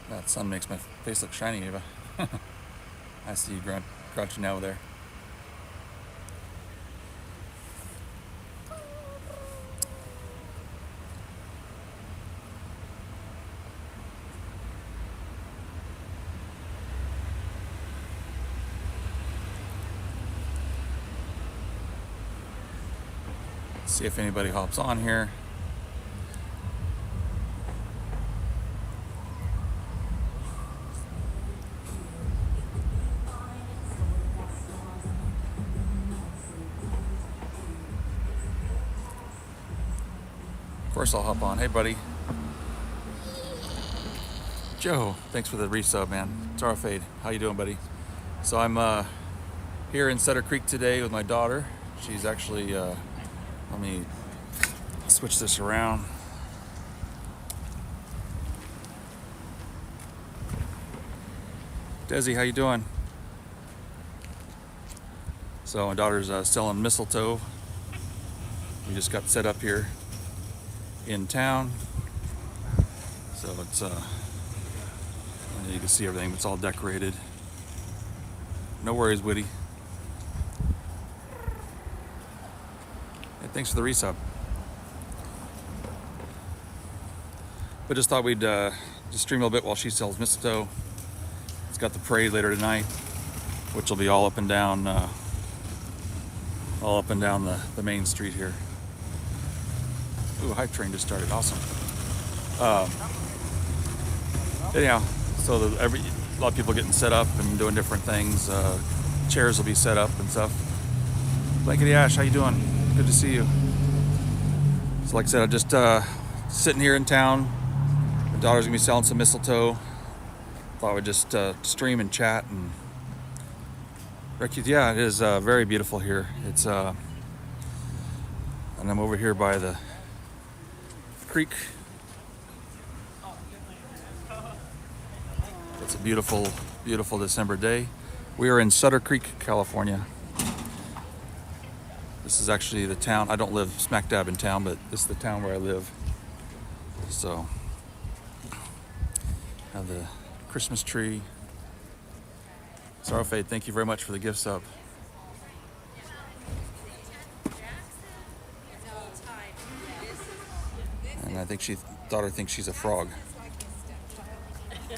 That sun makes my face look shiny, Ava. I see you crouching over there. See if anybody hops on here. Of course I'll hop on. Hey buddy. Joe, thanks for the resub, man. It's Fade. How you doing, buddy? So I'm here in Sutter Creek today with my daughter. She's actually let me switch this around. Desi, how you doing? So my daughter's selling mistletoe. We just got set up here in town. So it's you can see everything. It's all decorated. No worries, Woody. Hey, thanks for the resub. But just thought we'd just stream a little bit while she sells mistletoe. It's got the parade later tonight, which will be all up and down the main street here. Ooh, hype train just started. Awesome. Anyhow, so a lot of people getting set up and doing different things. Chairs will be set up and stuff. Blankety Ash, how you doing? Good to see you. So like I said, I'm just sitting here in town. My daughter's gonna be selling some mistletoe. Thought we'd just stream and chat and yeah, it is very beautiful here. It's and I'm over here by the creek. It's a beautiful, beautiful December day. We are in Sutter Creek, California. This is actually the town. I don't live smack dab in town, but this is the town where I live. So, have the Christmas tree. Sarafade, thank you very much for the gift sub. And I think daughter thinks she's a frog.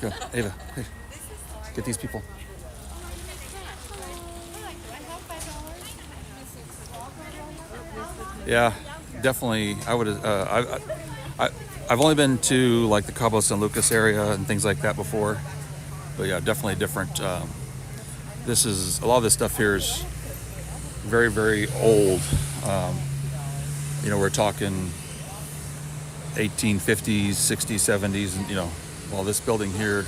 Go, Ava, hey, get these people. Yeah, definitely. I would. I've only been to like the Cabo San Lucas area and things like that before, but yeah, definitely different. This is a lot of this stuff here is very, very old. We're talking 1850s, 60s, 70s, and well, this building here,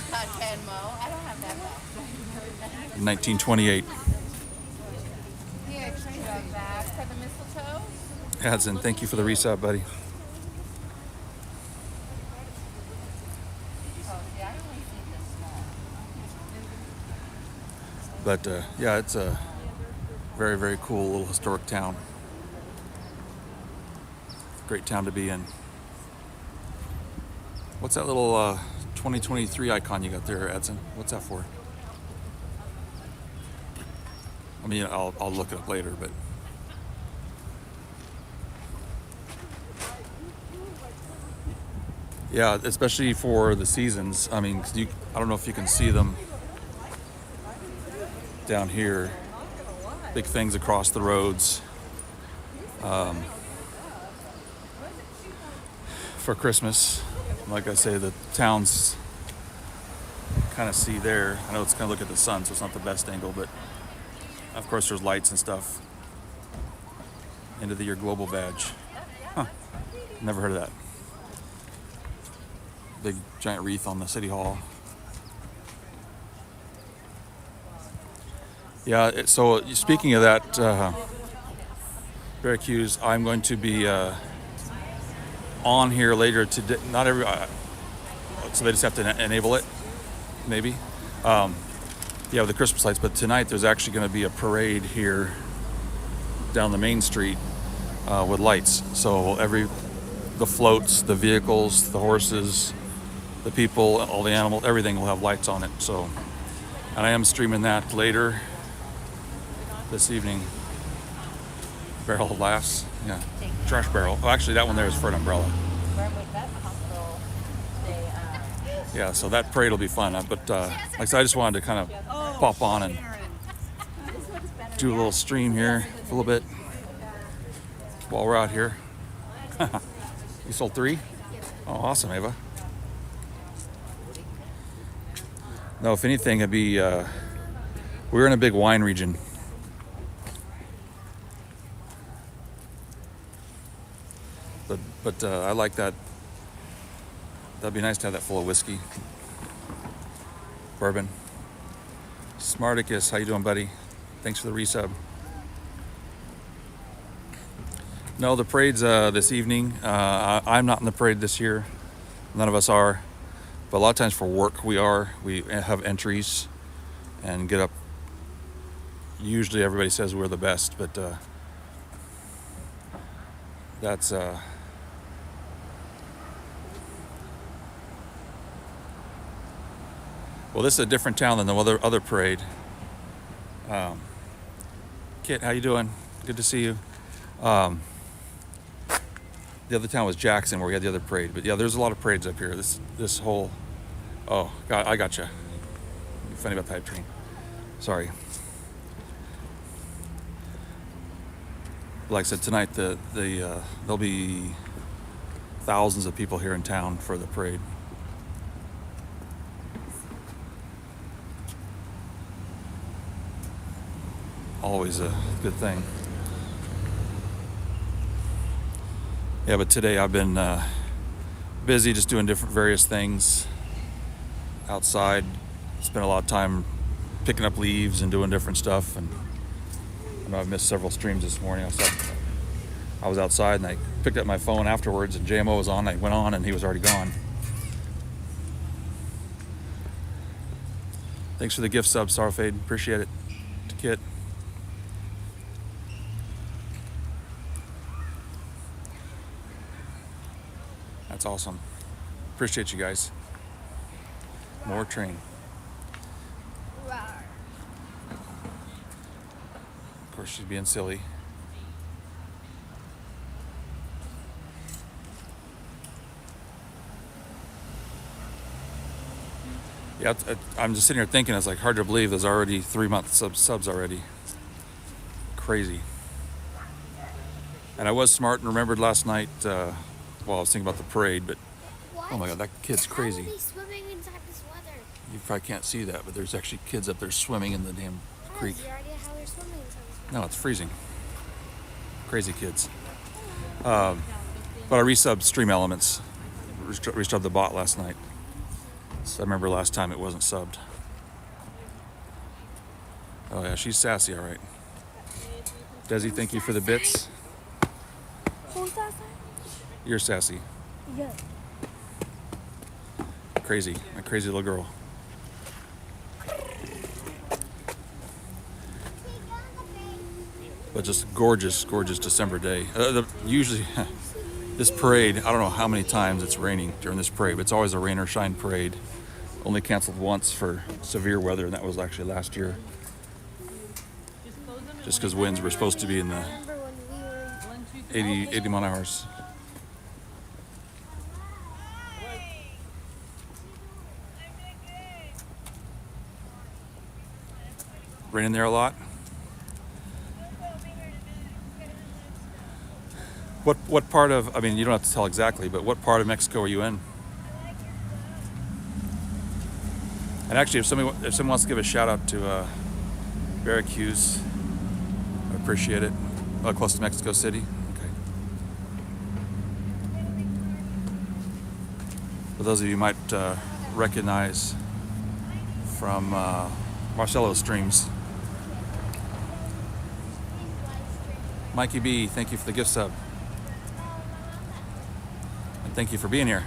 1928. Adson, thank you for the resub, buddy. But yeah, it's a very, very cool little historic town. Great town to be in. What's that little 2023 icon you got there, Adson? What's that for? I mean, I'll look it up later, but yeah, especially for the seasons. I mean, I don't know if you can see them down here. Big things across the roads for Christmas. Like I say, the town's kind of see there. I know it's kind of look at the sun, so it's not the best angle, but of course there's lights and stuff. End of the year global badge. Huh. Never heard of that. Big giant wreath on the city hall. Yeah, so speaking of that, Syracuse, I'm going to be on here later today. Not every, so they just have to enable it, maybe. Yeah, with the Christmas lights. But tonight there's actually going to be a parade here down the main street with lights. So the floats, the vehicles, the horses, the people, all the animals, everything will have lights on it. So, and I am streaming that later this evening. Barrel of Laughs, yeah, trash barrel. Oh, actually, that one there is for an umbrella. Yeah, so that parade will be fun. But like I said, I just wanted to kind of pop on and do a little stream here a little bit while we're out here. You sold 3? Oh, awesome, Ava. No, if anything, it'd be we're in a big wine region. But I like that. That'd be nice to have that full of whiskey, bourbon. Smarticus, how you doing, buddy? Thanks for the resub. No, the parade's this evening. I'm not in the parade this year. None of us are. But a lot of times for work, we are. We have entries and get up. Usually everybody says we're the best, but that's... Well, this is a different town than the other parade. Kit, how you doing? Good to see you. The other town was Jackson, where we had the other parade. But yeah, there's a lot of parades up here. This whole... Oh, God, I gotcha. You're funny about the hype train. Sorry. Like I said, tonight there'll be thousands of people here in town for the parade. Always a good thing. Yeah, but today I've been busy just doing various things outside. Spent a lot of time picking up leaves and doing different stuff. And I know I've missed several streams this morning. I was outside and I picked up my phone afterwards and JMO was on. I went on and he was already gone. Thanks for the gift sub, Starfade. Appreciate it. To Kit. That's awesome. Appreciate you guys. More train. Of course, she's being silly. Yeah, I'm just sitting here thinking, it's like hard to believe there's already 3-month subs already. Crazy. And I was smart and remembered last night, well, I was thinking about the parade, but oh my God, that kid's crazy. How are they swimming inside this weather? You probably can't see that, but there's actually kids up there swimming in the damn creek. Is your idea how they're swimming inside this weather? No, it's freezing. Crazy kids. But I resubbed Stream Elements. Resubbed the bot last night. So I remember last time it wasn't subbed. Oh yeah, she's sassy, all right. Desi, thank you for the bits. Who's that? You're sassy. Yeah. Crazy. My crazy little girl. But just gorgeous, gorgeous December day. Usually, this parade, I don't know how many times it's raining during this parade, but it's always a rain or shine parade. Only canceled once for severe weather, and that was actually last year. Just because winds were supposed to be in the 80 mile hours. Raining there a lot. What part of, I mean, you don't have to tell exactly, but what part of Mexico are you in? And actually, if someone wants to give a shout out to Veracruz, I appreciate it. Close to Mexico City. Okay. For those of you who might recognize from Marcelo's streams. Mikey B, thank you for the gift sub. And thank you for being here.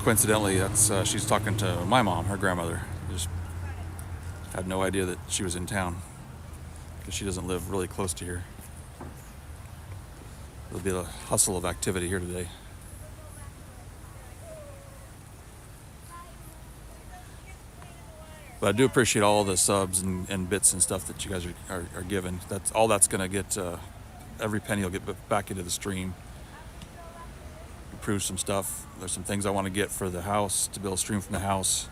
Coincidentally, that's she's talking to my mom, her grandmother. Just had no idea that she was in town because she doesn't live really close to here. There'll be a hustle of activity here today. But I do appreciate all the subs and bits and stuff that you guys are giving. That's all that's going to get, every penny will get back into the stream. Improve some stuff. There's some things I want to get for the house, to build a stream from the house.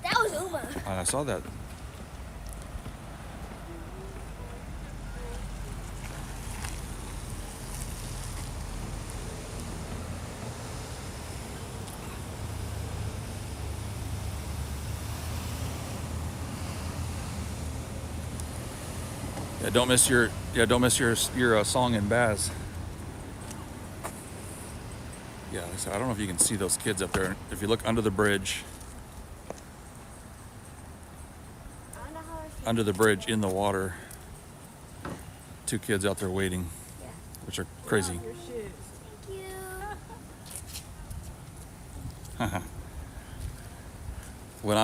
That was Uma. I saw that. Yeah, don't miss your song in Baz. Yeah, so I don't know if you can see those kids up there. If you look under the bridge, under the bridge in the water, 2 kids out there waiting, which are crazy. Thank you. When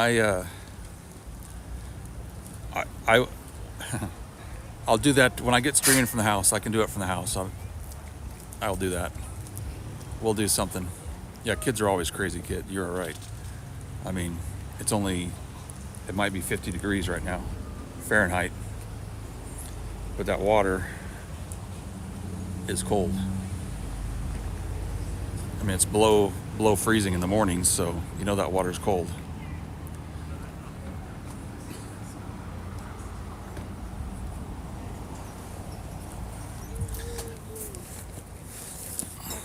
I'll do that when I get streaming from the house. I can do it from the house. I'll do that. We'll do something. Yeah, kids are always crazy, kid. You're right. I mean, it might be 50 degrees right now, Fahrenheit. But that water is cold. I mean, it's below freezing in the mornings, so you know that water's cold.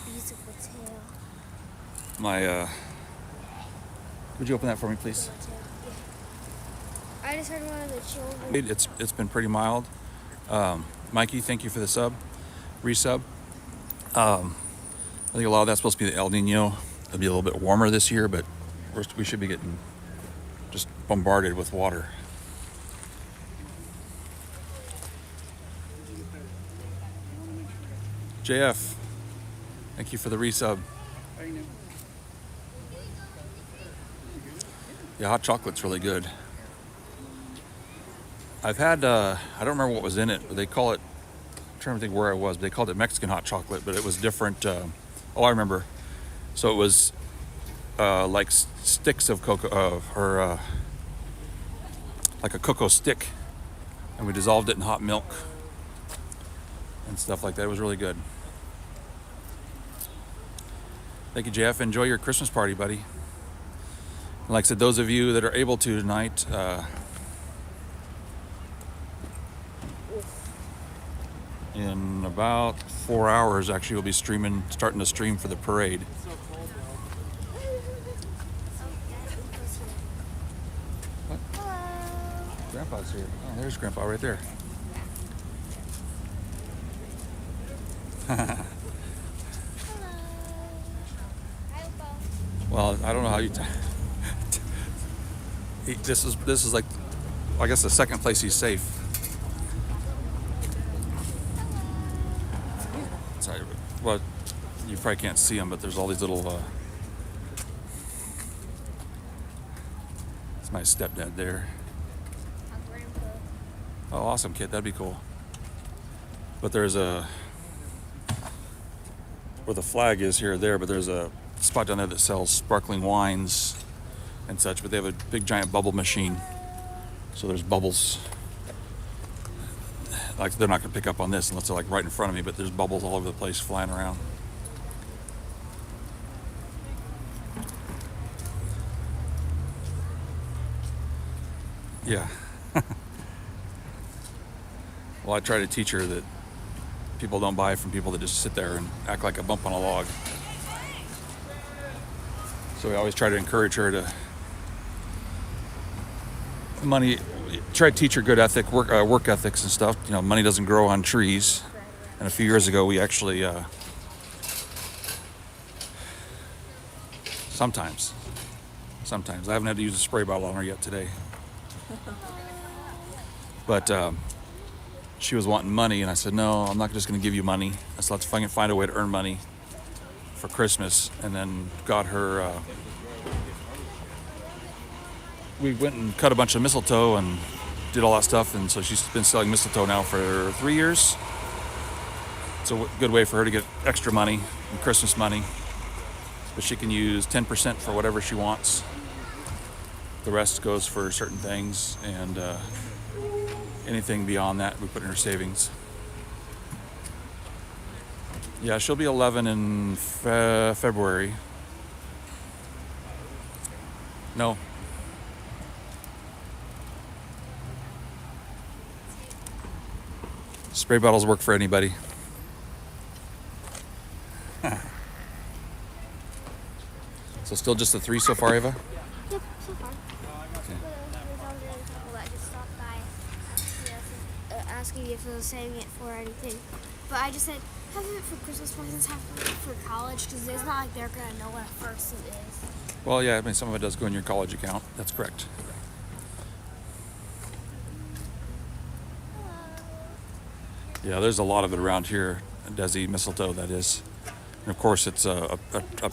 Beautiful tail. Would you open that for me, please? I just heard one of the children. It's been pretty mild. Mikey, thank you for the resub. I think a lot of that's supposed to be the El Nino. It'll be a little bit warmer this year, but we should be getting just bombarded with water. JF, thank you for the resub. Yeah, hot chocolate's really good. I've had, I don't remember what was in it, but they call it, I'm trying to think where I was, but they called it Mexican hot chocolate, but it was different. I remember. So it was like sticks of cocoa, or like a cocoa stick, and we dissolved it in hot milk and stuff like that. It was really good. Thank you, JF. Enjoy your Christmas party, buddy. And like I said, those of you that are able to tonight, in about 4 hours, actually, we'll be starting to stream for the parade. What? Hello. Grandpa's here. Oh, there's Grandpa right there. Hello. Well, I don't know how you. This is like, I guess, the second place he's safe. Sorry, well, you probably can't see him, but there's all these little. It's my stepdad there. Oh, awesome, kid. That'd be cool. But there's where the flag is here or there, but there's a spot down there that sells sparkling wines and such, but they have a big giant bubble machine. So there's bubbles. Like, they're not gonna pick up on this unless they're like right in front of me, but there's bubbles all over the place flying around. Yeah. Well, I try to teach her that people don't buy from people that just sit there and act like a bump on a log. So we always try to encourage her to try to teach her good work ethics and stuff. You know, money doesn't grow on trees. And a few years ago, we actually, sometimes, I haven't had to use a spray bottle on her yet today. But she was wanting money, and I said, no, I'm not just going to give you money. I said, let's find a way to earn money for Christmas. And then got her, we went and cut a bunch of mistletoe and did all that stuff. And so she's been selling mistletoe now for 3 years. It's a good way for her to get extra money and Christmas money. But she can use 10% for whatever she wants. The rest goes for certain things, and anything beyond that we put in her savings. Yeah, she'll be 11 in February. No. Spray bottles work for anybody. So still just the 3 so far, Ava? Yep, so far. There's already a couple that just stopped by asking if I was saving it for anything. But I just said, have it for Christmas presents, have it for college, because it's not like they're going to know what a fursuit is. Well, yeah, I mean, some of it does go in your college account. That's correct. Yeah, there's a lot of it around here. Desi mistletoe, that is. And of course, it's a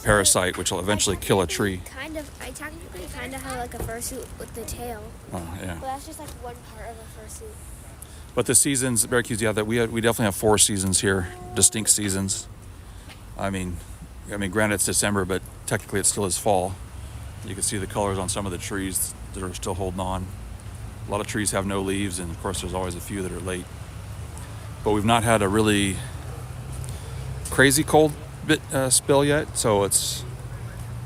parasite which will eventually kill a tree. I technically kind of have like a fursuit with the tail. Oh, yeah. But that's just like one part of a fursuit. But the seasons, Barracuda, yeah, that we definitely have 4 seasons here, distinct seasons. I mean, granted it's December, but technically it still is fall. You can see the colors on some of the trees that are still holding on. A lot of trees have no leaves, and of course there's always a few that are late. But we've not had a really crazy cold spill yet, so it's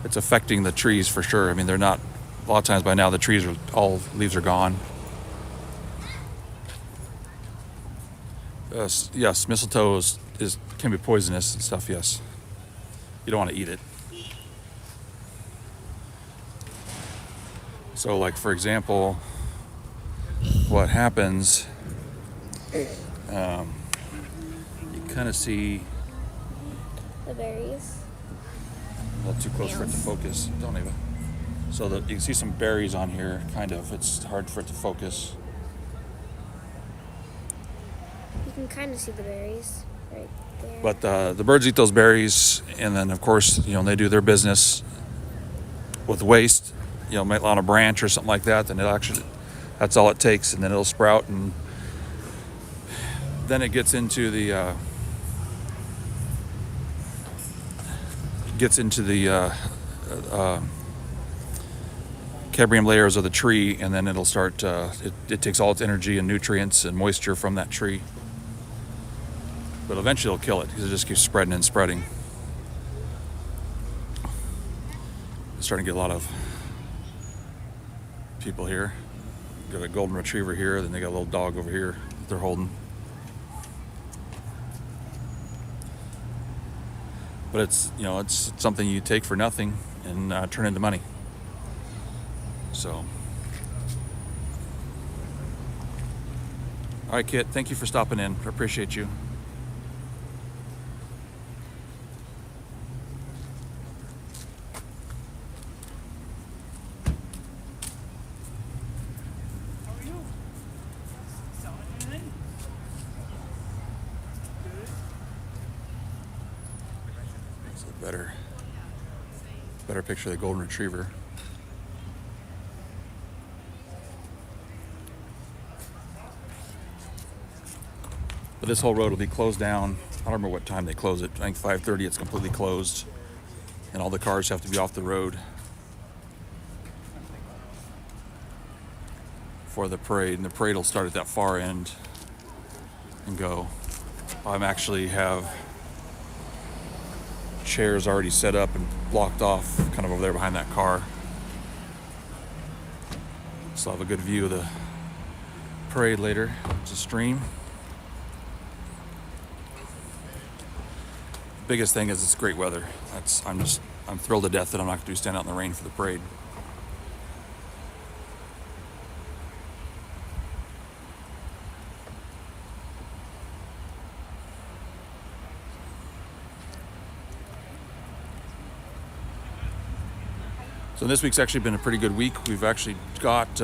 affecting the trees for sure. I mean, they're not, a lot of times by now the trees are, all leaves are gone. Yes, mistletoe can be poisonous and stuff, yes. You don't want to eat it. So like, for example, what happens, you kind of see The berries. a little too close for it to focus. Don't even. So you can see some berries on here, kind of. It's hard for it to focus. You can kind of see the berries right there. But the birds eat those berries, and then of course, they do their business with waste. Might on a branch or something like that. Then that's all it takes, and then it'll sprout, and then it gets into the Cambrium layers of the tree, and then it'll start. It takes all its energy and nutrients and moisture from that tree. But eventually it'll kill it because it just keeps spreading and spreading. It's starting to get a lot of people here. Got a golden retriever here, then they got a little dog over here that they're holding. But it's something you take for nothing and turn into money. So, all right, Kit, thank you for stopping in. I appreciate you. It's a better picture of the golden retriever. But this whole road will be closed down. I don't remember what time they close it. I think 5:30 it's completely closed. And all the cars have to be off the road for the parade. And the parade will start at that far end and go. I'm actually have chairs already set up and blocked off kind of over there behind that car. So I'll have a good view of the parade later. It's a stream. Biggest thing is it's great weather. I'm thrilled to death that I'm not going to stand out in the rain for the parade. So this week's actually been a pretty good week. We've actually got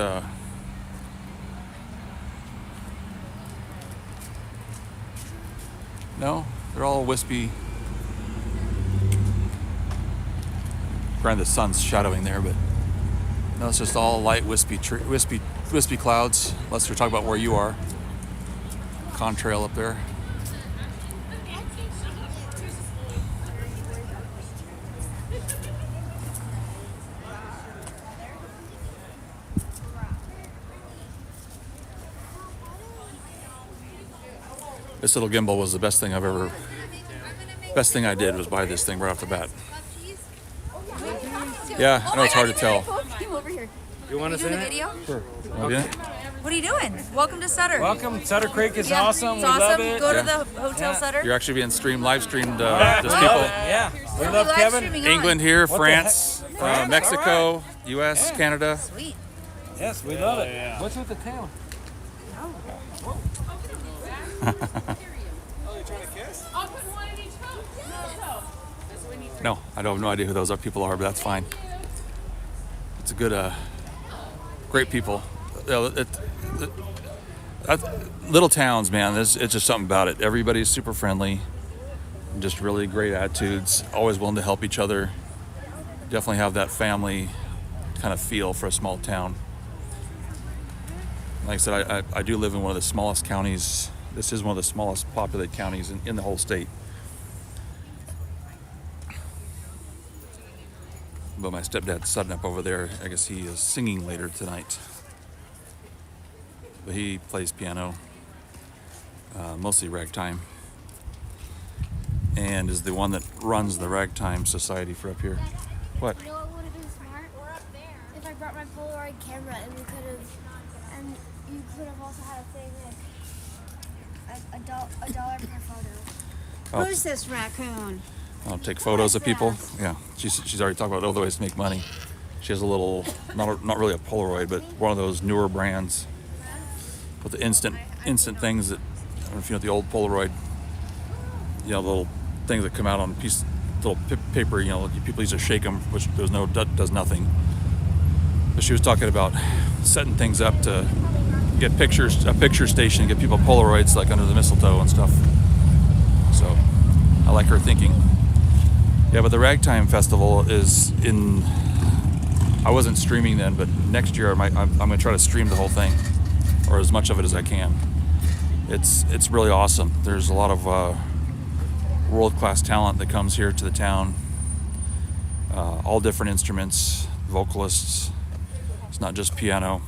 no, they're all wispy. Granted, the sun's shadowing there, but no, it's just all light, wispy clouds. Unless we're talking about where you are, contrail up there. This little gimbal was the best thing I did was buy this thing right off the bat. Yeah, I know it's hard to tell. Come over here. You want to doing say a it? video? Sure. Okay. What are you doing? Welcome to Sutter. Welcome. Sutter Creek is Yeah, awesome. It's We awesome. love it. Go to Yeah. the Hotel Sutter. You're actually being live streamed. Yeah, There's we people. love it. Yeah. We What are love you live Kevin. streaming on? England here, What the France, heck? France? Mexico, All U.S., Yeah. Canada. Sweet. Yes, we love it. What's with the tail? No, I don't have no idea who those other people are, but that's fine. It's a good, great people. Little towns, man. It's just something about it. Everybody's super friendly, just really great attitudes. Always willing to help each other. Definitely have that family kind of feel for a small town. Like I said, I do live in one of the smallest counties. This is one of the smallest populated counties in the whole state. But my stepdad's setting up over there. I guess he is singing later tonight. But he plays piano, mostly ragtime, and is the one that runs the ragtime society for up here. What? You know what would have been smart? If I brought my Polaroid camera and you could have also had a thing like a dollar per photo. Oh. Who's this raccoon? I'll take photos of people. Yeah, she's already talked about other ways to make money. She has a little, not really a Polaroid, but one of those newer brands with the instant things that, I don't know if you know the old Polaroid, little things that come out on little paper. People used to shake them, which does nothing. But she was talking about setting things up to get a picture station, get people Polaroids like under the mistletoe and stuff. So I like her thinking. Yeah, but the Ragtime Festival is in. I wasn't streaming then, but next year I'm going to try to stream the whole thing, or as much of it as I can. It's really awesome. There's a lot of world-class talent that comes here to the town. All different instruments, vocalists. It's not just piano.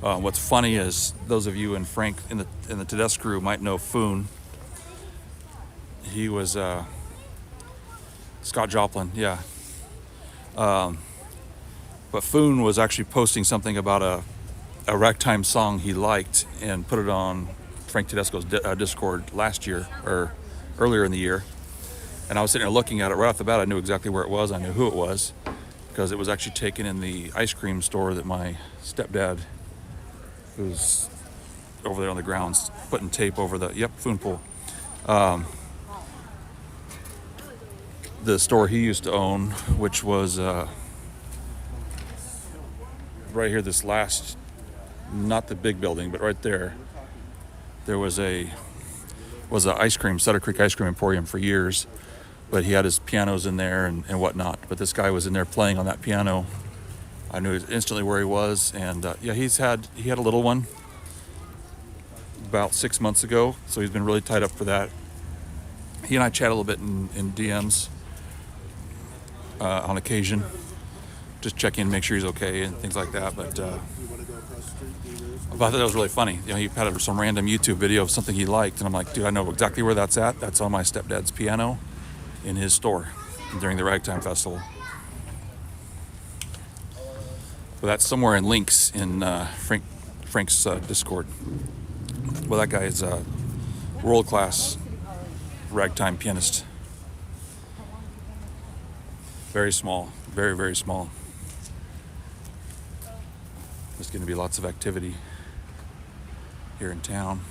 What's funny is those of you in the Tedesco crew might know Foon. He was Scott Joplin, yeah. But Foon was actually posting something about a ragtime song he liked and put it on Frank Tedesco's Discord last year or earlier in the year. And I was sitting there looking at it right off the bat. I knew exactly where it was. I knew who it was because it was actually taken in the ice cream store that my stepdad, who's over there on the grounds, putting tape over Foon Pool. The store he used to own, which was right here, this last, not the big building, but right there was a ice cream, Sutter Creek Ice Cream Emporium for years, but he had his pianos in there and whatnot. But this guy was in there playing on that piano. I knew instantly where he was, and he had a little one about 6 months ago, so he's been really tied up for that. He and I chat a little bit in DMs on occasion, just check in, make sure he's okay and things like that. But I thought that was really funny. He had some random YouTube video of something he liked, and I'm like, dude, I know exactly where that's at. That's on my stepdad's piano in his store during the Ragtime Festival. But that's somewhere in links in Frank's Discord. Well, that guy is a world-class ragtime pianist. Very small, very, very small. There's going to be lots of activity here in town.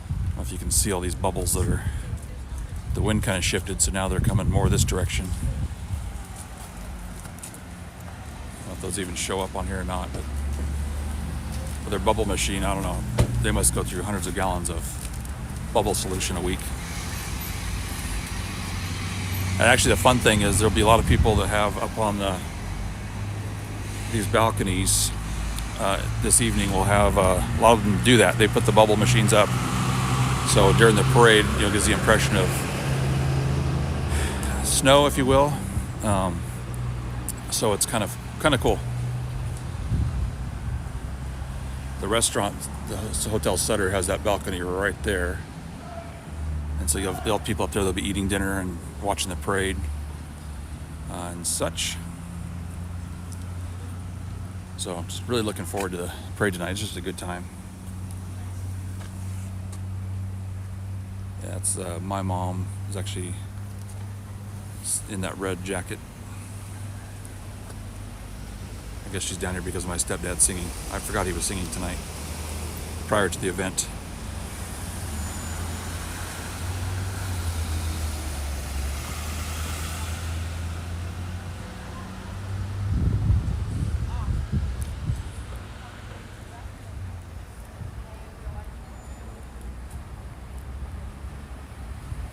I don't know if you can see all these bubbles the wind kind of shifted, so now they're coming more this direction. I don't know if those even show up on here or not, but with their bubble machine, I don't know. They must go through hundreds of gallons of bubble solution a week. And actually the fun thing is there'll be a lot of people that have up on these balconies this evening. We'll have a lot of them do that. They put the bubble machines up. So during the parade, gives the impression of snow, if you will. So it's kind of cool. the restaurant, the Hotel Sutter, has that balcony right there. And so you'll have people up there, they'll be eating dinner and watching the parade and such. So I'm just really looking forward to the parade tonight. It's just a good time. Yeah, it's my mom is actually in that red jacket. I guess she's down here because of my stepdad singing. I forgot he was singing tonight prior to the event.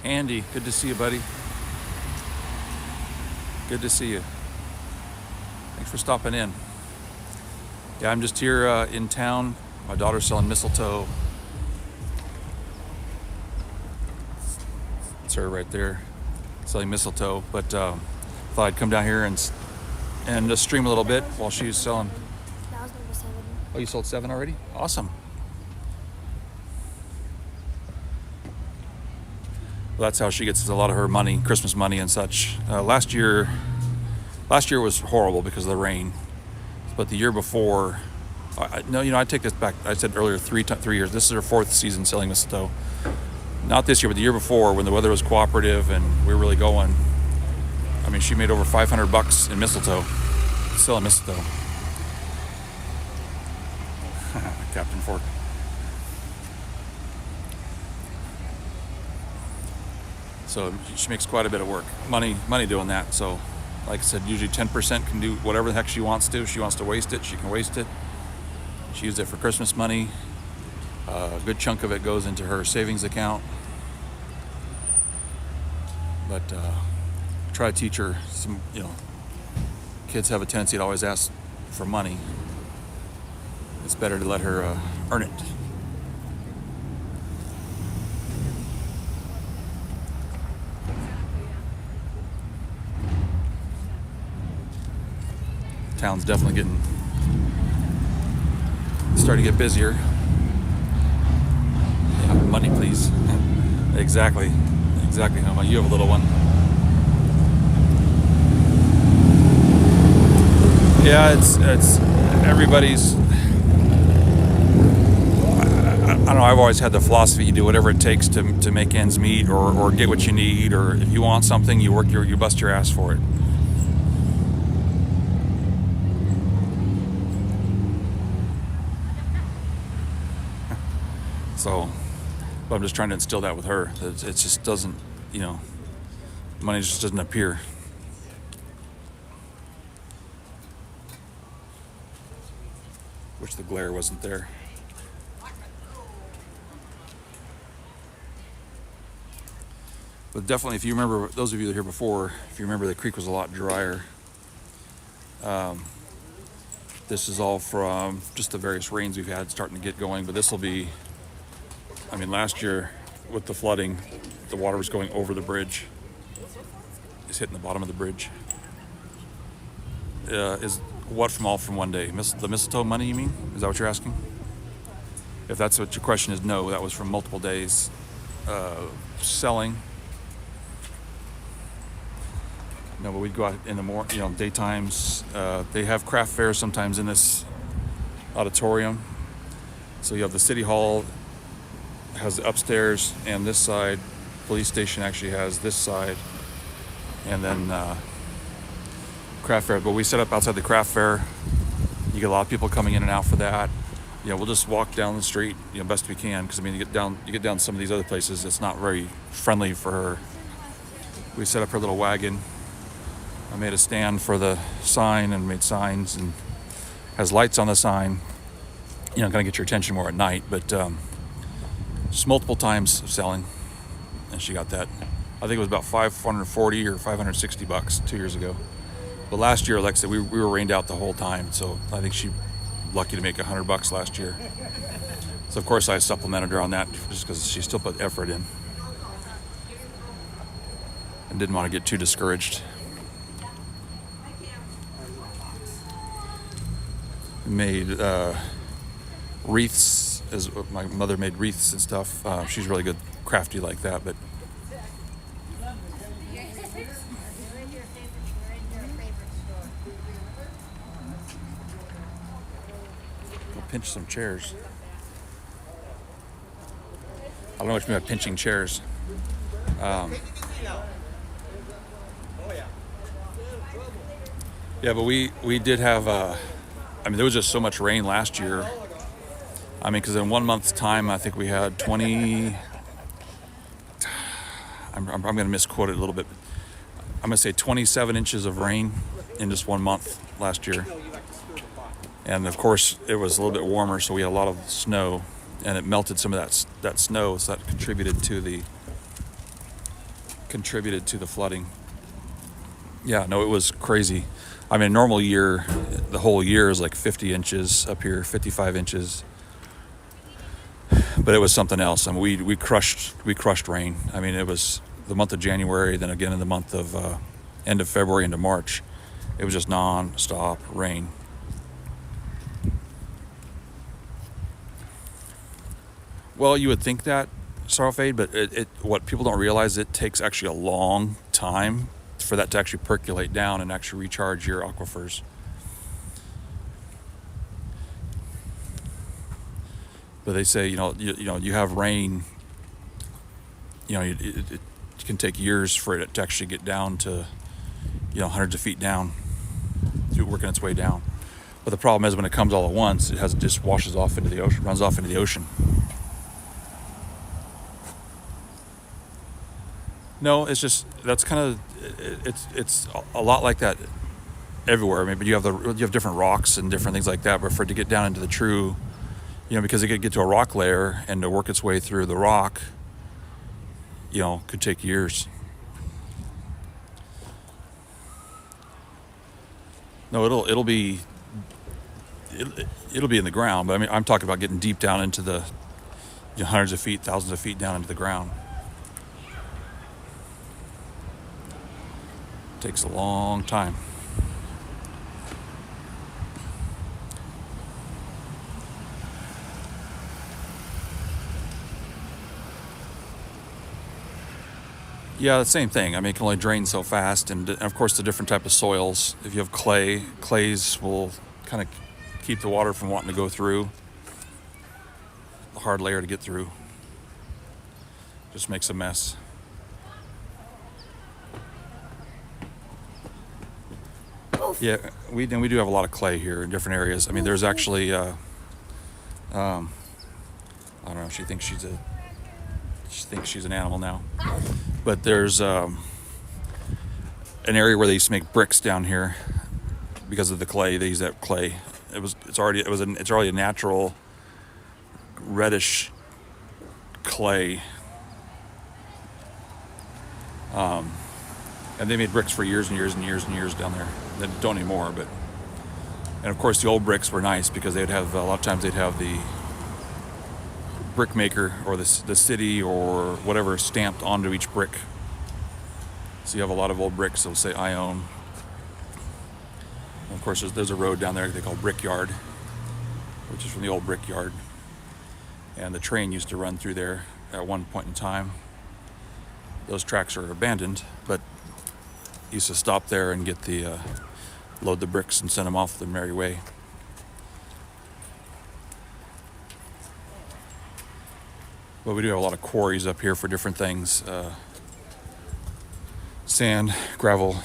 Andy, good to see you, buddy. Good to see you. Thanks for stopping in. Yeah, I'm just here in town. My daughter's selling mistletoe. It's her right there, selling mistletoe. But thought I'd come down here and just stream a little bit while she's selling. That was number 7. Oh, you sold 7 already? Awesome. Well, that's how she gets a lot of her money, Christmas money and such. Last year was horrible because of the rain. But the year before, I take this back. I said earlier 3 years. This is her 4th season selling mistletoe. Not this year, but the year before, when the weather was cooperative and we were really going. I mean, she made over $500 in mistletoe, selling mistletoe. Captain Fork. So she makes quite a bit of work, money doing that. So, like I said, usually 10% can do whatever the heck she wants to. If she wants to waste it, she can waste it. She used it for Christmas money. A good chunk of it goes into her savings account. But try to teach her some, kids have a tendency to always ask for money. It's better to let her earn it. Town's definitely starting to get busier. Yeah, money, please. Exactly. How about you have a little one? Yeah, it's everybody's. I don't know. I've always had the philosophy: you do whatever it takes to make ends meet, or get what you need, or if you want something, you bust your ass for it. So, but I'm just trying to instill that with her. It just doesn't, money just doesn't appear. Wish the glare wasn't there. But definitely, if you remember, those of you that were here before, if you remember, the creek was a lot drier. This is all from just the various rains we've had starting to get going, but this will be, last year with the flooding, the water was going over the bridge. It's hitting the bottom of the bridge. Is what from one day? The mistletoe money, you mean? Is that what you're asking? If that's what your question is, no, that was from multiple days selling. No, but we'd go out in the daytimes. They have craft fairs sometimes in this auditorium. So you have the city hall has upstairs and this side. Police station actually has this side, and then craft fair. But we set up outside the craft fair. You get a lot of people coming in and out for that. We'll just walk down the street, best we can, because you get down some of these other places. It's not very friendly for her. We set up her little wagon. I made a stand for the sign and made signs and has lights on the sign. Kind of get your attention more at night, but just multiple times of selling, and she got that. I think it was about $540 or $560 2 years ago. But last year, like I said, we were rained out the whole time, so I think she lucky to make $100 last year. So of course I supplemented her on that just because she still put effort in and didn't want to get too discouraged. Made wreaths. As my mother made wreaths and stuff. She's really good, crafty like that. But go pinch some chairs. I don't know what you mean by pinching chairs. Yeah, but we did have. I mean, there was just so much rain last year. I mean, because in 1 month's time, I think we had 20. I'm going to misquote it a little bit. I'm going to say 27 inches of rain in just 1 month last year. And of course, it was a little bit warmer, so we had a lot of snow, and it melted some of that snow, so that contributed to the flooding. Yeah, no, it was crazy. I mean, a normal year, the whole year is like 50 inches up here, 55 inches. But it was something else. I mean, we crushed rain. I mean, it was the month of January, then again in the month of end of February into March. It was just non-stop rain. Well, you would think that, Sarfade, but what people don't realize, it takes actually a long time for that to actually percolate down and actually recharge your aquifers. But they say, you have rain, it can take years for it to actually get down to, hundreds of feet down, through working its way down. But the problem is when it comes all at once, it just washes off into the ocean, runs off into the ocean. No, it's just, that's kind of, it's a lot like that everywhere. I mean, but you have different rocks and different things like that. But for it to get down into the true, because it could get to a rock layer and to work its way through the rock, could take years. No, it'll be in the ground. But I mean, I'm talking about getting deep down into the hundreds of feet, thousands of feet down into the ground. Takes a long time. Yeah, the same thing. I mean, it can only drain so fast, and of course the different type of soils. If you have clays will kind of keep the water from wanting to go through. The hard layer to get through. Just makes a mess. Yeah, we do have a lot of clay here in different areas. I mean, there's actually, I don't know. She thinks she's an animal now, but there's an area where they used to make bricks down here because of the clay. They use that clay. It's already a natural reddish clay. And they made bricks for years and years and years and years down there. They don't anymore, but. And of course the old bricks were nice because they'd have, a lot of times they'd have the brick maker or the city or whatever stamped onto each brick. So you have a lot of old bricks that will say I own. And of course there's a road down there they call Brickyard, which is from the old brickyard. And the train used to run through there at one point in time. Those tracks are abandoned, but used to stop there and get load the bricks and send them off the merry way. But we do have a lot of quarries up here for different things. Sand, gravel.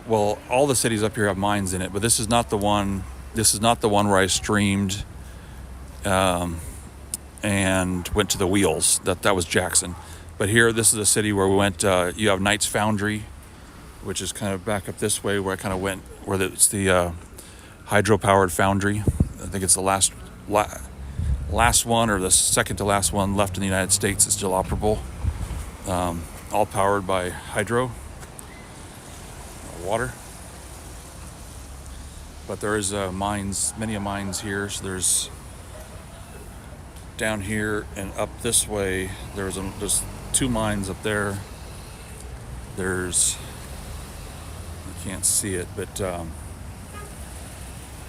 All the cities up here have mines in it, but this is not the one. This is not the one where I streamed and went to the wheels. That was Jackson. But here, this is a city where we went. You have Knight's Foundry, which is kind of back up this way where I kind of went, where it's the hydro-powered foundry. I think it's the last one or the second to last one left in the United States that's still operable. All powered by hydro, water. But there is many mines here. So there's down here and up this way. There's 2 mines up there. there's, you can't see it, but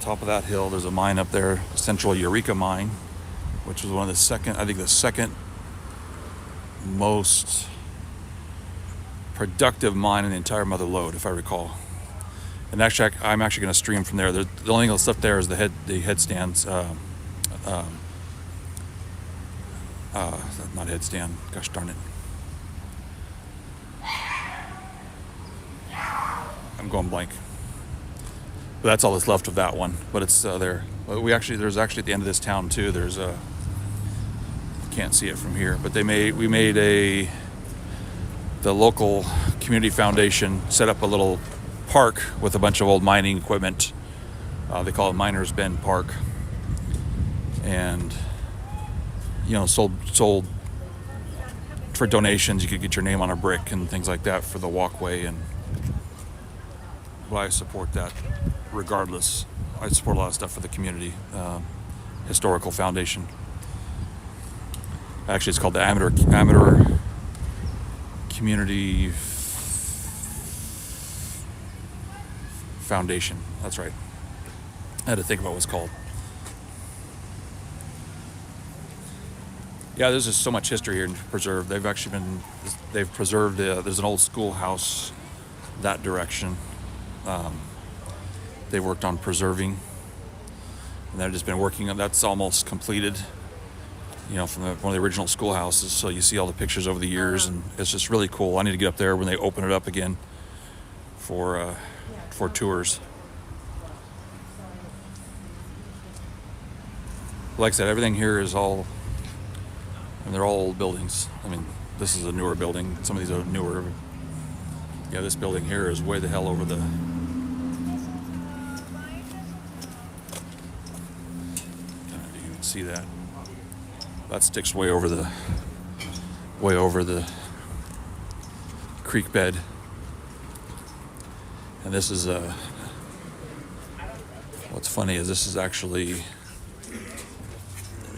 top of that hill, there's a mine up there, Central Eureka Mine, which was one of the second most productive mine in the entire Mother Lode, if I recall. And actually, I'm actually going to stream from there. The only thing that's left there is the headstands. Not headstand. Gosh darn it. I'm going blank. But that's all that's left of that one. But it's there. There's actually at the end of this town too. There's a. Can't see it from here, but we made the local community foundation set up a little park with a bunch of old mining equipment. They call it Miners Bend Park, and sold for donations. You could get your name on a brick and things like that for the walkway, and but I support that regardless. I support a lot of stuff for the community historical foundation. Actually, it's called the Amateur Community Foundation. That's right. I had to think about what it's called. Yeah, there's just so much history here preserved. They've preserved, there's an old schoolhouse that direction. They worked on preserving, and they've just been working on, that's almost completed, from one of the original schoolhouses. So you see all the pictures over the years, and it's just really cool. I need to get up there when they open it up again for tours. Like I said, everything here is all, and they're all old buildings. I mean, this is a newer building. Some of these are newer. Yeah, this building here is way the hell over the. You can see that. That sticks way over the creek bed. And this is what's funny is this is actually, you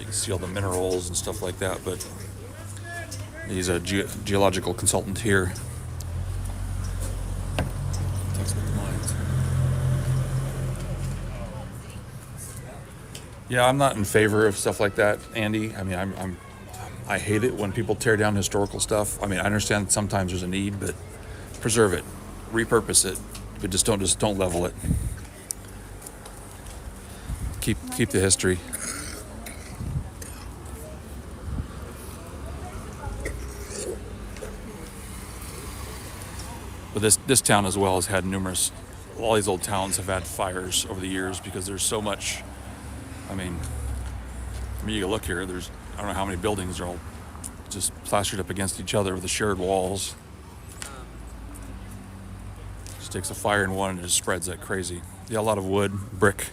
can see all the minerals and stuff like that, but he's a geological consultant here. Yeah, I'm not in favor of stuff like that, Andy. I mean, I hate it when people tear down historical stuff. I mean, I understand that sometimes there's a need, but preserve it, repurpose it, but just don't level it. Keep the history. But this town as well has had all these old towns have had fires over the years because there's so much. I mean, you can look here, I don't know how many buildings are all just plastered up against each other with the shared walls. Just takes a fire in one and it just spreads like crazy. Yeah, a lot of wood, brick.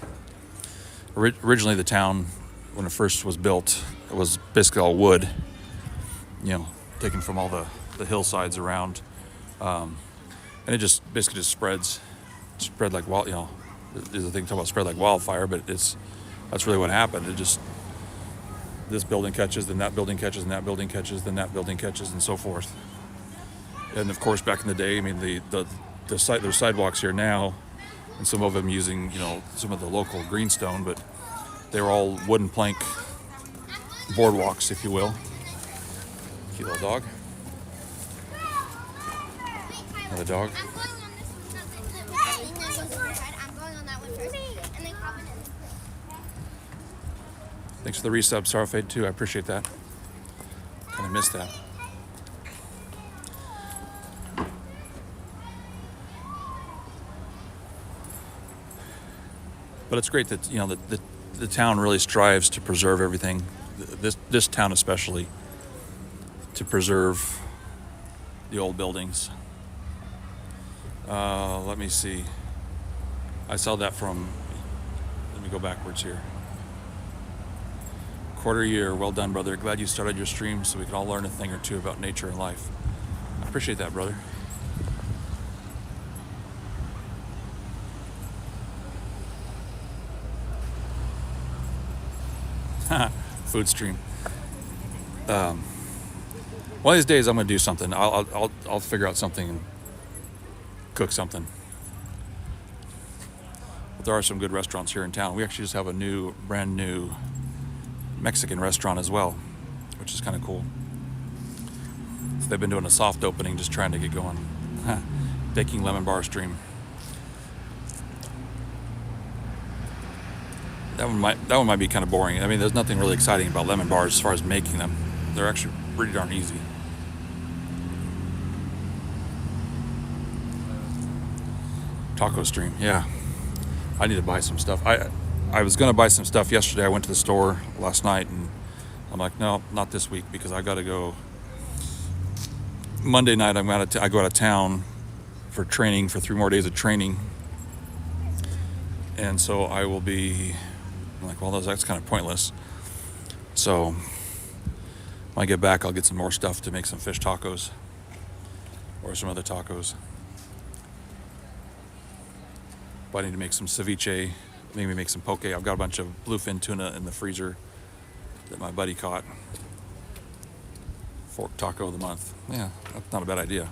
Originally the town, when it first was built, it was basically all wood, taken from all the hillsides around. And it just basically just spread like there's a thing talk about spread like wildfire, but that's really what happened. This building catches, then that building catches, and that building catches, then that building catches, and so forth. And of course, back in the day, I mean, there's sidewalks here now, and some of them using, some of the local greenstone, but they were all wooden plank boardwalks, if you will. Cute little dog. Another dog. Thanks for the resub, Starfade, too. I appreciate that. Kind of missed that. But it's great that the town really strives to preserve everything. This town especially, to preserve the old buildings. Let me see. I saw that from. Let me go backwards here. Quarter year, well done, brother. Glad you started your stream so we can all learn a thing or two about nature and life. I appreciate that, brother. Food stream. One of these days, I'm going to do something. I'll figure out something cook something. But there are some good restaurants here in town. We actually just have a brand new Mexican restaurant as well, which is kind of cool. So they've been doing a soft opening, just trying to get going. Baking lemon bar stream. That one might be kind of boring. I mean, there's nothing really exciting about lemon bars as far as making them. They're actually pretty darn easy. Taco stream, yeah. I need to buy some stuff. I was gonna buy some stuff yesterday. I went to the store last night, and I'm like, no, not this week, because I got to go. Monday night, I go out of town for training, for 3 more days of training, and so I will be. I'm like, well, that's kind of pointless. So when I get back, I'll get some more stuff to make some fish tacos or some other tacos. But I need to make some ceviche, maybe make some poke. I've got a bunch of bluefin tuna in the freezer that my buddy caught. Fork taco of the month. Yeah, that's not a bad idea.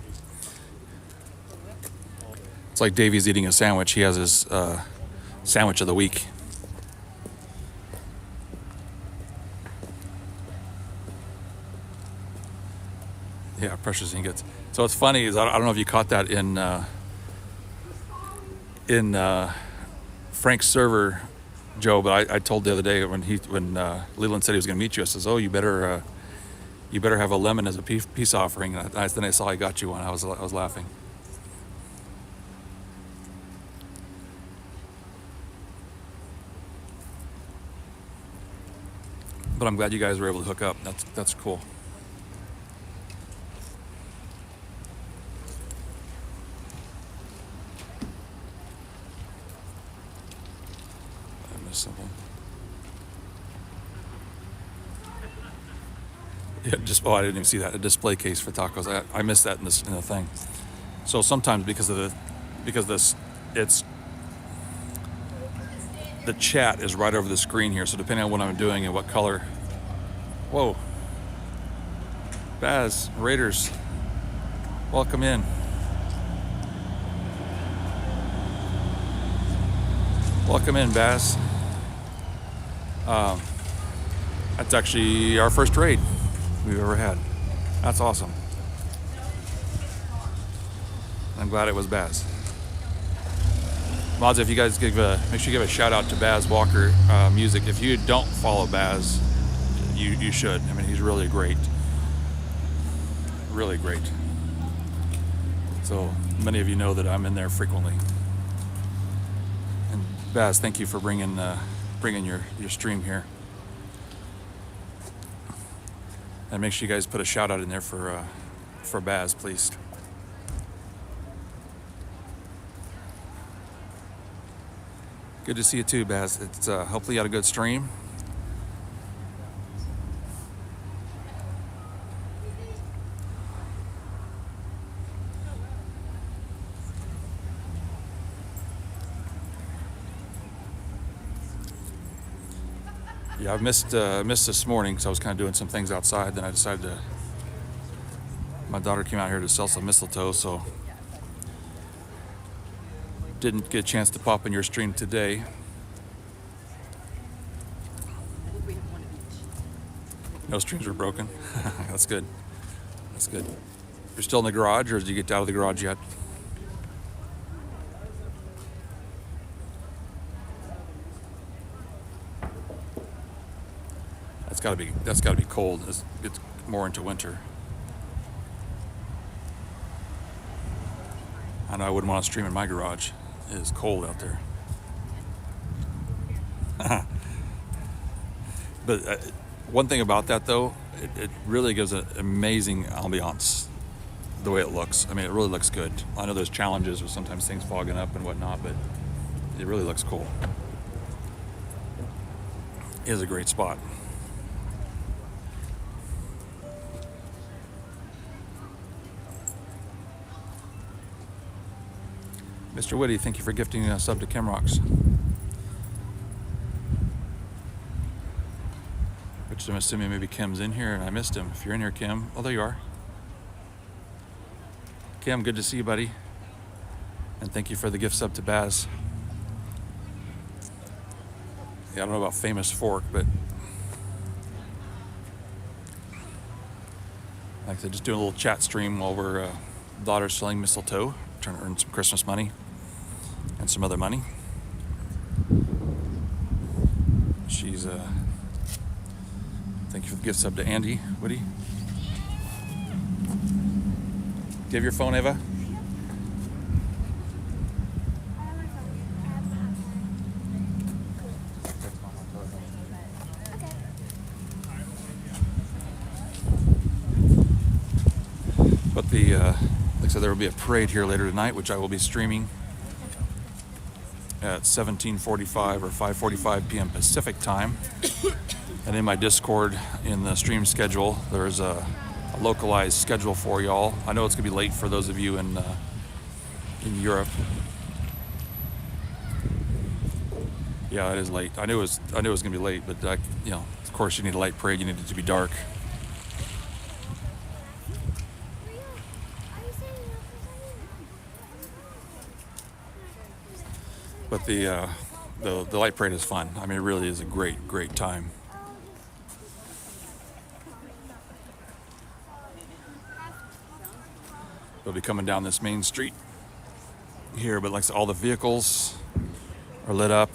It's like Davey's eating a sandwich. He has his sandwich of the week. Yeah, precious ingots. So what's funny is I don't know if you caught that in Frank's server, Joe, but I told the other day when Leland said he was going to meet you, I says, oh, you better have a lemon as a peace offering. And then I saw I got you one. I was laughing. But I'm glad you guys were able to hook up. That's cool. Something. Yeah, I didn't even see that. A display case for tacos. I missed that in the thing. So sometimes because it's the chat is right over the screen here. So depending on what I'm doing and what color. Whoa. Baz, Raiders. Welcome in. Welcome in, Baz. That's actually our first raid we've ever had. That's awesome. I'm glad it was Baz. Mods, if you guys make sure you give a shout out to Baz Walker Music. If you don't follow Baz, you should. I mean, he's really great. Really great. So many of you know that I'm in there frequently. And Baz, thank you for bringing your stream here. And make sure you guys put a shout out in there for Baz, please. Good to see you too, Baz. It's hopefully you had a good stream. Yeah, I've missed this morning because I was kind of doing some things outside. Then I decided my daughter came out here to sell some mistletoe, so didn't get a chance to pop in your stream today. No streams were broken. That's good. That's good. You're still in the garage, or did you get out of the garage yet? That's gotta be cold. It's more into winter. I know I wouldn't want to stream in my garage. It is cold out there. But one thing about that though, it really gives an amazing ambiance. The way it looks. I mean, it really looks good. I know there's challenges with sometimes things fogging up and whatnot, but it really looks cool. It is a great spot. Mr. Whitty, thank you for gifting a sub to Chemrocks. Which I'm assuming maybe Kim's in here and I missed him. If you're in here, Kim. Oh, there you are. Kim, good to see you, buddy. And thank you for the gift sub to Baz. Yeah, I don't know about Famous Fork, but like I said, just doing a little chat stream while we're daughter's selling mistletoe, trying to earn some Christmas money and some other money. She's thank you for the gift sub to Andy. Woody, do you have your phone, Eva? I have my phone. I have my iPad. Okay. But the like I said, there will be a parade here later tonight, which I will be streaming at 17:45 or 5:45 p.m. Pacific time. And in my Discord, in the stream schedule, there's a localized schedule for y'all. I know it's gonna be late for those of you in Europe. Yeah, it is late. I knew it was gonna be late, but of course, you need a light parade. You need it to be dark. But the light parade is fun. I mean, it really is a great time. They'll be coming down this main street here, but like I said, all the vehicles are lit up.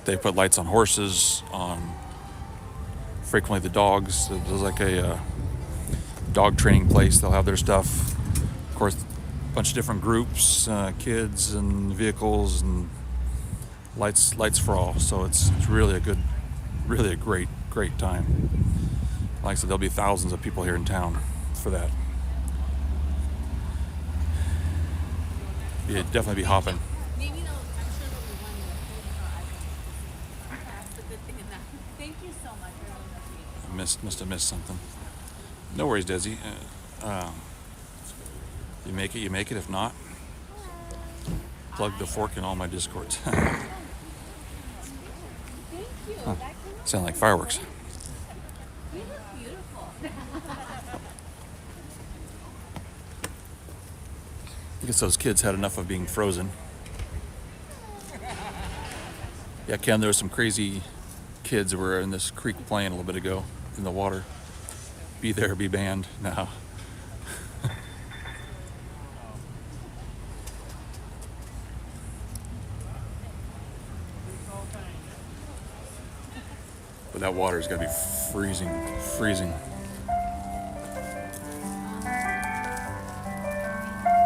They put lights on horses, on frequently the dogs. There's like a dog training place. They'll have their stuff. Of course, a bunch of different groups, kids and vehicles, and lights for all. So it's really a great time. Like I said, there'll be thousands of people here in town for that. Yeah, definitely be hopping. Maybe they'll, I'm sure they'll be one that that's the good thing in that. Thank you so much. I really appreciate it. Must have missed something. No worries, Desi. You make it. If not, plug the fork in all my Discords. Thank you. Huh. Sound like fireworks. You look beautiful. I guess those kids had enough of being frozen. Yeah, Ken, there were some crazy kids that were in this creek playing a little bit ago in the water. Be there, be banned. No. But that water is going to be freezing.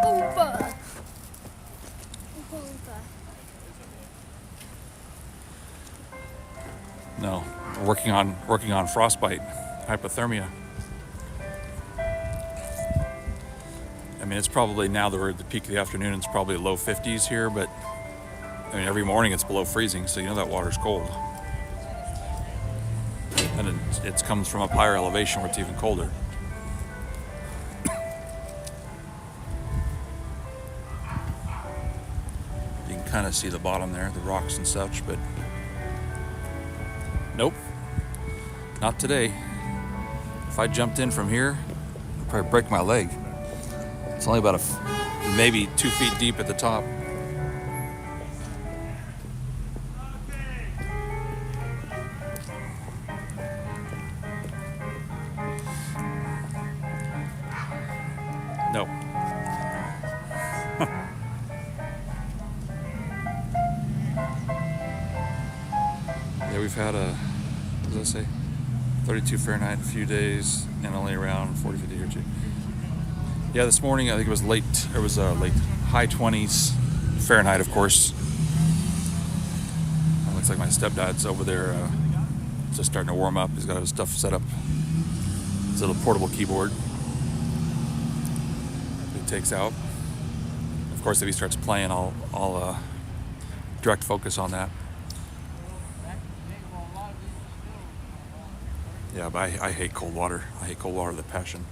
Oompa. Oompa. No, working on frostbite, hypothermia. I mean, it's probably now that we're at the peak of the afternoon. It's probably low 50s here, but I mean, every morning it's below freezing, so you know that water's cold. And it comes from up higher elevation where it's even colder. You can kind of see the bottom there, the rocks and such, but nope, not today. If I jumped in from here, I'd probably break my leg. It's only about maybe 2 feet deep at the top. Nope. Yeah, we've had what does that say? 32 Fahrenheit, a few days, and only around 40, 50 here too. Yeah, this morning I think it was late high 20s Fahrenheit, of course. It looks like my stepdad's over there just starting to warm up. He's got his stuff set up. His little portable keyboard that he takes out. Of course, if he starts playing, I'll direct focus on that. Yeah, but I hate cold water. I hate cold water with a passion.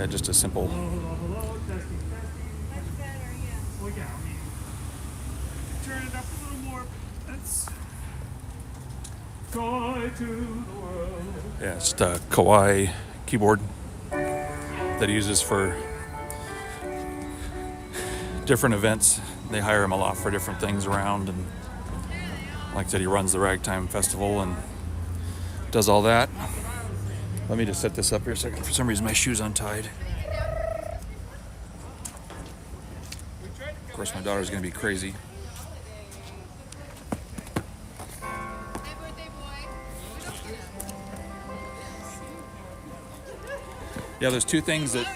Yeah, just a simple. Turn it up a little more. That's joy to the world. Yeah, it's just a Kawaii keyboard that he uses for different events. They hire him a lot for different things around, and like I said, he runs the Ragtime Festival and does all that. Let me just set this up here a second. For some reason, my shoe's untied. Of course, my daughter's gonna be crazy. Yeah, there's two things that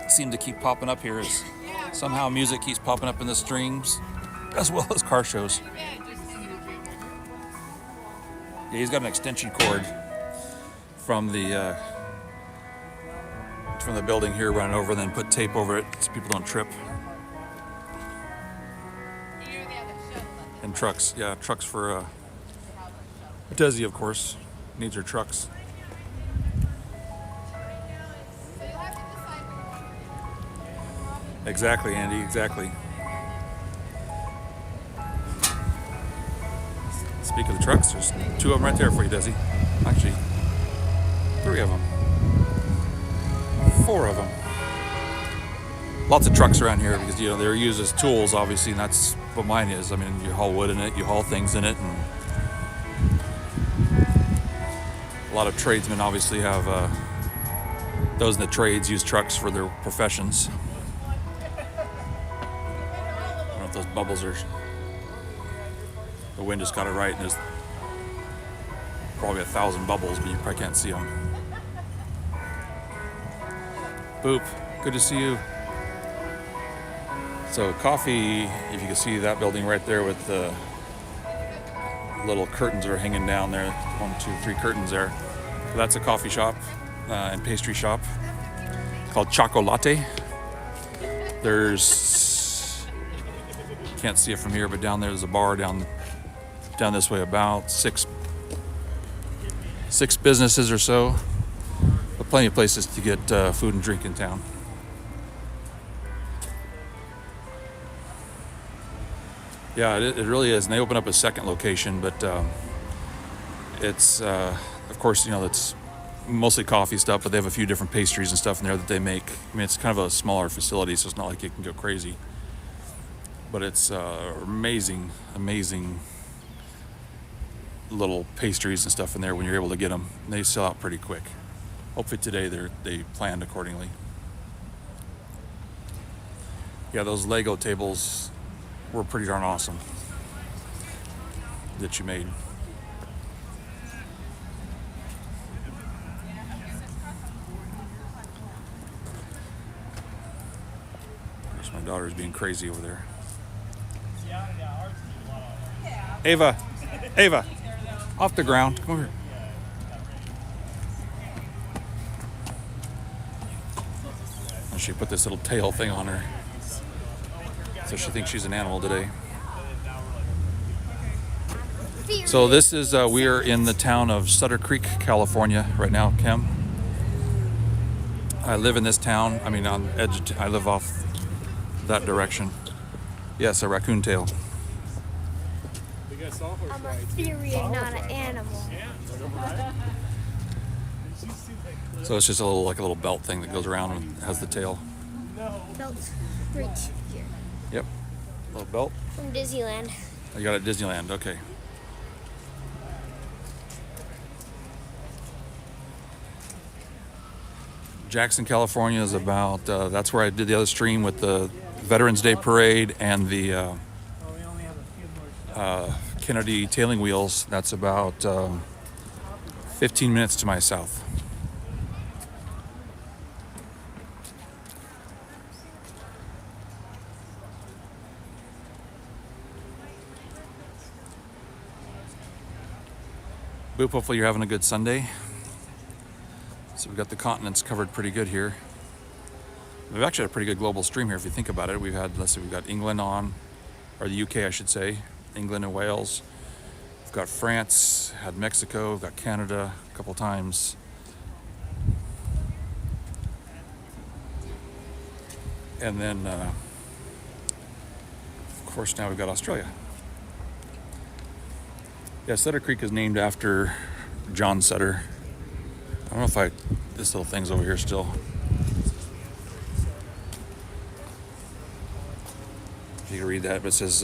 seem to keep popping up here. Is somehow music keeps popping up in the streams, as well as car shows. Yeah, he's got an extension cord from the building here, running over, and then put tape over it so people don't trip. And trucks, yeah, trucks for Desi, of course, needs her trucks. Exactly, Andy, exactly. Speaking of the trucks, there's 2 of them right there for you, Desi. Actually, 3 of them. 4 of them. Lots of trucks around here because, you know, they're used as tools, obviously, and that's what mine is. I mean, you haul wood in it, you haul things in it, and a lot of tradesmen obviously have, those in the trades use trucks for their professions. I don't know if those bubbles are, the wind just got it right, and there's probably 1,000 bubbles, but you probably can't see them. Boop, good to see you. So coffee, if you can see that building right there with the little curtains that are hanging down there, 1, 2, 3 curtains there. So that's a coffee shop and pastry shop called Choco Latte. There's, can't see it from here, but down there's a bar down this way, about six businesses or so, but plenty of places to get food and drink in town. Yeah, it really is, and they open up a second location, but it's, of course, you know, it's mostly coffee stuff, but they have a few different pastries and stuff in there that they make. I mean, it's kind of a smaller facility, so it's not like it can go crazy, but it's amazing little pastries and stuff in there when you're able to get them. And they sell out pretty quick. Hopefully today they planned accordingly. Yeah, those Lego tables were pretty darn awesome that you made. There's my daughter's being crazy over there. Ava, off the ground, come over here. And she put this little tail thing on her. So she thinks she's an animal today. So this is, we are in the town of Sutter Creek, California right now, Kim. I live in this town, I mean on edge, I live off that direction. Yes, a raccoon tail. I'm a theory and not an animal. So it's just a little belt thing that goes around and has the tail. Belt right here. Yep, little belt. From Disneyland. Oh, you got it at Disneyland, okay. Jackson, California is about, that's where I did the other stream with the Veterans Day Parade and the Kennedy Tailing Wheels. That's about 15 minutes to my south. Boop, hopefully you're having a good Sunday. So we've got the continents covered pretty good here. We've actually had a pretty good global stream here if you think about it. We've had, let's see, we've got England on, or the UK I should say, England and Wales, We've got France, had Mexico, we've got Canada a couple times. And then, of course, now we've got Australia. Yeah, Sutter Creek is named after John Sutter. I don't know if this little thing's over here still. You can read that, but it says,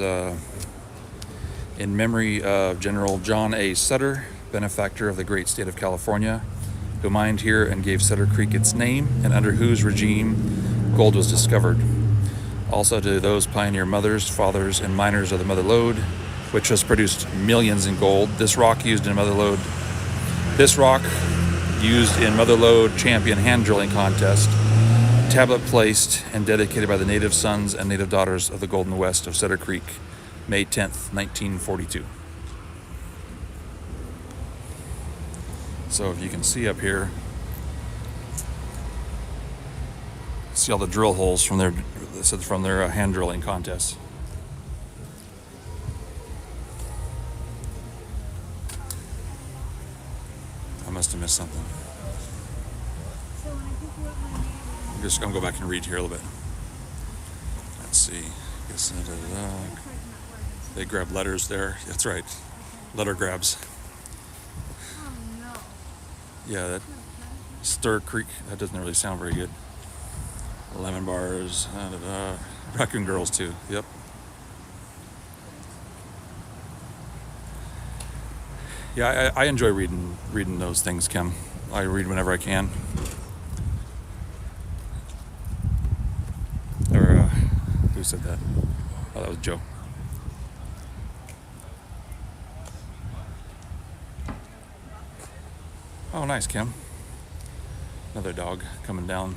in memory of General John A. Sutter, benefactor of the great state of California, who mined here and gave Sutter Creek its name, and under whose regime gold was discovered. Also to those pioneer mothers, fathers, and miners of the Mother Lode, which has produced millions in gold. This rock used in Mother Lode champion hand drilling contest, tablet placed and dedicated by the native sons and native daughters of the Golden West of Sutter Creek, May 10th, 1942. So if you can see up here, see all the drill holes from their hand drilling contests. I must have missed something. I'm gonna go back and read here a little bit. Let's see. They grab letters there. That's right. Letter grabs. Yeah, that Sutter Creek. That doesn't really sound very good. Lemon bars. Raccoon girls too. Yep. Yeah, I enjoy reading those things, Kim. I read whenever I can. Or who said that? Oh, that was Joe. Oh, nice, Kim. Another dog coming down.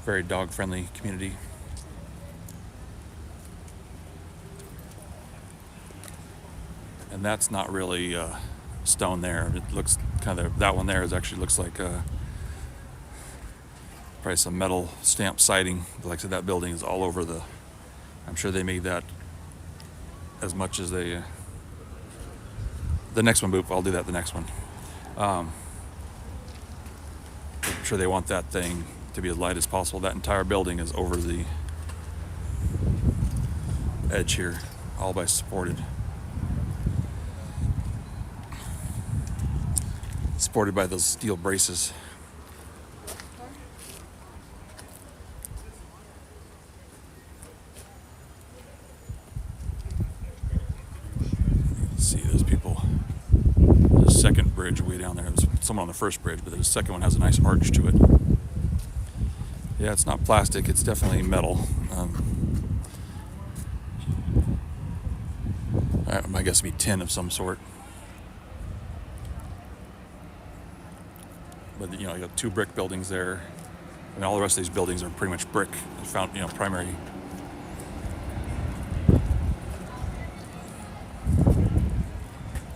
Very dog-friendly community. And that's not really stone there. It looks that one there looks like probably some metal stamp siding. Like I said, that building is all over I'm sure they made that as much as they... the next one, Boop, I'll do that the next one. I'm sure they want that thing to be as light as possible. That entire building is over the edge here, all by supported by those steel braces. See those people. There's a second bridge way down there. There's someone on the first bridge, but the second one has a nice arch to it. Yeah, it's not plastic, it's definitely metal. I guess it'd be tin of some sort. But you got 2 brick buildings there. And all the rest of these buildings are pretty much brick. Found, primary.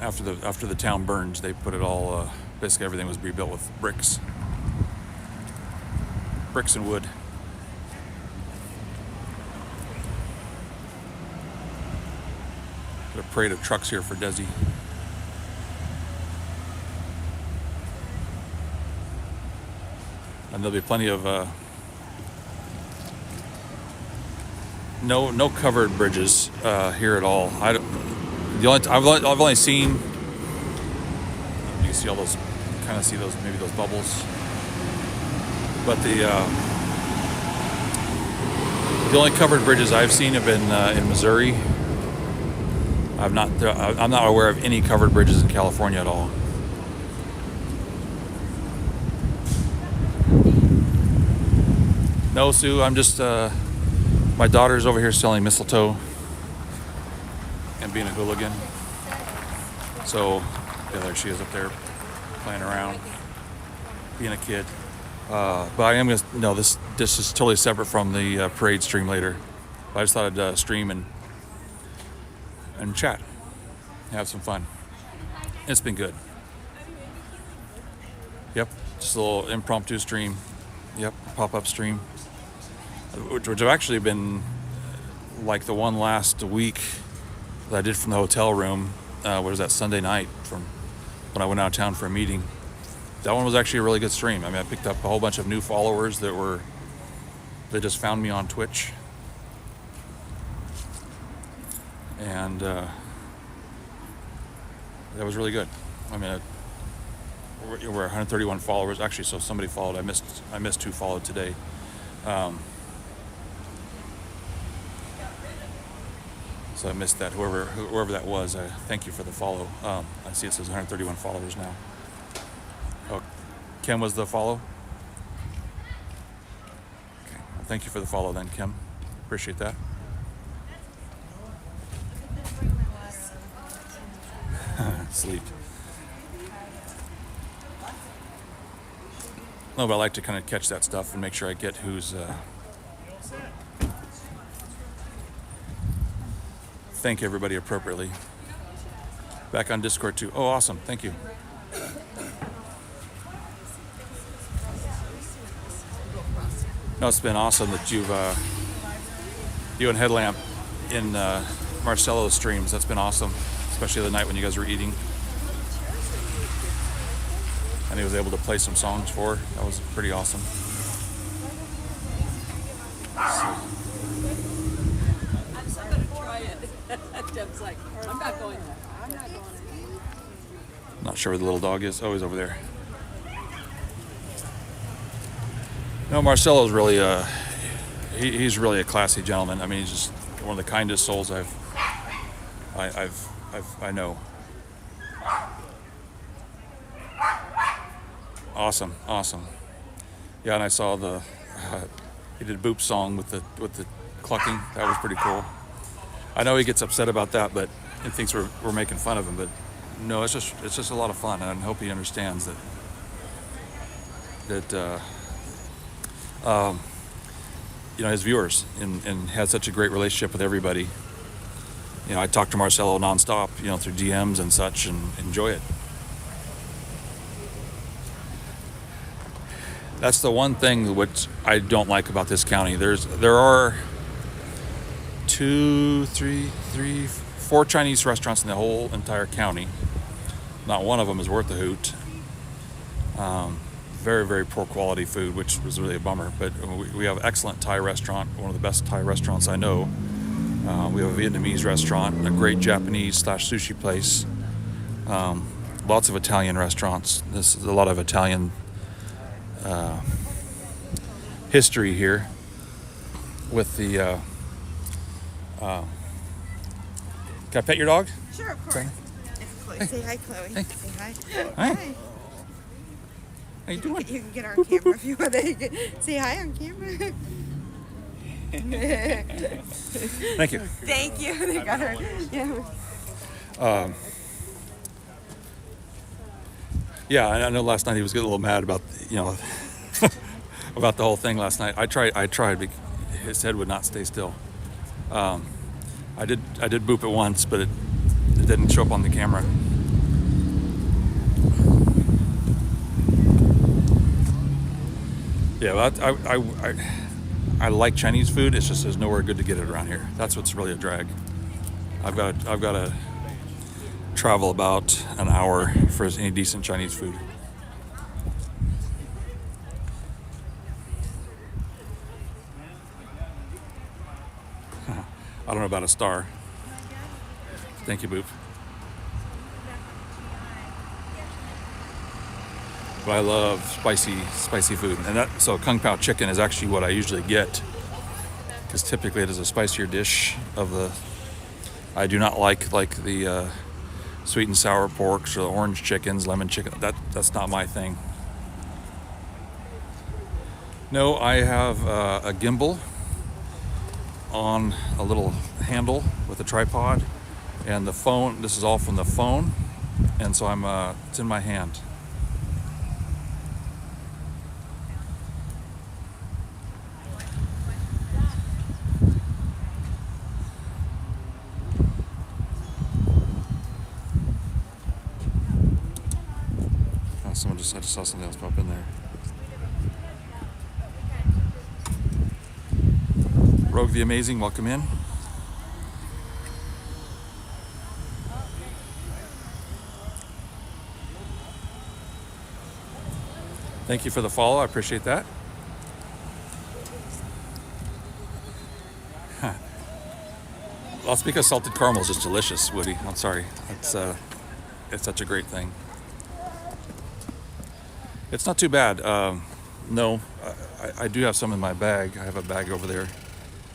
After the town burned, they put it all. Basically, everything was rebuilt with bricks and wood. Got a parade of trucks here for Desi. And there'll be plenty of no covered bridges here at all. I've only seen. You can see all those, kind of see those, maybe those bubbles. But the only covered bridges I've seen have been in Missouri. I'm not aware of any covered bridges in California at all. No, Sue, I'm just, my daughter's over here selling mistletoe and being a hooligan. So, yeah, there she is up there playing around, being a kid. But I am gonna, this is totally separate from the parade stream later. But I just thought I'd stream and chat, have some fun. It's been good. Yep, just a little impromptu stream. Yep, pop-up stream. Which have actually been like the one last week. that I did from the hotel room. What was that, Sunday night from when I went out of town for a meeting. That one was actually a really good stream. I mean, I picked up a whole bunch of new followers that just found me on Twitch. And that was really good. I mean, we're 131 followers. Actually, so somebody followed. I missed who followed today. So I missed that. Whoever that was, thank you for the follow. I see it says 131 followers now. Oh, Kim was the follow? Okay. Well, thank you for the follow then, Kim. Appreciate that. Sleep. No, but I like to kind of catch that stuff and make sure I get who's... Thank everybody appropriately. Back on Discord too. Oh, awesome. Thank you. No, it's been awesome that you and Headlamp in Marcelo's streams. That's been awesome, especially the night when you guys were eating. And he was able to play some songs for her. That was pretty awesome. I'm so gonna try it. Deb's like, I'm not going there. I'm not going there. Not sure where the little dog is. Oh, he's over there. No, Marcelo's really he's really a classy gentleman. I mean, he's just one of the kindest souls I know. Awesome. Yeah, and I saw he did Boop's song with the clucking. That was pretty cool. I know he gets upset about that, but he thinks we're making fun of him. But no, it's just a lot of fun, and I hope he understands that his viewers and has such a great relationship with everybody. I talk to Marcelo nonstop, through DMs and such, and enjoy it. That's the one thing which I don't like about this county. There are 4 Chinese restaurants in the whole entire county. Not one of them is worth a hoot. Very, very poor quality food, which was really a bummer. But we have an excellent Thai restaurant, one of the best Thai restaurants I know. We have a Vietnamese restaurant, a great Japanese/sushi place. Lots of Italian restaurants. This is a lot of Italian history here with the can I pet your dog? Sure, of course. Okay. It's Chloe. Say hi, Chloe. Hey. Say hi. Hi. How you doing? You can get her on camera if you want to. Say hi on camera. Thank you. Thank you. They got her. Yeah. Yeah, I know last night he was getting a little mad about, about the whole thing last night. I tried, but his head would not stay still. I did boop it once, but it didn't show up on the camera. Yeah, I like Chinese food. It's just there's nowhere good to get it around here. That's what's really a drag. I've got to travel about an hour for any decent Chinese food. I don't know about a star. Thank you, Boop. But I love spicy food, and so Kung Pao chicken is actually what I usually get, because typically it is a spicier dish I do not like the sweet and sour porks or the orange chickens, lemon chicken. That's not my thing. No, I have a gimbal on a little handle with a tripod, and the phone. This is all from the phone, and so it's in my hand. I just saw something else pop in there. Rogue the Amazing, welcome in. Thank you for the follow. I appreciate that. Well, it's because salted caramel is just delicious, Woody. I'm sorry. It's such a great thing. It's not too bad. No, I do have some in my bag. I have a bag over there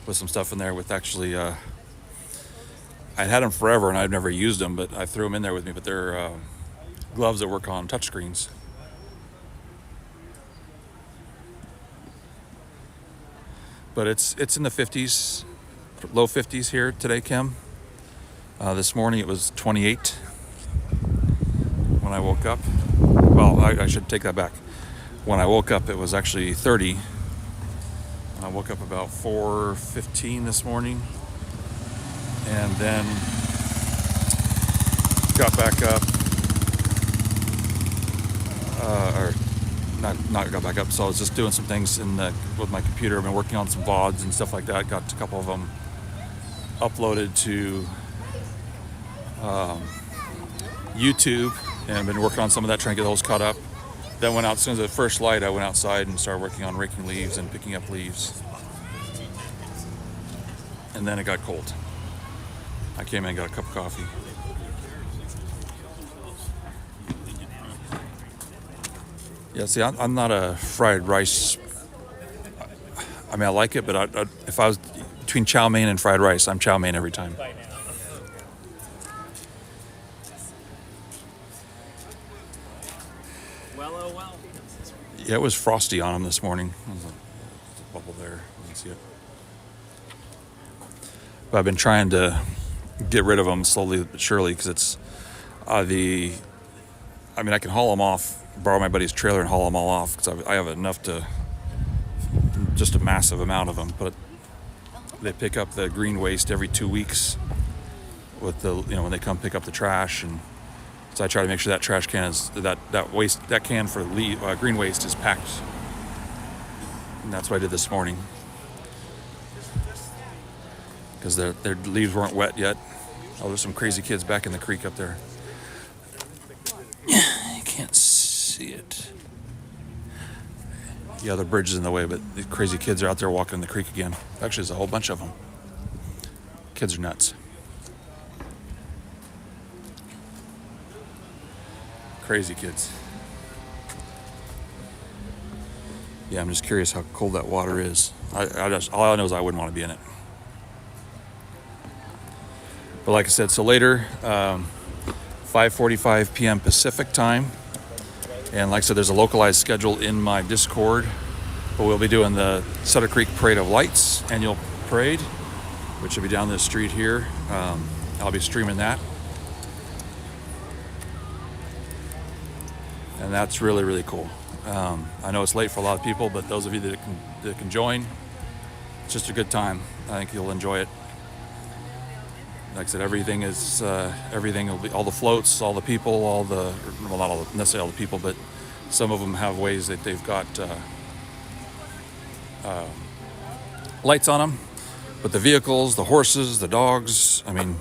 with some stuff in there with actually, I had them forever and I've never used them, but I threw them in there with me. But they're gloves that work on touchscreens. But it's in the 50s, low 50s here today, Kim. This morning it was 28 when I woke up. Well, I should take that back. When I woke up, it was actually 30. I woke up about 4:15 this morning, and then got back up. Or not got back up. So I was just doing some things with my computer. I've been working on some VODs and stuff like that. Got a couple of them uploaded to YouTube, and I've been working on some of that, trying to get those caught up. Then went out, as soon as the first light, I went outside and started working on raking leaves and picking up leaves. And then it got cold. I came in and got a cup of coffee. Yeah, see, I'm not a fried rice. I mean, I like it, but if I was between chow mein and fried rice, I'm chow mein every time. Yeah, it was frosty on them this morning. There's a bubble there. You can see it. But I've been trying to get rid of them slowly but surely because it's I can haul them off, borrow my buddy's trailer and haul them all off because I have enough to, just a massive amount of them. But they pick up the green waste every 2 weeks with when they come pick up the trash, and so I try to make sure that trash can is that can for green waste is packed, and that's what I did this morning because their leaves weren't wet yet. Oh, there's some crazy kids back in the creek up there. You can't see it. Yeah, the bridge is in the way, but the crazy kids are out there walking in the creek again. Actually, there's a whole bunch of them. Kids are nuts. Crazy kids. Yeah, I'm just curious how cold that water is. All I know is I wouldn't want to be in it. But like I said, so later, 5:45 p.m. Pacific time. And like I said, there's a localized schedule in my Discord. But we'll be doing the Sutter Creek Parade of Lights annual parade, which will be down this street here. I'll be streaming that. And that's really, really cool. I know it's late for a lot of people, but those of you that can join, it's just a good time. I think you'll enjoy it. Like I said, everything will be, all the floats, all the people, well, not necessarily all the people, but some of them have ways that they've got lights on them. But the vehicles, the horses, the dogs, I mean,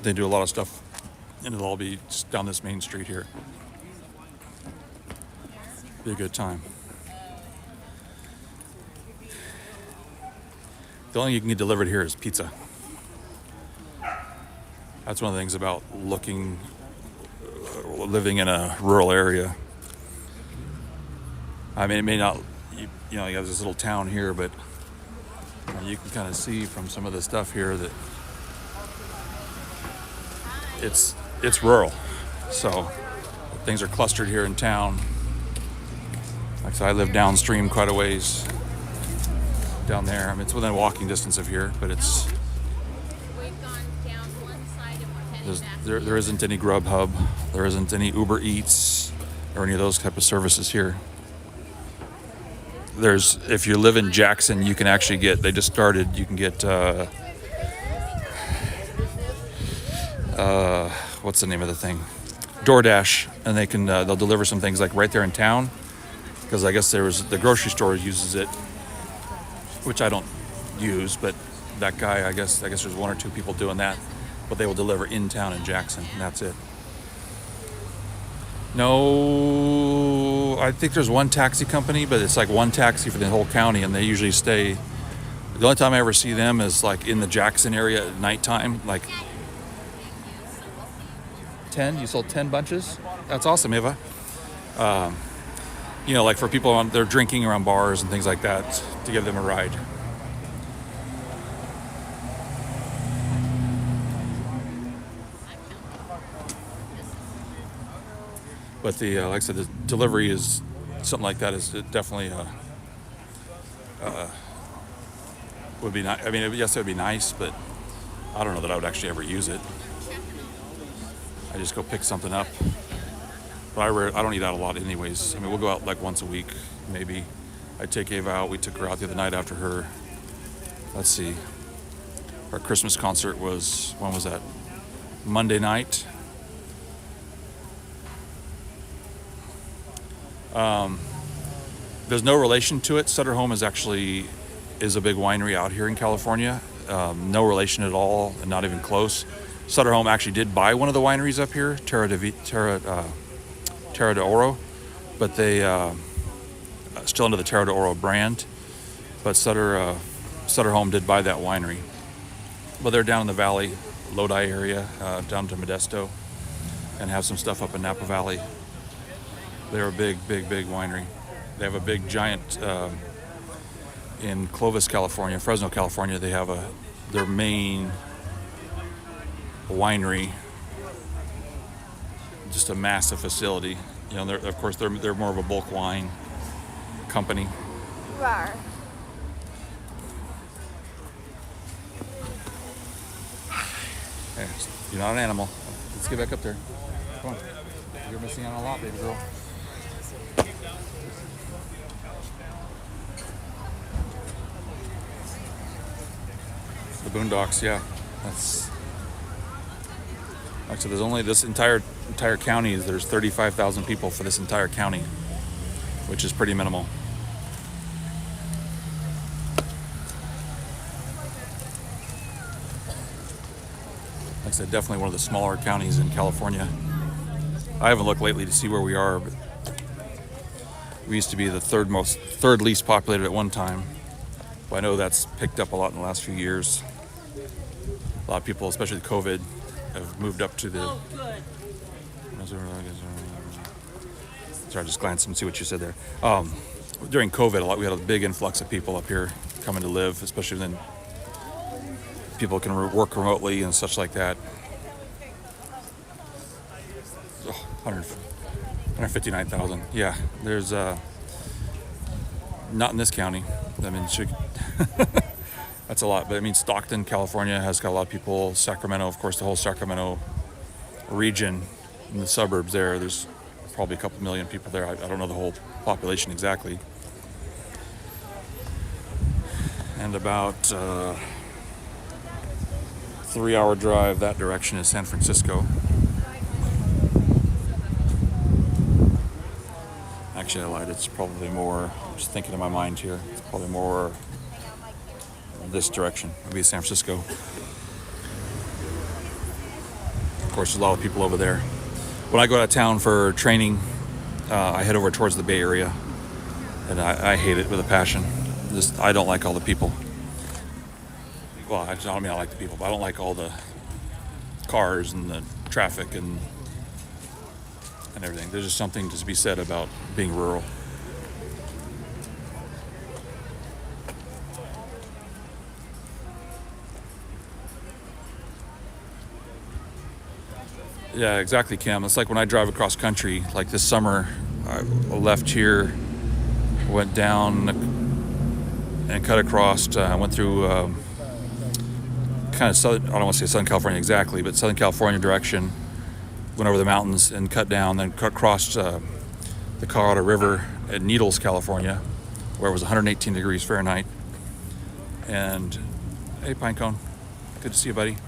they do a lot of stuff, and it'll all be just down this main street here. Be a good time. The only thing you can get delivered here is pizza. That's one of the things about living in a rural area. I mean, it may not, you have this little town here, but you can kind of see from some of the stuff here that it's rural. So things are clustered here in town. Like I said, I live downstream quite a ways down there. I mean, it's within walking distance of here, but it's there isn't any Grubhub, there isn't any Uber Eats or any of those type of services here. If you live in Jackson, you can actually get, they just started, you can get what's the name of the thing? DoorDash, and they'll deliver some things like right there in town, because I guess the grocery store uses it, which I don't use, but that guy, I guess there's one or two people doing that. But they will deliver in town in Jackson, and that's it. No So I think there's one taxi company, but it's like one taxi for the whole county, and they usually stay. The only time I ever see them is like in the Jackson area at nighttime. Like 10. You sold 10 bunches. That's awesome, Eva. You know, like for people they're drinking around bars and things like that, to give them a ride. But the like I said, the delivery is something like that is definitely would be nice. I mean, yes, it would be nice, but I don't know that I would actually ever use it. I just go pick something up. But I don't eat out a lot anyways. I mean, we'll go out like once a week, maybe. I take Ava out. We took her out the other night after her. Let's see. Our Christmas concert was, when was that? Monday night. There's no relation to it. Sutter Home is a big winery out here in California. No relation at all, and not even close. Sutter Home actually did buy one of the wineries up here, Terra de Oro, but they still under the Terra de Oro brand. But Sutter Home did buy that winery. But they're down in the valley, Lodi area, down to Modesto, and have some stuff up in Napa Valley. They're a big winery. They have a big giant in Clovis, California, Fresno, California. They have their main winery, just a massive facility. You know, of course they're more of a bulk wine company. Rar. Hey, you're not an animal. Let's get back up there. Come on. You're missing out on a lot, baby girl. The Boondocks, yeah. That's actually, there's only this entire county. There's 35,000 people for this entire county, which is pretty minimal. Like I said, definitely one of the smaller counties in California. I haven't looked lately to see where we are, but we used to be the third least populated at one time. But I know that's picked up a lot in the last few years. A lot of people, especially COVID, have moved up to the. Oh, good. Sorry, just glance and see what you said there. During COVID, we had a big influx of people up here coming to live, especially then people can work remotely and such like that. 159,000. Yeah, there's not in this county. I mean, that's a lot. But I mean, Stockton, California has got a lot of people. Sacramento, of course, the whole Sacramento region in the suburbs there's probably a couple million people there. I don't know the whole population exactly. And about 3-hour drive that direction is San Francisco. Actually, I lied. It's probably more, I'm just thinking in my mind here, it's probably more this direction. It would be San Francisco. Of course, there's a lot of people over there. When I go out of town for training, I head over towards the Bay Area, and I hate it with a passion. I don't like all the people. Well, I don't mean I like the people, but I don't like all the cars and the traffic and everything. There's just something to be said about being rural. Yeah, exactly, Kim. It's like when I drive across country, like this summer, I left here, went down and cut across, went through kind of southern, I don't want to say Southern California exactly, but Southern California direction, went over the mountains and cut down, then crossed the Colorado River at Needles, California, where it was 118 degrees Fahrenheit. And, hey, Pinecone, good to see you, buddy.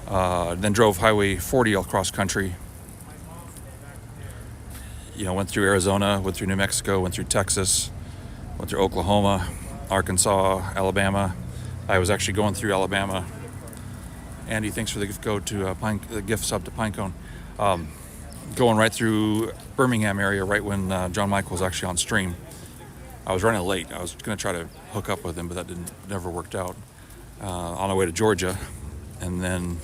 Then drove Highway 40 across country. You know, went through Arizona, went through New Mexico, went through Texas, went through Oklahoma, Arkansas, Alabama. I was actually going through Alabama. Andy, thanks for the gift sub to Pinecone. going right through Birmingham area right when John Michael was actually on stream. I was running late. I was going to try to hook up with him, but that never worked out. On our way to Georgia, and then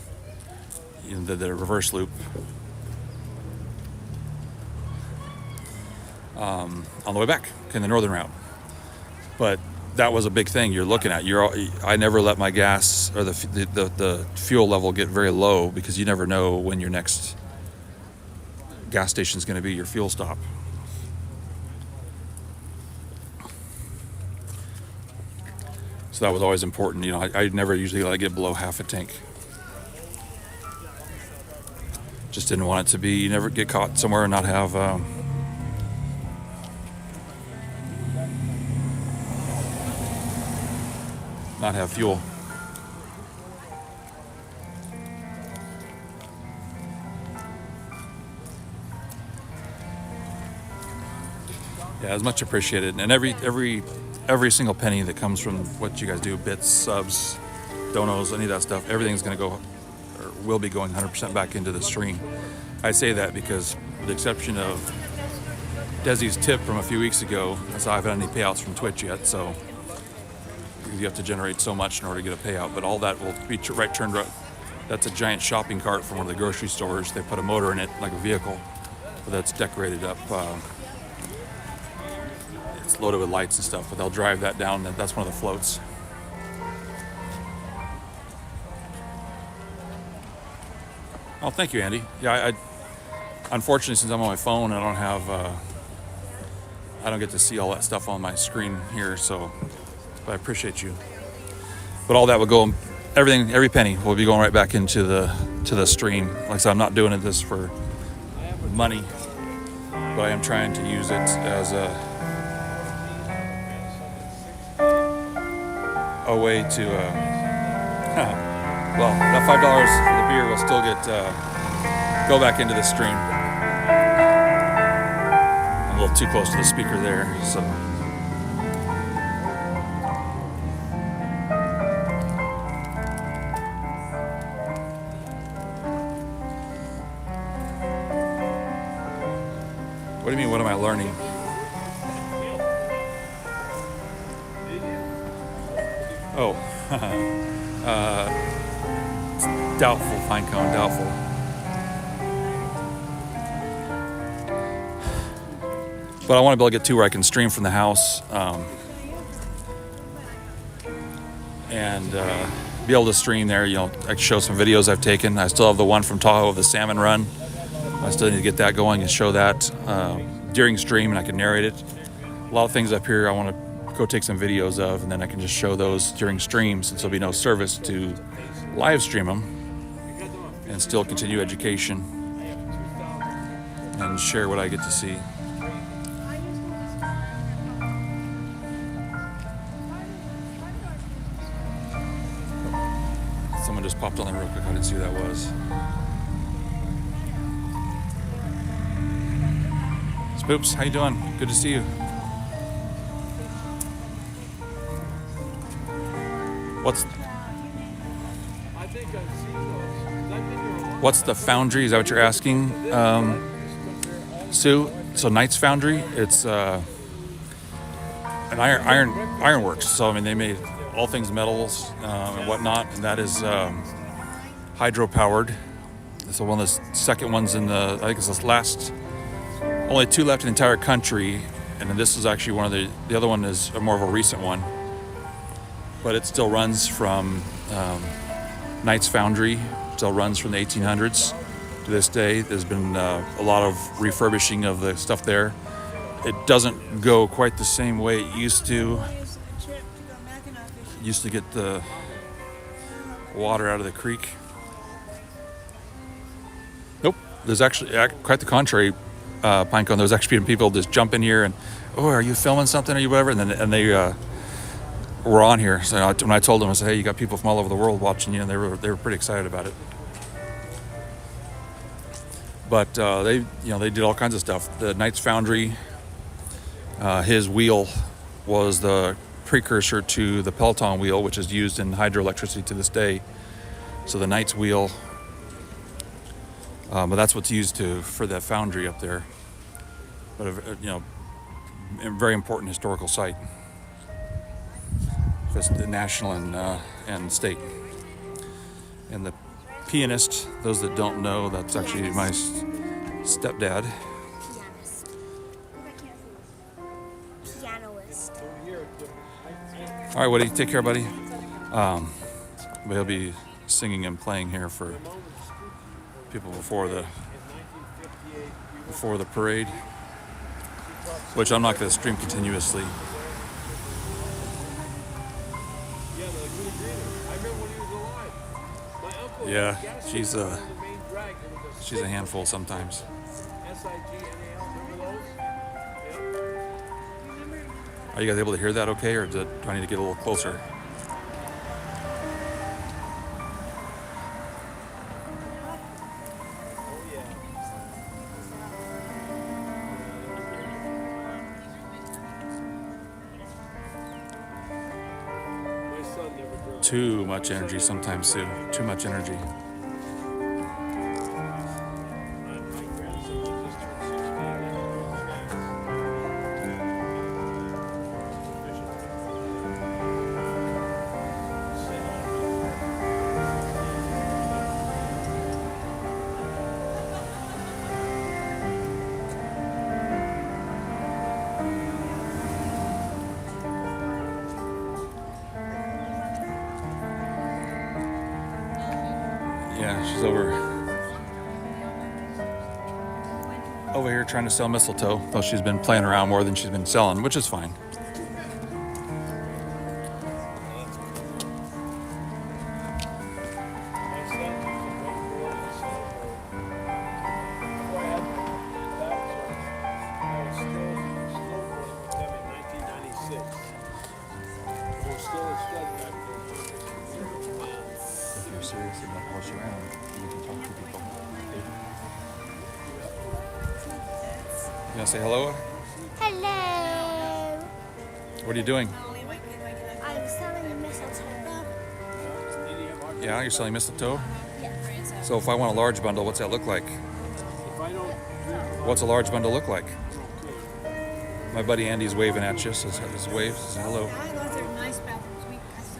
did the reverse loop. On the way back in the northern route. But that was a big thing you're looking at. I never let my gas or the fuel level get very low, because you never know when your next gas station is going to be your fuel stop. So that was always important. I never usually let it get below half a tank. Just didn't want it to be, you never get caught somewhere and not have fuel. Yeah, it's much appreciated. And every single penny that comes from what you guys do, bits, subs, donos, any of that stuff, everything's going to go, or will be going 100% back into the stream. I say that because, with the exception of Desi's tip from a few weeks ago, I haven't had any payouts from Twitch yet, so you have to generate so much in order to get a payout. But all that will be turned right. That's a giant shopping cart from one of the grocery stores. They put a motor in it like a vehicle, but that's decorated up. It's loaded with lights and stuff, but they'll drive that down. That's one of the floats. Oh, thank you, Andy. Yeah, unfortunately, since I'm on my phone, I don't get to see all that stuff on my screen here, but I appreciate you. But all that will go, every penny will be going right back into the stream. Like I said, I'm not doing this for money, but I am trying to use it as a way to, well, that $5 for the beer will still go back into the stream. I'm a little too close to the speaker there, so. What do you mean, what am I learning? Oh, doubtful, fine cone, doubtful. But I want to be able to get to where I can stream from the house, and be able to stream there. I can show some videos I've taken. I still have the one from Tahoe of the salmon run. I still need to get that going and show that during stream, and I can narrate it. A lot of things up here I want to go take some videos of, and then I can just show those during stream, since there'll be no service to live stream them, and still continue education and share what I get to see. Someone just popped on there real quick. I didn't see who that was. Spoops, how you doing? Good to see you. What's the foundry? Is that what you're asking, Sue? So Knight's Foundry, it's an ironworks. So I mean, they made all things metals and whatnot, and that is hydro powered. So one of the second ones in I think it's the last, only two left in the entire country, and then this is actually one of the other one is more of a recent one. But it still runs from Knight's Foundry, still runs from the 1800s to this day. There's been a lot of refurbishing of the stuff there. It doesn't go quite the same way it used to. It used to get the water out of the creek. Nope, there's actually quite the contrary, Pinecone. There's actually been people just jump in here and, oh, are you filming something or you whatever? And they were on here. So when I told them, I said, hey, you got people from all over the world watching you, and they were pretty excited about it. But they did all kinds of stuff. The Knight's Foundry, his wheel was the precursor to the Peloton wheel, which is used in hydroelectricity to this day. So the Knight's wheel But that's what's used for that foundry up there. But a very important historical site. It's the national and state. And the pianist, those that don't know, that's actually my stepdad. Pianist. Pianoist. All right, Woody, take care, buddy. But he'll be singing and playing here for people before the parade, which I'm not going to stream continuously. Yeah, she's a handful sometimes. Are you guys able to hear that okay, or do I need to get a little closer? Too much energy sometimes, Sue. Too much energy. Yeah, she's over here trying to sell mistletoe, though she's been playing around more than she's been selling, which is fine. If you're serious about horse around, you can talk to people. You want to say hello? Hello. What are you doing? I'm selling mistletoe. Yeah, you're selling mistletoe? So if I want a large bundle, what's that look like? What's a large bundle look like? My buddy Andy's waving at you, says wave, says hello. Those are nice bathrooms.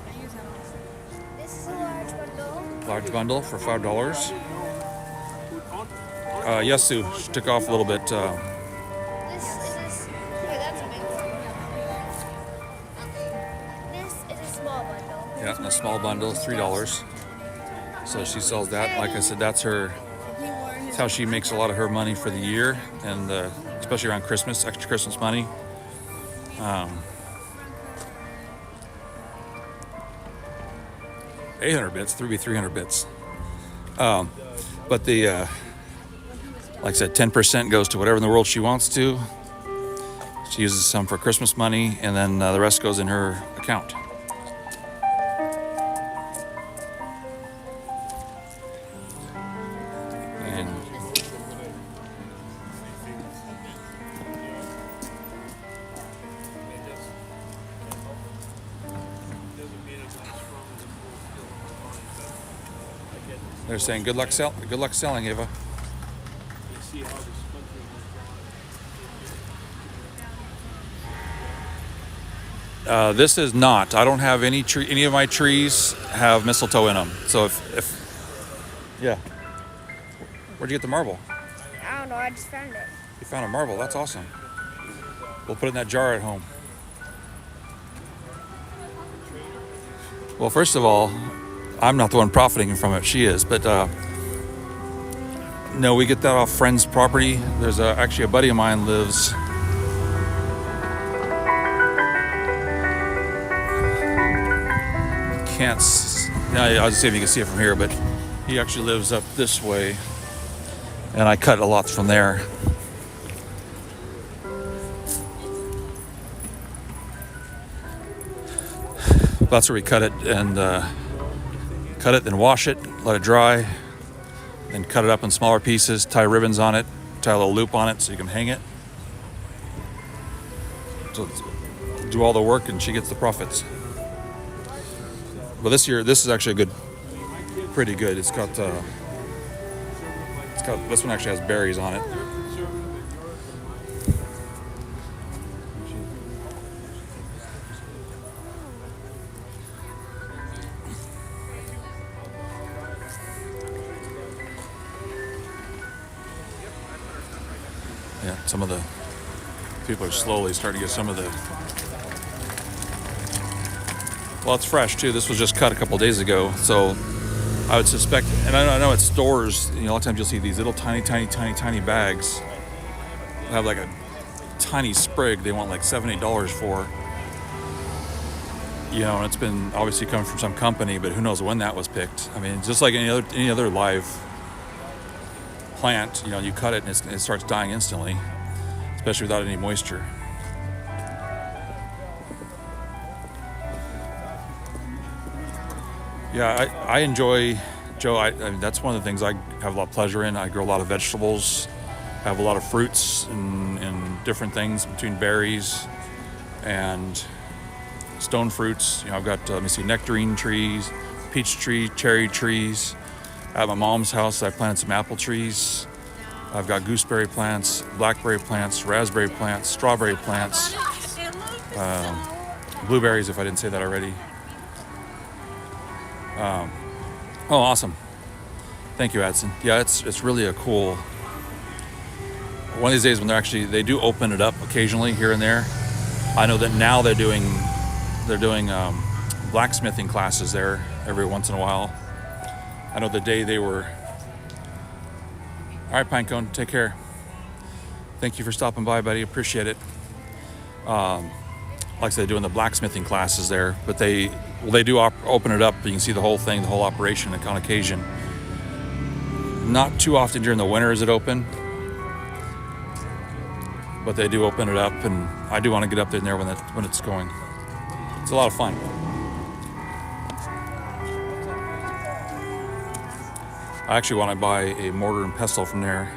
I use them all. This is a large bundle. Large bundle for $5. Yes, Sue, she took off a little bit. This. Okay, that's a big one. This is a small bundle. Yeah, a small bundle is $3. So she sells that. Like I said, that's how she makes a lot of her money for the year, and especially around Christmas, extra Christmas money. 800 bits, 300 bits. But the, like I said, 10% goes to whatever in the world she wants to. She uses some for Christmas money, and then the rest goes in her account. And they're saying good luck selling, Ava. This is not. I don't have any tree. Any of my trees have mistletoe in them. So yeah. Where'd you get the marble? I don't know. I just found it. You found a marble. That's awesome. We'll put it in that jar at home. Well, first of all, I'm not the one profiting from it. She is. But no, we get that off friends' property. There's actually a buddy of mine lives. I'll just see if you can see it from here, but he actually lives up this way, and I cut a lot from there. That's where we cut it, and then wash it, let it dry, then cut it up in smaller pieces, tie ribbons on it, tie a little loop on it so you can hang it. So do all the work, and she gets the profits. But this year, this is actually pretty good. It's got This one actually has berries on it. Yeah, some of the people are slowly starting to get some of the. Well, it's fresh too. This was just cut a couple days ago, so I would suspect. And I know at stores, a lot of times you'll see these little tiny bags. They have like a tiny sprig. They want like $7, $8 for. And it's been obviously coming from some company, but who knows when that was picked. I mean, just like any other live plant, you cut it and it starts dying instantly, especially without any moisture. Yeah, I enjoy, Joe, I mean, that's one of the things I have a lot of pleasure in. I grow a lot of vegetables, I have a lot of fruits and different things between berries and stone fruits. I've got, nectarine trees, peach tree, cherry trees. At my mom's house, I planted some apple trees. I've got gooseberry plants, blackberry plants, raspberry plants, strawberry plants, blueberries, if I didn't say that already. Oh, awesome. Thank you, Adson. Yeah, it's really a cool. One of these days when they do open it up occasionally here and there. I know that now they're doing blacksmithing classes there every once in a while. I know the day they were. All right, Pinecone, take care. Thank you for stopping by, buddy. Appreciate it. Like I said, doing the blacksmithing classes there, but they do open it up. You can see the whole thing, the whole operation on occasion. Not too often during the winter is it open, but they do open it up, and I do want to get up there when it's going. It's a lot of fun. I actually want to buy a mortar and pestle from there,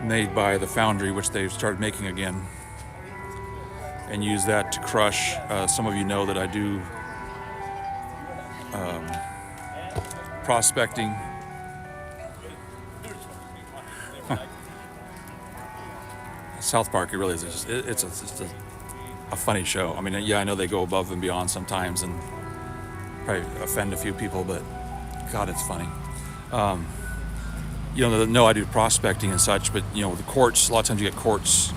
made by the foundry, which they've started making again, and use that to crush. Some of you know that I do prospecting. South Park, it really is. It's just a funny show. I mean, yeah, I know they go above and beyond sometimes and probably offend a few people, but God, it's funny. No, I do prospecting and such, but the quartz, a lot of times you get quartz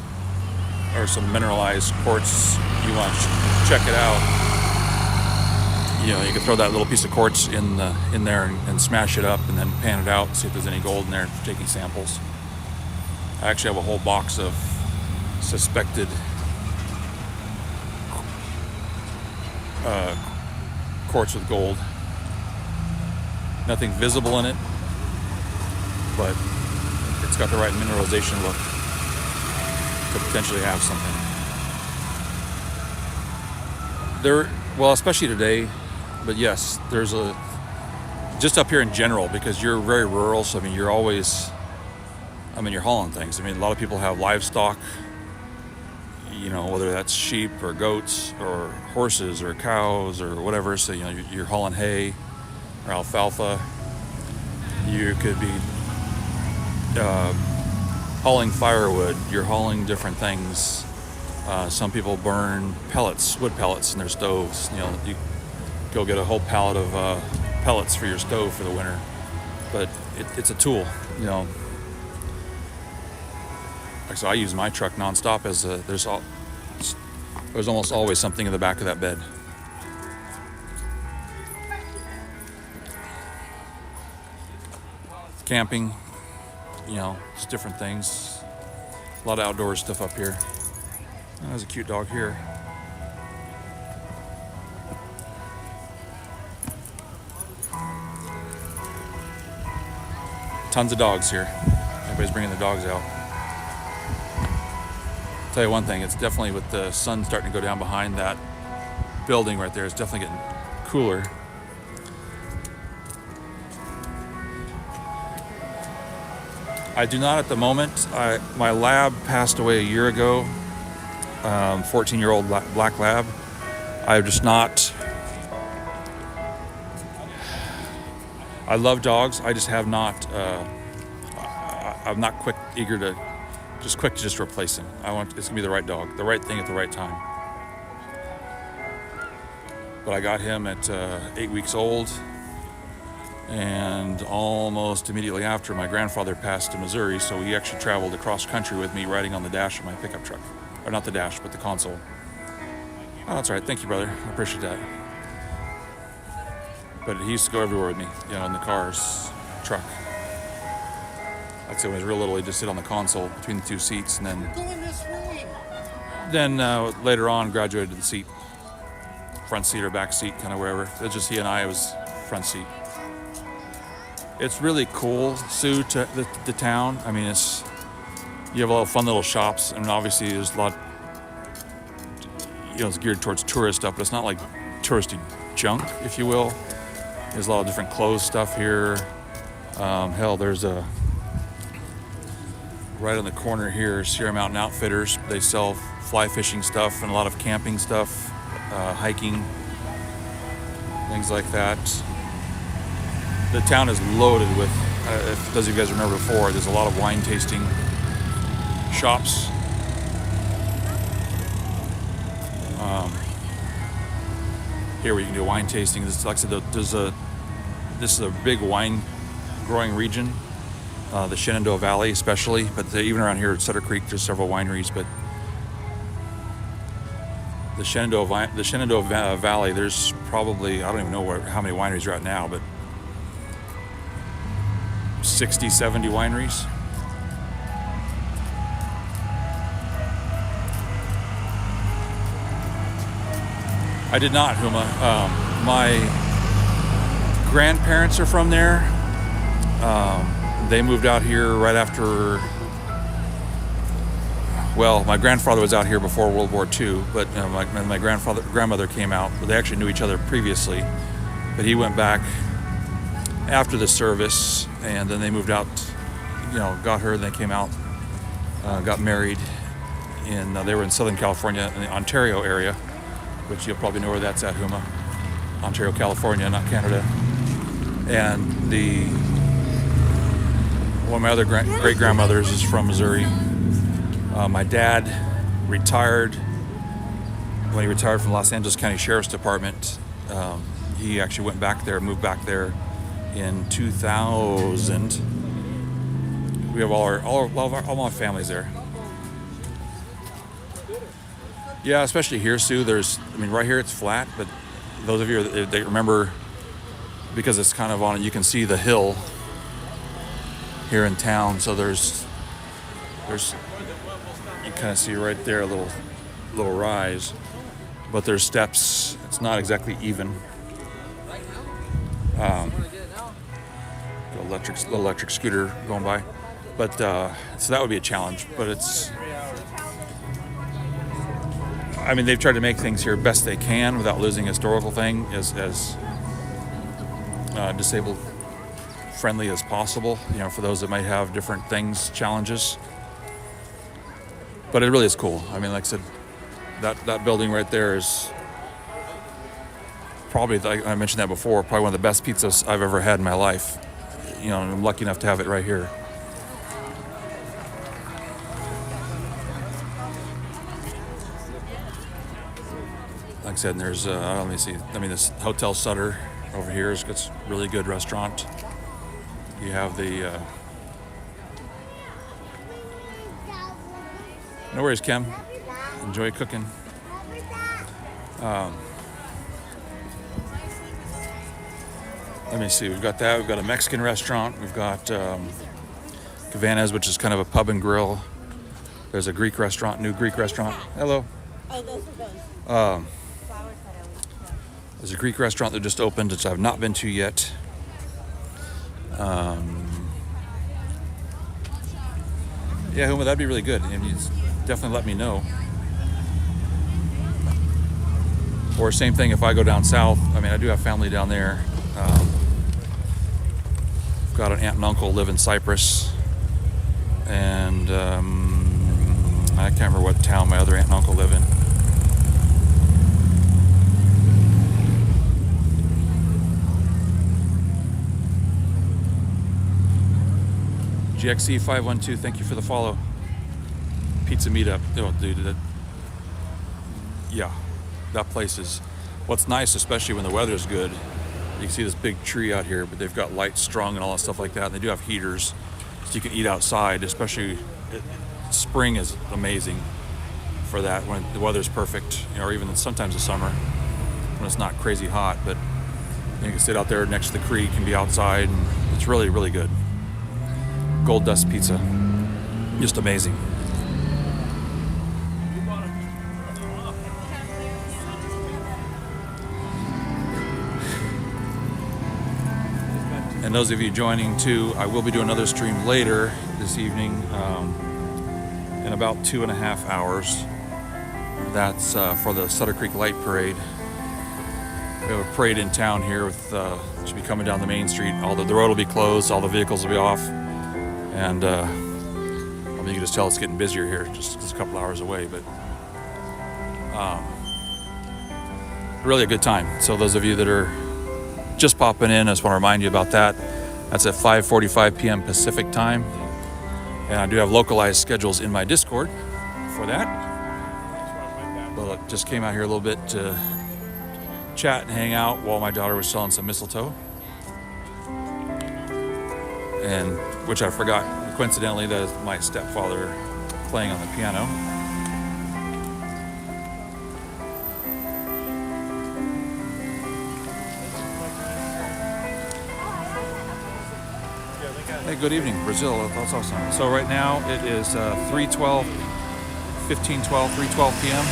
or some mineralized quartz. You want to check it out. You can throw that little piece of quartz in there and smash it up and then pan it out and see if there's any gold in there for taking samples. I actually have a whole box of suspected quartz with gold. Nothing visible in it, but it's got the right mineralization look to potentially have something. Especially today, but yes, there's just up here in general, because you're very rural, so you're always, you're hauling things. A lot of people have livestock, whether that's sheep or goats or horses or cows or whatever, so you're hauling hay or alfalfa. You could be hauling firewood. You're hauling different things. Some people burn wood pellets in their stoves. You go get a whole pallet of pellets for your stove for the winter. But it's a tool, So I use my truck nonstop there's almost always something in the back of that bed. Camping, just different things. A lot of outdoor stuff up here. Oh, there's a cute dog here. Tons of dogs here. Everybody's bringing the dogs out. Tell you one thing, it's definitely, with the sun starting to go down behind that building right there, it's definitely getting cooler. I do not at the moment. My lab passed away a year ago, 14-year-old black lab. I've just not. I love dogs. I just have not I'm not eager to just replace him. It's gonna be the right dog, the right thing at the right time. But I got him at 8 weeks old, and almost immediately after, my grandfather passed to Missouri, so he actually traveled across country with me, riding on the dash of my pickup truck, or not the dash, but the console. Oh, that's all right. Thank you, brother. I appreciate that. But he used to go everywhere with me, in the car's truck. Like I said, when he was real little, he'd just sit on the console between the two seats, and then later on graduated to the seat, front seat or back seat, kind of wherever. It was just he and I. It was front seat. It's really cool, Sue, to the town. I mean, you have a lot of fun little shops, and obviously there's a lot. It's geared towards tourist stuff, but it's not like touristy junk, if you will. There's a lot of different clothes stuff here. Hell, there's right on the corner here is Sierra Mountain Outfitters. They sell fly fishing stuff and a lot of camping stuff, hiking, things like that. The town is loaded with, if those of you guys remember before, there's a lot of wine tasting shops. Here where you can do wine tasting. This, like I said, this is a big wine growing region, the Shenandoah Valley especially, but even around here at Sutter Creek, there's several wineries. But the Shenandoah Valley, there's probably, I don't even know how many wineries are at now, but 60, 70 wineries. I did not, Huma. My grandparents are from there. They moved out here right after. Well, my grandfather was out here before World War II, but my grandmother came out. They actually knew each other previously, but he went back after the service, and then they moved out. Got her, and they came out, got married, they were in Southern California, in the Ontario area, which you'll probably know where that's at, Huma. Ontario, California, not Canada. And one of my other great-grandmothers is from Missouri. My dad retired. When he retired from Los Angeles County Sheriff's Department, he actually moved back there in 2000. We have all my families there. Yeah, especially here, Sue. Right here it's flat, but those of you that remember, because it's kind of on, you can see the hill here in town. So there's you kind of see right there a little rise, but there's steps. It's not exactly even. Electric scooter going by, but so that would be a challenge. But they've tried to make things here best they can without losing historical thing as disabled friendly as possible, for those that might have different challenges. But it really is cool. Like I said, that building right there is probably, I mentioned that before, probably one of the best pizzas I've ever had in my life. And I'm lucky enough to have it right here. Like I said, there's, let me see. This Hotel Sutter over here it's a really good restaurant. You have the, no worries, Kim. Enjoy cooking. Let me see. We've got that. We've got a Mexican restaurant. We've got Cabanas, which is kind of a pub and grill. There's a Greek restaurant, new Greek restaurant. Hello. Oh, those are those. There's a Greek restaurant that just opened, which I've not been to yet. Yeah, Huma, that'd be really good. And you definitely let me know. Or same thing if I go down south. I do have family down there. I've got an aunt and uncle live in Cyprus. And I can't remember what town my other aunt and uncle live in. GXC512, thank you for the follow. Pizza meetup. Oh, dude, yeah, that place is. What's nice, especially when the weather's good, you can see this big tree out here, but they've got lights strung and all that stuff like that. And they do have heaters, so you can eat outside. Especially spring is amazing for that when the weather's perfect, or even sometimes the summer when it's not crazy hot. But you can sit out there next to the creek and be outside, and it's really, really good. Gold Dust Pizza, just amazing. And those of you joining too, I will be doing another stream later this evening in about 2.5 hours. That's for the Sutter Creek Light Parade. We have a parade in town here with should be coming down the main street. The road will be closed, all the vehicles will be off, and I mean, you can just tell it's getting busier here, just a couple hours away. But really a good time. So those of you that are just popping in, I just want to remind you about that. That's at 5:45 p.m. Pacific time, and I do have localized schedules in my Discord for that. But I just came out here a little bit to chat and hang out while my daughter was selling some mistletoe, and which I forgot coincidentally that is my stepfather playing on the piano. Hey, good evening, Brazil. That's awesome. So right now it is 3:12 p.m.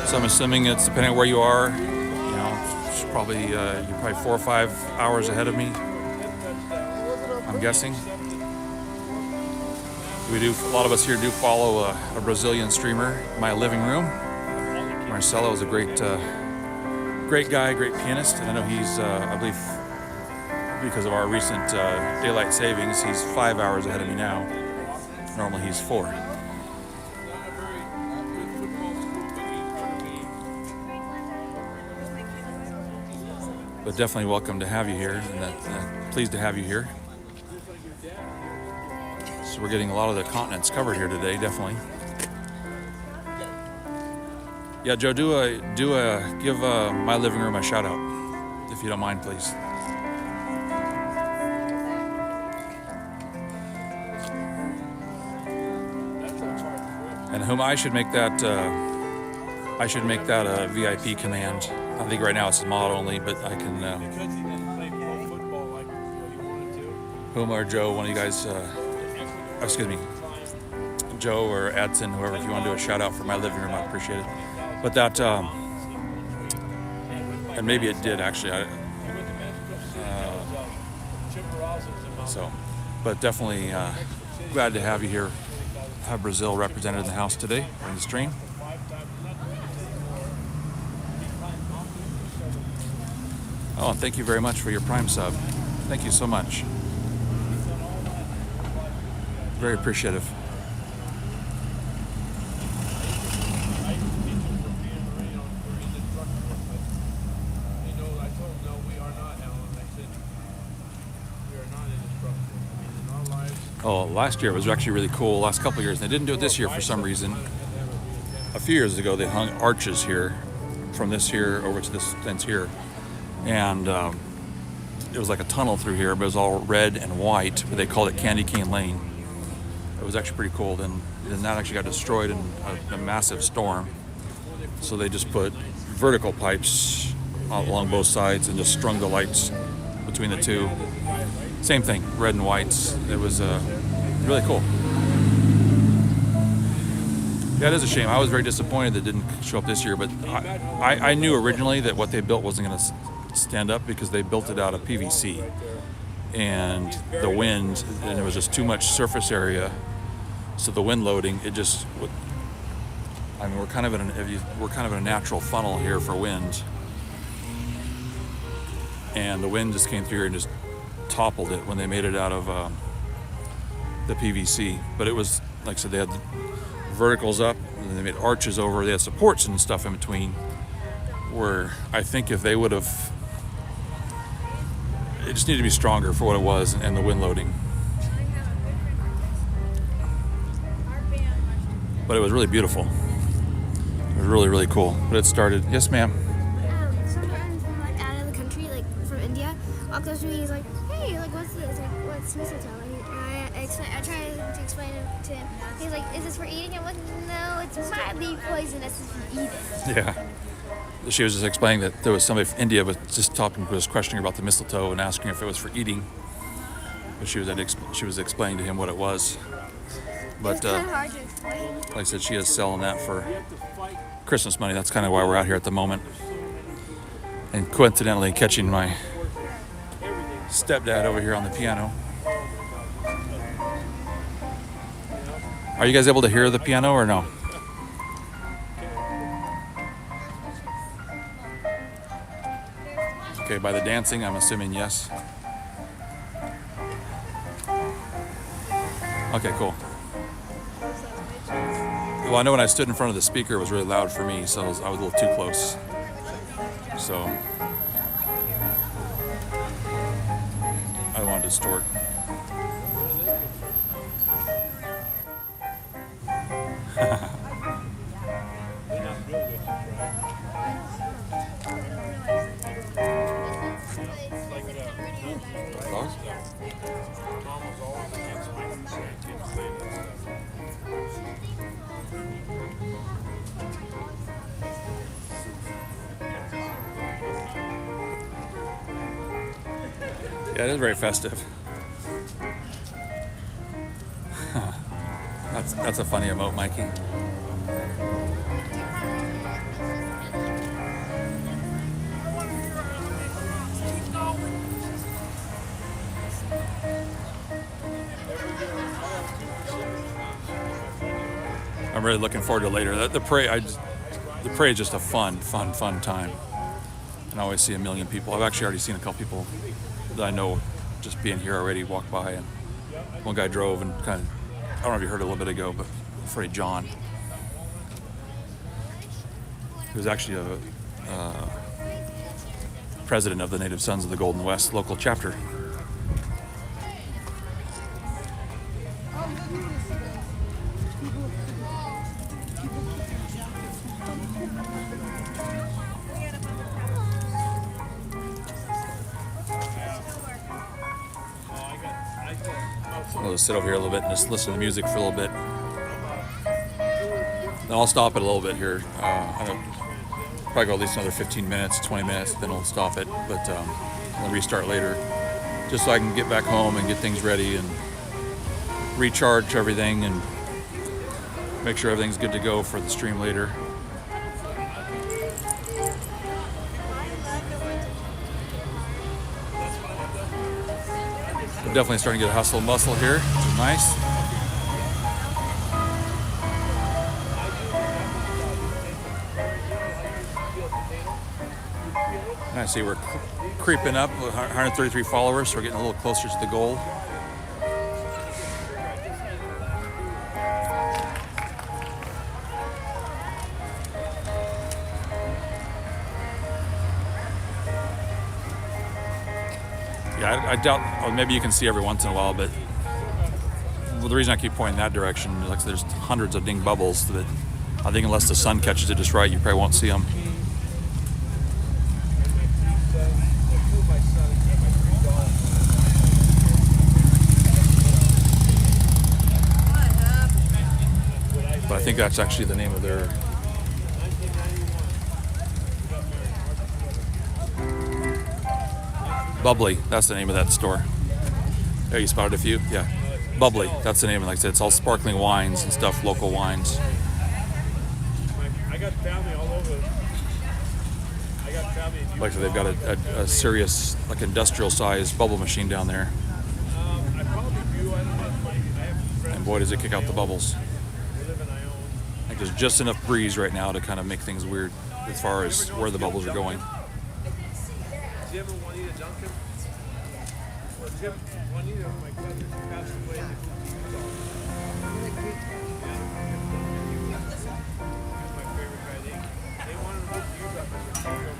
So I'm assuming it's depending on where you are. You know, it's probably you're probably 4 or 5 hours ahead of me. I'm guessing. A lot of us here do follow a Brazilian streamer, My Living Room. Marcelo is a great guy, great pianist, and I know he's, I believe, because of our recent daylight savings, he's 5 hours ahead of me now. Normally he's 4. But definitely welcome to have you here, and pleased to have you here. So we're getting a lot of the continents covered here today, definitely. Yeah, Joe, give My Living Room a shout out, if you don't mind, please. And whom I should make that a VIP command. I think right now it's mod only, but I can. Whom or Joe, one of you guys, excuse me, Joe or Adson, whoever, if you want to do a shout out for My Living Room, I appreciate it. But that, and maybe it did actually. But definitely glad to have you here. Have Brazil represented in the house today in the stream. Oh, and thank you very much for your Prime sub. Thank you so much. Very appreciative. Oh, last year it was actually really cool. Last couple of years, they didn't do it this year for some reason. A few years ago, they hung arches here, from this here over to this fence here, and it was like a tunnel through here, but it was all red and white. But they called it Candy Cane Lane. It was actually pretty cool. Then that actually got destroyed in a massive storm. So they just put vertical pipes along both sides and just strung the lights between the two. Same thing, red and whites. It was really cool. Yeah, it is a shame. I was very disappointed that it didn't show up this year, but I knew originally that what they built wasn't going to stand up because they built it out of PVC. And the wind, and there was just too much surface area. So the wind loading, it just, I mean, we're kind of in a natural funnel here for wind. And the wind just came through here and just toppled it when they made it out of the PVC. But it was, like I said, they had the verticals up and they made arches over. They had supports and stuff in between, where I think if they would have, it just needed to be stronger for what it was and the wind loading. But it was really beautiful. It was really, really cool. But it started. Yes, ma'am. Some friend from like out of the country, like from India, walked up to me. He's like, "Hey, like what's this? Like what's mistletoe?" And I tried to explain it to him. He's like, "Is this for eating?" I'm like, "No, it's mildly poisonous if you eat it." Yeah. She was just explaining that there was somebody from India was questioning about the mistletoe and asking if it was for eating. But she was explaining to him what it was. But It's kind of hard to explain. like I said, she is selling that for Christmas money. That's kind of why we're out here at the moment. And coincidentally catching my stepdad over here on the piano. Are you guys able to hear the piano or no? Okay, by the dancing, I'm assuming yes. Okay, cool. Well, I know when I stood in front of the speaker, it was really loud for me, so I was a little too close. So I don't want to distort. Yeah, it is very festive. That's a funny emote, Mikey. I'm really looking forward to later. The parade is just a fun time. And I always see a million people. I've actually already seen a couple people that I know just being here already walk by, and one guy drove and kind of, I don't know if you heard a little bit ago, but Freddie John, who's actually a president of the Native Sons of the Golden West local chapter. I'll just sit over here a little bit and just listen to music for a little bit. Then I'll stop it a little bit here. Probably go at least another 15 minutes, 20 minutes, then I'll stop it. But I'll restart later, just so I can get back home and get things ready and recharge everything and make sure everything's good to go for the stream later. We're definitely starting to get a hustle and bustle here, which is nice. And I see we're creeping up, 133 followers, so we're getting a little closer to the goal. Yeah, I doubt, well, maybe you can see every once in a while, but the reason I keep pointing that direction, like there's hundreds of ding bubbles that I think unless the sun catches it just right, you probably won't see them. But I think that's actually the name of their... Bubbly, that's the name of that store. There, you spotted a few? Yeah. Bubbly, that's the name. Like I said, it's all sparkling wines and stuff, local wines. I got family all over. I got family. Like I said, they've got a serious, like industrial sized bubble machine down there. I probably do. I don't know if I have friends And boy, does it kick out the bubbles. who live in Ione. I think there's just enough breeze right now to kind of make things weird as far as where the bubbles are going. Do you ever Juanita Duncan? Well, Jim, Juanita, my cousin, passed away. My favorite guy. They wanted to hook you up as a over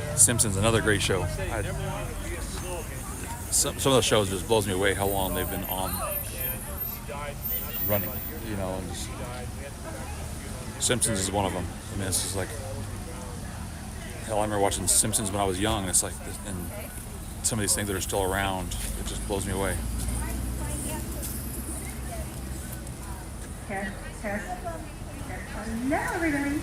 there. Simpsons, another great show. Never wanted to be a slogan. some of the shows just blows me away how long they've been on running. You know, and just, Simpsons is one of them. I mean, it's just like hell. I remember watching Simpsons when I was young. It's like, and some of these things that are still around, it just blows me away. Hello, everybody.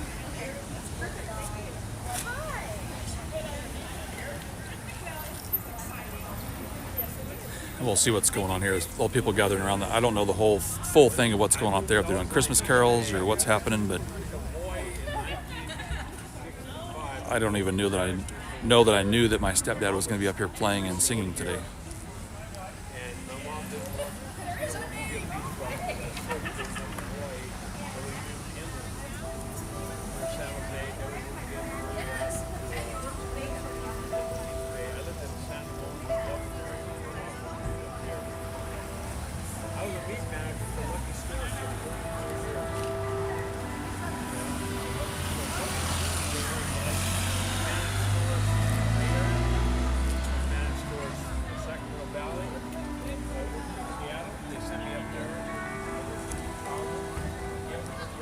And we'll see what's going on here. There's all people gathering around. I don't know the whole full thing of what's going on there. If they're doing Christmas carols or what's happening, but I don't even know that I knew that my stepdad was going to be up here playing and singing today.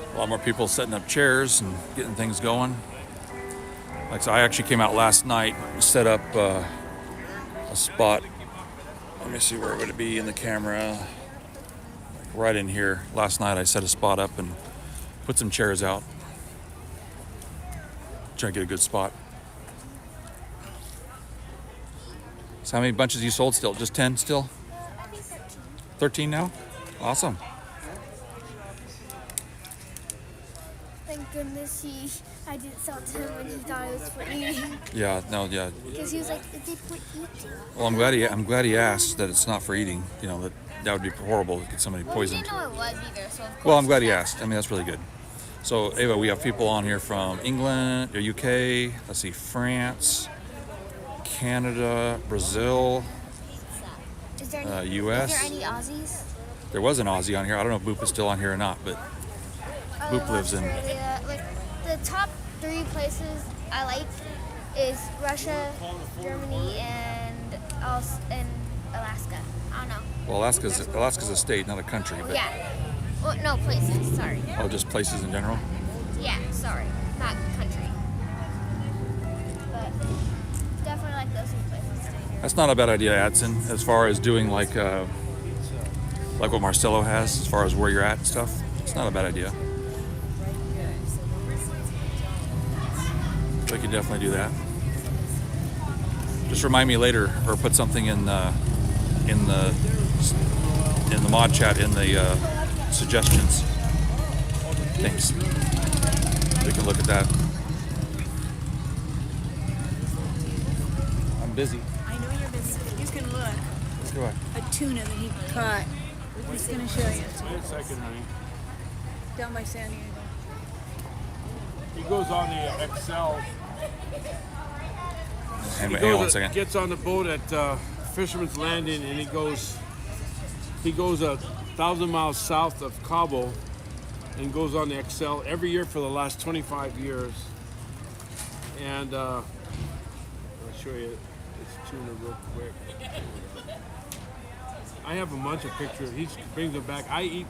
A lot more people setting up chairs and getting things going. Like so, I actually came out last night, set up a spot. Let me see, where would it be in the camera? Like right in here. Last night I set a spot up and put some chairs out. Trying to get a good spot. So how many bunches you sold still? Just 10 still? I think 13. 13 now? Awesome. Thank goodness I didn't sell to him when he thought it was for eating. Yeah, yeah. Because he was like, is it for eating? Well, I'm glad he asked that it's not for eating. You know, that would be horrible to get somebody poisoned. Well, he didn't know it was either, so of course. Well, I'm glad he asked. I mean, that's really good. So, Ava, we have people on here from England, the UK, let's see, France, Canada, Brazil, Is there US. Is there any Aussies? There was an Aussie on here. I don't know if Boop is still on here or not, but Boop lives in. Australia. Like, the top 3 places I like is Russia, Germany, and Alaska. I don't know. Well, Alaska's a state, not a country, but Yeah. Well, no, places. Sorry. oh, just places in general. Yeah, sorry. Not country. But definitely like those 3 places. That's not a bad idea, Adson, as far as doing like what Marcelo has, as far as where you're at and stuff. It's not a bad idea. We could definitely do that. Just remind me later, or put something in the mod chat in the suggestions. Thanks. We can look at that. I'm busy. I know you're busy. You can look. Let's go ahead. A tuna that he caught. He's going to show you. Wait a second, honey. Down by San Diego. He goes on the Excel. Hang on one second. Gets on the boat at Fisherman's Landing, and he goes 1,000 miles south of Cabo, and goes on the Excel every year for the last 25 years. And I'll show you this tuna real quick. I have a bunch of pictures. He brings them back. I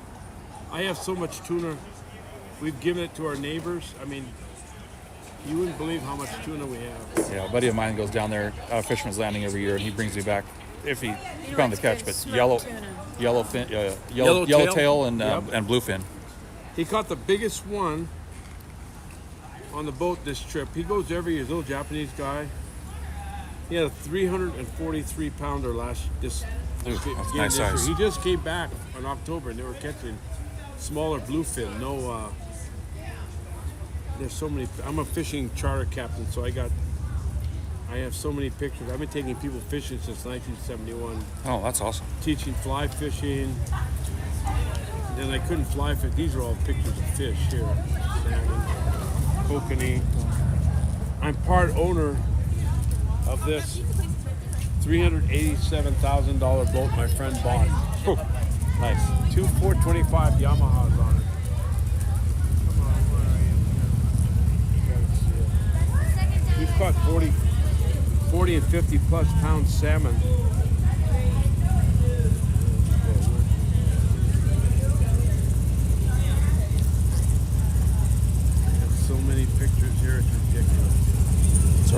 have so much tuna. We've given it to our neighbors. I mean, you wouldn't believe how much tuna we have. Yeah, a buddy of mine goes down there, Fisherman's Landing every year, and he brings me back if he found the catch, but yellowtail and and bluefin. He caught the biggest one on the boat this trip. He goes every year. He's a little Japanese guy. He had a 343 pounder this That's nice year. size. He just came back in October, and they were catching smaller bluefin. No, there's so many. I'm a fishing charter captain, so I have so many pictures. I've been taking people fishing since 1971. Oh, that's awesome. Teaching fly fishing. And I couldn't fly fish. These are all pictures of fish here. Salmon, kokanee. I'm part owner of this $387,000 boat my friend bought. Nice. 2 425 Yamahas on it. Come on, where are you? You gotta see it. We've caught 40 and 50 plus pound salmon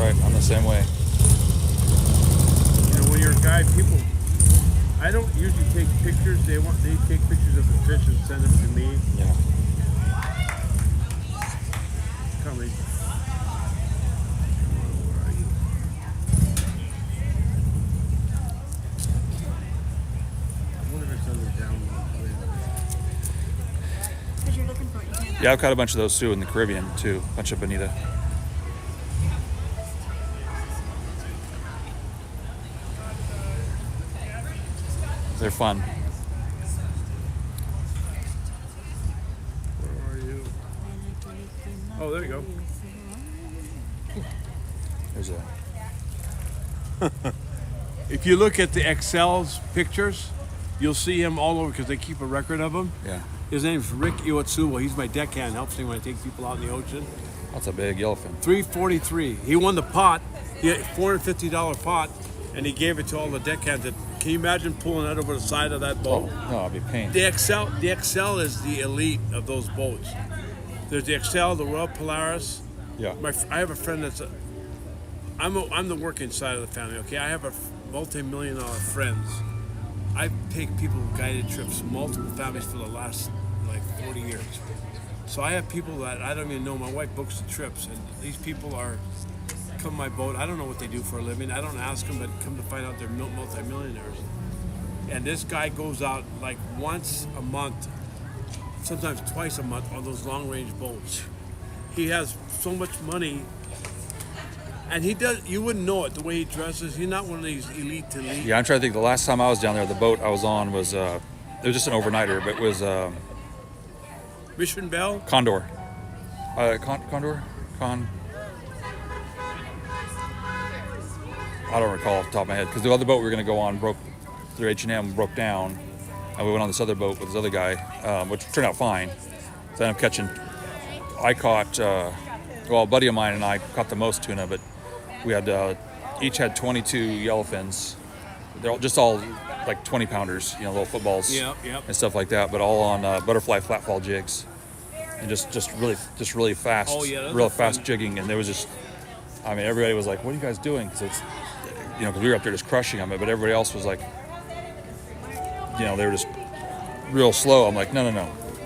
Right, I'm the same way. You know, when you're a guy, people. I don't usually take pictures. They take pictures of the fish and send them to me. Yeah. Coming. I wonder if it's under download. Because you're looking for it. You can't. Yeah, I've caught a bunch of those too in the Caribbean too. A bunch of bonita. They're fun. Where are you? Oh, there you go. There's a. If you look at the Excel's pictures, you'll see him all over because they keep a record of him. Yeah. His name's Rick Iwatsuwa. He's my deckhand. Helps me when I take people out in the ocean. That's a big yellowfin. 343. He won the pot. He had a $450 pot, and he gave it to all the deckhands. Can you imagine pulling that over the side of that Oh boat? no, I'll be pain. The Excel is the elite of those boats. There's the Excel, the Royal Polaris. Yeah. I have a friend that's I'm the working side of the family. Okay, I have a multi-million-dollar friends. I take people guided trips, multiple families for the last like 40 years. So I have people that I don't even know. My wife books the trips, and these people come my boat. I don't know what they do for a living. I don't ask them, but come to find out they're multi-millionaires. And this guy goes out like once a month, sometimes twice a month on those long-range boats. He has so much money, and he does. You wouldn't know it the way he dresses. He's not one of these elite. Yeah, I'm trying to think. The last time I was down there, the boat I was on was it was just an overnighter, but it was Mission Bell. Condor. Condor. I don't recall off the top of my head because the other boat we were going to go on broke through H&M, broke down, and we went on this other boat with this other guy, which turned out fine. So I ended up catching. I caught. A buddy of mine and I caught the most tuna, but we had each had 22 yellowfins. They're all like 20 pounders, little footballs Yep. and stuff like that, but all on butterfly flatfall jigs, and just really fast, Oh, yeah, those real are fast fun. jigging. And there was just, I mean, everybody was like, "What are you guys doing?" Because it's, because we were up there just crushing them, but everybody else was like, they were just real slow. I'm like, no.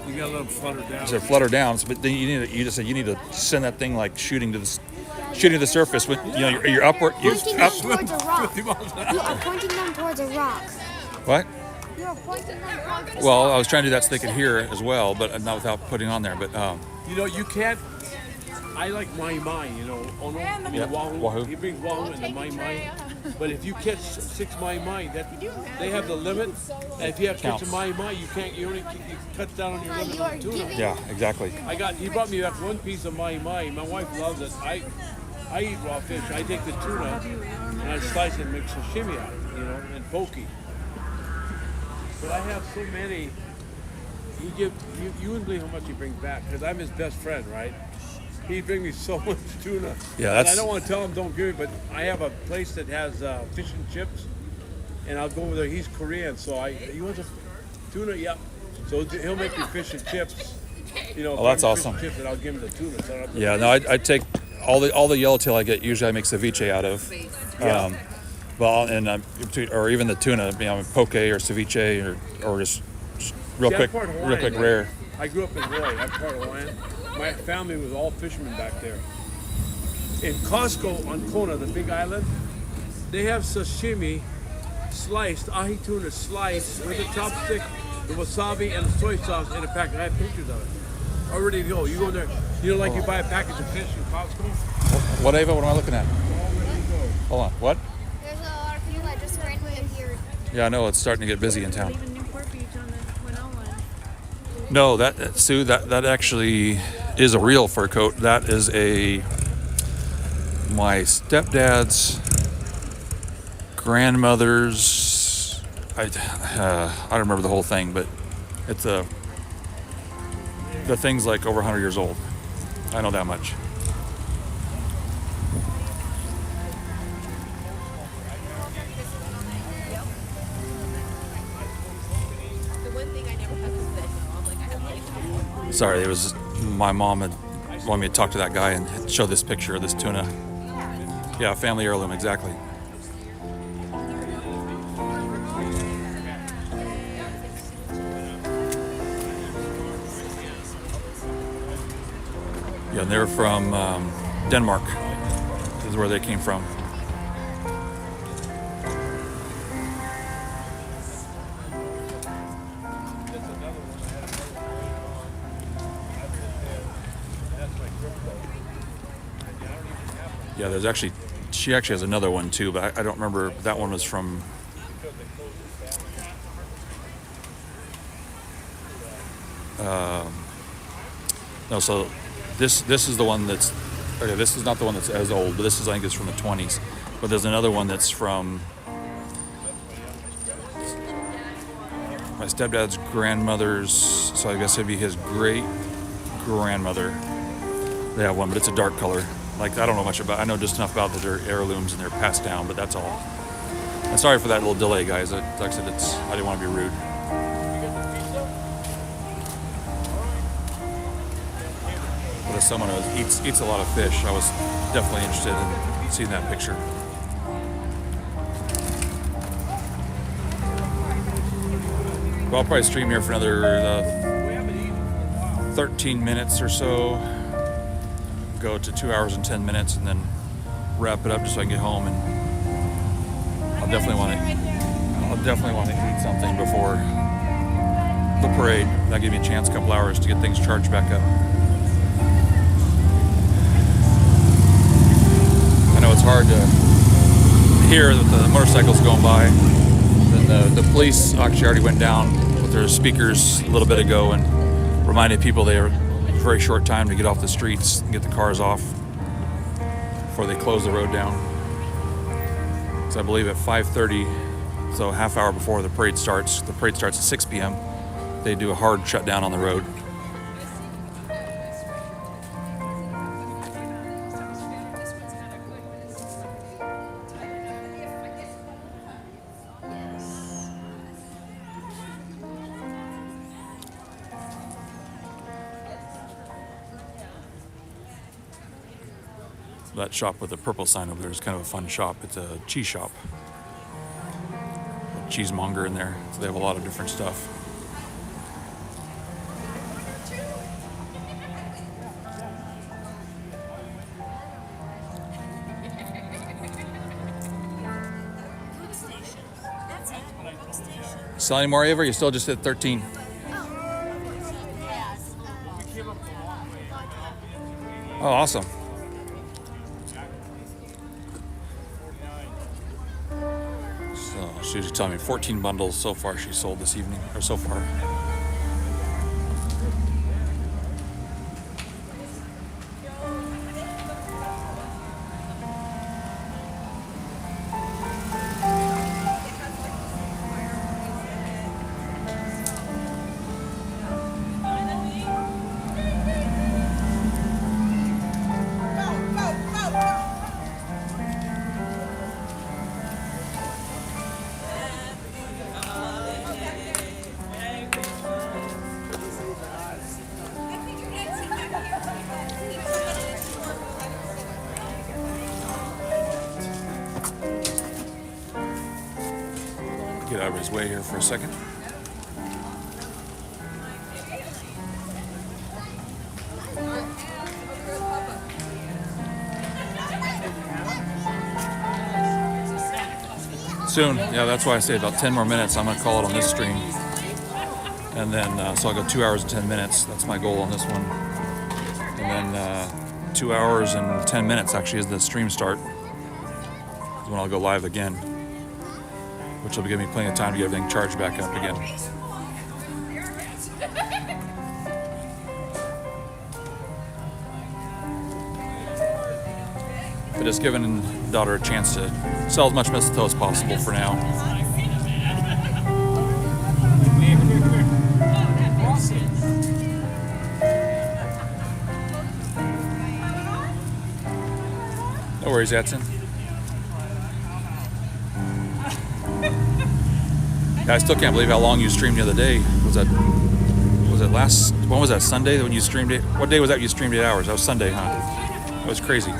You gotta let them flutter down. They're flutter down, but then you need to send that thing like shooting to the surface with you're upward. Pointing them towards a rock. 50 miles an You hour. are pointing them towards a rock. What? You are pointing them towards a Well, I was trying to do that so they could hear as well, but not without putting on there. But You can't. I like mai, Ono, Yeah, wahoo. wahoo. He brings wahoo in the mai. But if you catch 6 mai, they have the limit. And if you have to catch a Counts. mai, you can't. You cut down on your limit on tuna. yeah, exactly. He brought me back one piece of mai. My wife loves it. I eat raw fish. I take the tuna and I slice it and make sashimi out of it, and poke. But I have so many. You wouldn't believe how much he brings back because I'm his best friend, right? He brings me so much tuna. Yeah, And that's- I don't want to tell him don't give me, but I have a place that has fish and chips, and I'll go over there. He's Korean, so he wants a tuna. Yep. So he'll make me fish and chips. Oh, that's awesome. Fish and chips, and I'll give him the tuna. So I don't have to- Yeah, no, I take all the yellowtail I get. Usually, I make ceviche out of. Or even the tuna, poke or ceviche or just real See, I'm quick, part Hawaiian, rare. I grew up in Hawaii. I'm part Hawaiian. My family was all fishermen back there. In Costco on Kona, the big island, they have sashimi sliced, ahi tuna sliced with a chopstick, the wasabi, and the soy sauce in a packet. I have pictures of it. All ready to go. You go there, you buy a package of fish in Costco? What, Ava? What am I looking at? Hold on. What? There's a lot of people that just randomly appeared. Yeah, I know it's starting to get busy in town. Even Newport Beach on the Winona one. No, Sue, that actually is a real fur coat. That is my stepdad's grandmother's. I don't remember the whole thing, but it's the thing's like over 100 years old. I know that much. The one thing I never had was that. I'm like, I have like. Sorry, it was my mom had wanted me to talk to that guy and show this picture of this tuna. Yeah, family heirloom, exactly. Yeah, and they're from Denmark. This is where they came from. Yeah, there's actually, she actually has another one too, but I don't remember. That one was from, no, so this is the one that's, okay, this is not the one that's as old, but this is, I think it's from the 20s. But there's another one that's from my stepdad's grandmother's, so I guess it'd be his great grandmother. They have one, but it's a dark color. Like, I don't know much about, I know just enough about that they're heirlooms and they're passed down, but that's all. And sorry for that little delay, guys. Like I said, I didn't want to be rude. But as someone who eats a lot of fish, I was definitely interested in seeing that picture. Well, I'll probably stream here for another 13 minutes or so. Go to 2 hours and 10 minutes and then wrap it up just so I can get home. And I'll definitely want to eat something before the parade. That'll give me a chance, a couple hours to get things charged back up. I know it's hard to hear that the motorcycles going by. And the police actually already went down with their speakers a little bit ago and reminded people they were very short time to get off the streets and get the cars off before they close the road down. So I believe at 5:30, so a half hour before the parade starts at 6 p.m., they do a hard shutdown on the road. That shop with the purple sign over there is kind of a fun shop. It's a cheese shop. A cheesemonger in there. So they have a lot of different stuff. Sell any more, Ava? You still just at 13? Oh, awesome. She was telling me 14 bundles so far she sold this evening, or so far. Get out of his way here for a second. Soon, yeah, that's why I say about 10 more minutes. I'm going to call it on this stream. And then, so I'll go 2 hours and 10 minutes. That's my goal on this one. And then 2 hours and 10 minutes actually is the stream start. Is when I'll go live again, which will give me plenty of time to get everything charged back up again. But just giving daughter a chance to sell as much mistletoe as possible for now. No worries, Edson. I still can't believe how long you streamed the other day. Was it last, when was that, Sunday when you streamed it? What day was that you streamed 8 hours? That was Sunday, huh? That was crazy.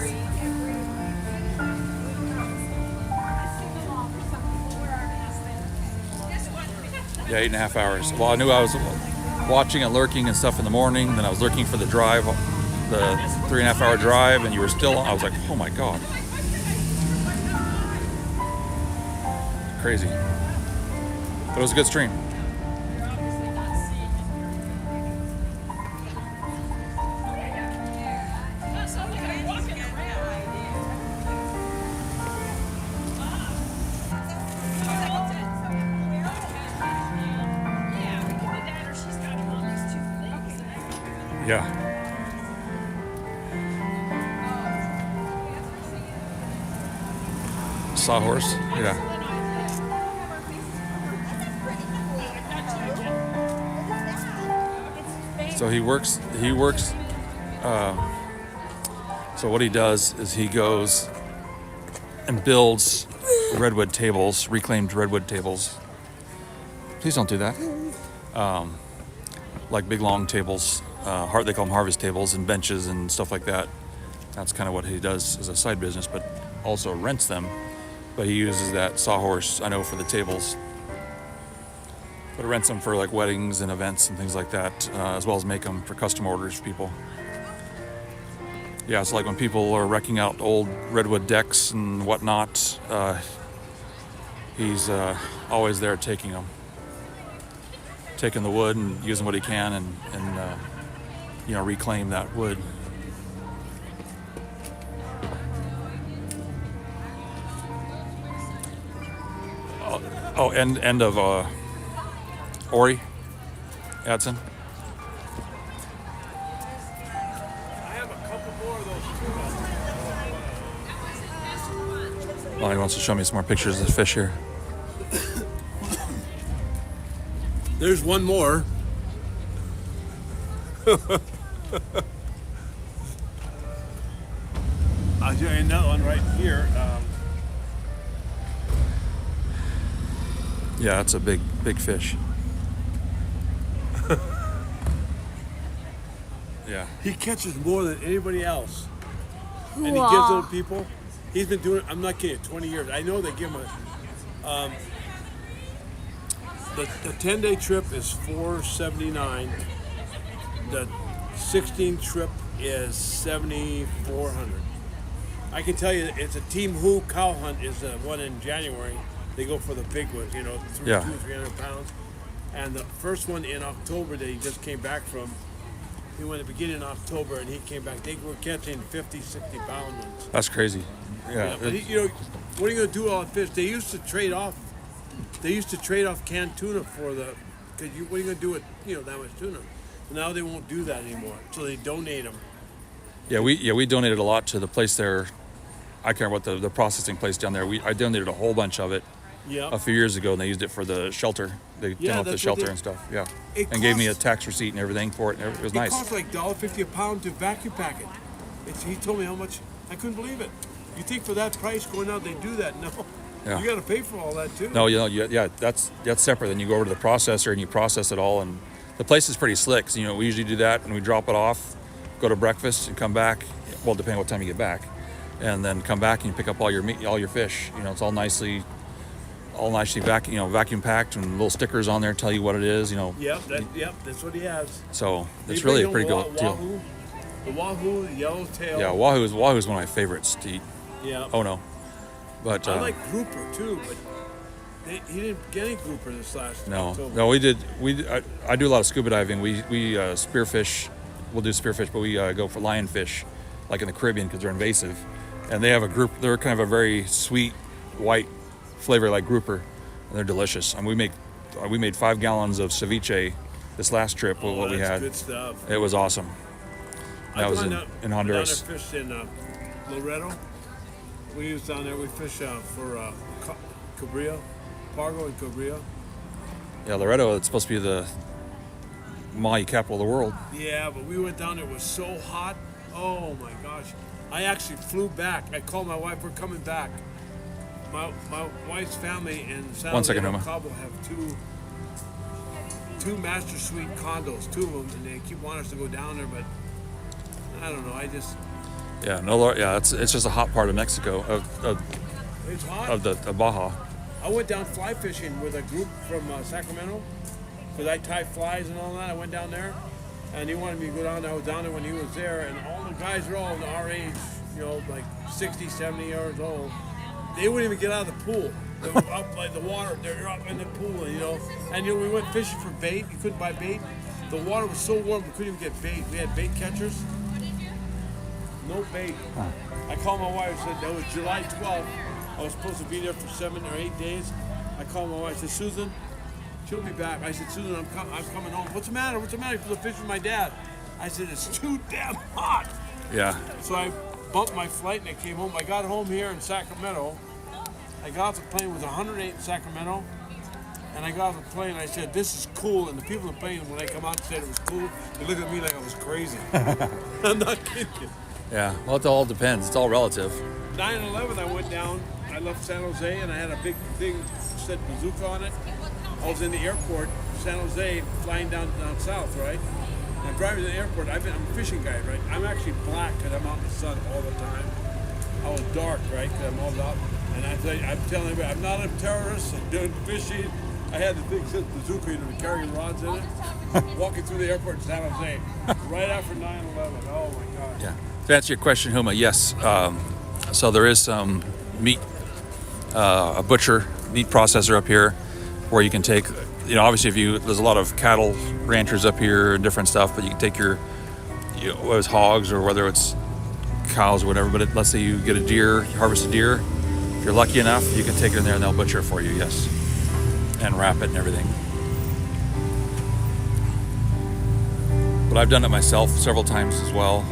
Yeah, 8.5 hours. Well, I knew I was watching and lurking and stuff in the morning. Then I was lurking for the drive, the 3.5 hour drive, and you were still on. I was like, oh my God. Crazy. But it was a good stream. Yeah. Sawhorse. Yeah. So he works. So what he does is he goes and builds redwood tables, reclaimed redwood tables. Please don't do that. Like big long tables. They call them harvest tables and benches and stuff like that. That's kind of what he does as a side business, but also rents them. But he uses that sawhorse, I know, for the tables. But rents them for like weddings and events and things like that, as well as make them for custom orders for people. Yeah, it's like when people are wrecking out old redwood decks and whatnot, he's always there taking them. Taking the wood and using what he can and reclaim that wood. Oh, end of Ori Adson. I have a couple more of those. Well, he wants to show me some more pictures of the fish here. There's one more. I'll show you another one right here. Yeah, that's a big fish. Yeah. He catches more than anybody else. And he Wow. gives little people. He's been doing it, I'm not kidding, 20 years. I know they give him the 10-day trip is $479. The 16 trip is $7,400. I can tell you it's a Team Who cow hunt is the one in January. They go for the big ones, 300 pounds. And the first one in October that he just came back from, he went at the beginning of October and he came back. They were catching 50, 60 pound ones. That's crazy. Yeah. But what are you going to do with all the fish? They used to trade off canned tuna for the, because what are you going to do with that much tuna? Now they won't do that anymore, so they donate them. Yeah, we donated a lot to the place there. I can't remember what the processing place down there. I donated a whole bunch of it a few years ago, and they used it for the shelter. They demoed the shelter and stuff. Yeah, and gave me a tax receipt and everything for it. And it was nice. It costs like $1.50 a pound to vacuum pack it. He told me how much. I couldn't believe it. You think for that price going out they do that? No. Yeah. You got to pay for all that too. No, that's separate. Then you go over to the processor and you process it all, and the place is pretty slick. So, we usually do that, and we drop it off, go to breakfast, and come back. Well, depending on what time you get back, and then come back and you pick up all your meat, all your fish. It's all nicely vacuum packed, and little stickers on there tell you what it is. Yep, that's what he has. So it's really a pretty good deal. The wahoo, the yellowtail. Yeah, wahoo is one of my favorites to eat. Yeah. Oh no, but I like grouper too, but he didn't get any grouper this last October. No, we did. I do a lot of scuba diving. We spearfish. We'll do spearfish, but we go for lionfish, like in the Caribbean, because they're invasive, and they have a group. They're kind of a very sweet, white flavor like grouper, and they're delicious. And we made 5 gallons of ceviche this last trip. What we had, good stuff. It was awesome. That was in Honduras. Down there fished in Loreto. We was down there. We fished for Cabrillo, Pargo and Cabrillo. Yeah, Loreto. It's supposed to be the Mahi capital of the world. Yeah, but we went down there. It was so hot. Oh my gosh! I actually flew back. I called my wife. We're coming back. My wife's family in San Diego Cabo have two master suite condos, 2 of them, and they keep wanting us to go down there, but I don't know. It's just a hot part of Mexico It's hot. of Baja. I went down fly fishing with a group from Sacramento, because I tie flies and all that. I went down there, and he wanted me to go down there. I was down there when he was there, and all the guys are all our age, like 60, 70 years old. They wouldn't even get out of the pool. They were up by the water. They're up in the pool, And we went fishing for bait. You couldn't buy bait. The water was so warm we couldn't even get bait. We had bait catchers. No bait. I called my wife and said that was July 12th. I was supposed to be there for 7 or 8 days. I called my wife. I said, Susan, she'll be back. I said, Susan, I'm coming home. What's the matter? What's the matter? Because I'm fishing with my dad. I said, it's too damn hot. Yeah. So I bumped my flight and I came home. I got home here in Sacramento. I got off the plane. It was 108 in Sacramento. And I got off the plane and I said, this is cool. And the people on the plane, when they come out and said it was cool, they looked at me like I was crazy. I'm not kidding you. Yeah. Well, it all depends. It's all relative. 9/11, I went down. I left San Jose and I had a big thing that said bazooka on it. I was in the airport, San Jose, flying down south, right? And I'm driving to the airport. I'm a fishing guy, right? I'm actually black because I'm out in the sun all the time. I was dark, right? Because I'm all out. And I'm telling everybody, I'm not a terrorist. I'm doing fishing. I had the thing that says bazooka, to carry rods in it. Walking through the airport in San Jose, right after 9/11. Oh my God. Yeah. To answer your question, Huma, yes. So there is some meat, a butcher, meat processor up here, where you can take, obviously there's a lot of cattle ranchers up here and different stuff, but you can take your, whether it's hogs or whether it's cows or whatever, but let's say you get a deer, you harvest a deer, if you're lucky enough, you can take it in there and they'll butcher it for you, yes. And wrap it and everything. But I've done it myself several times as well.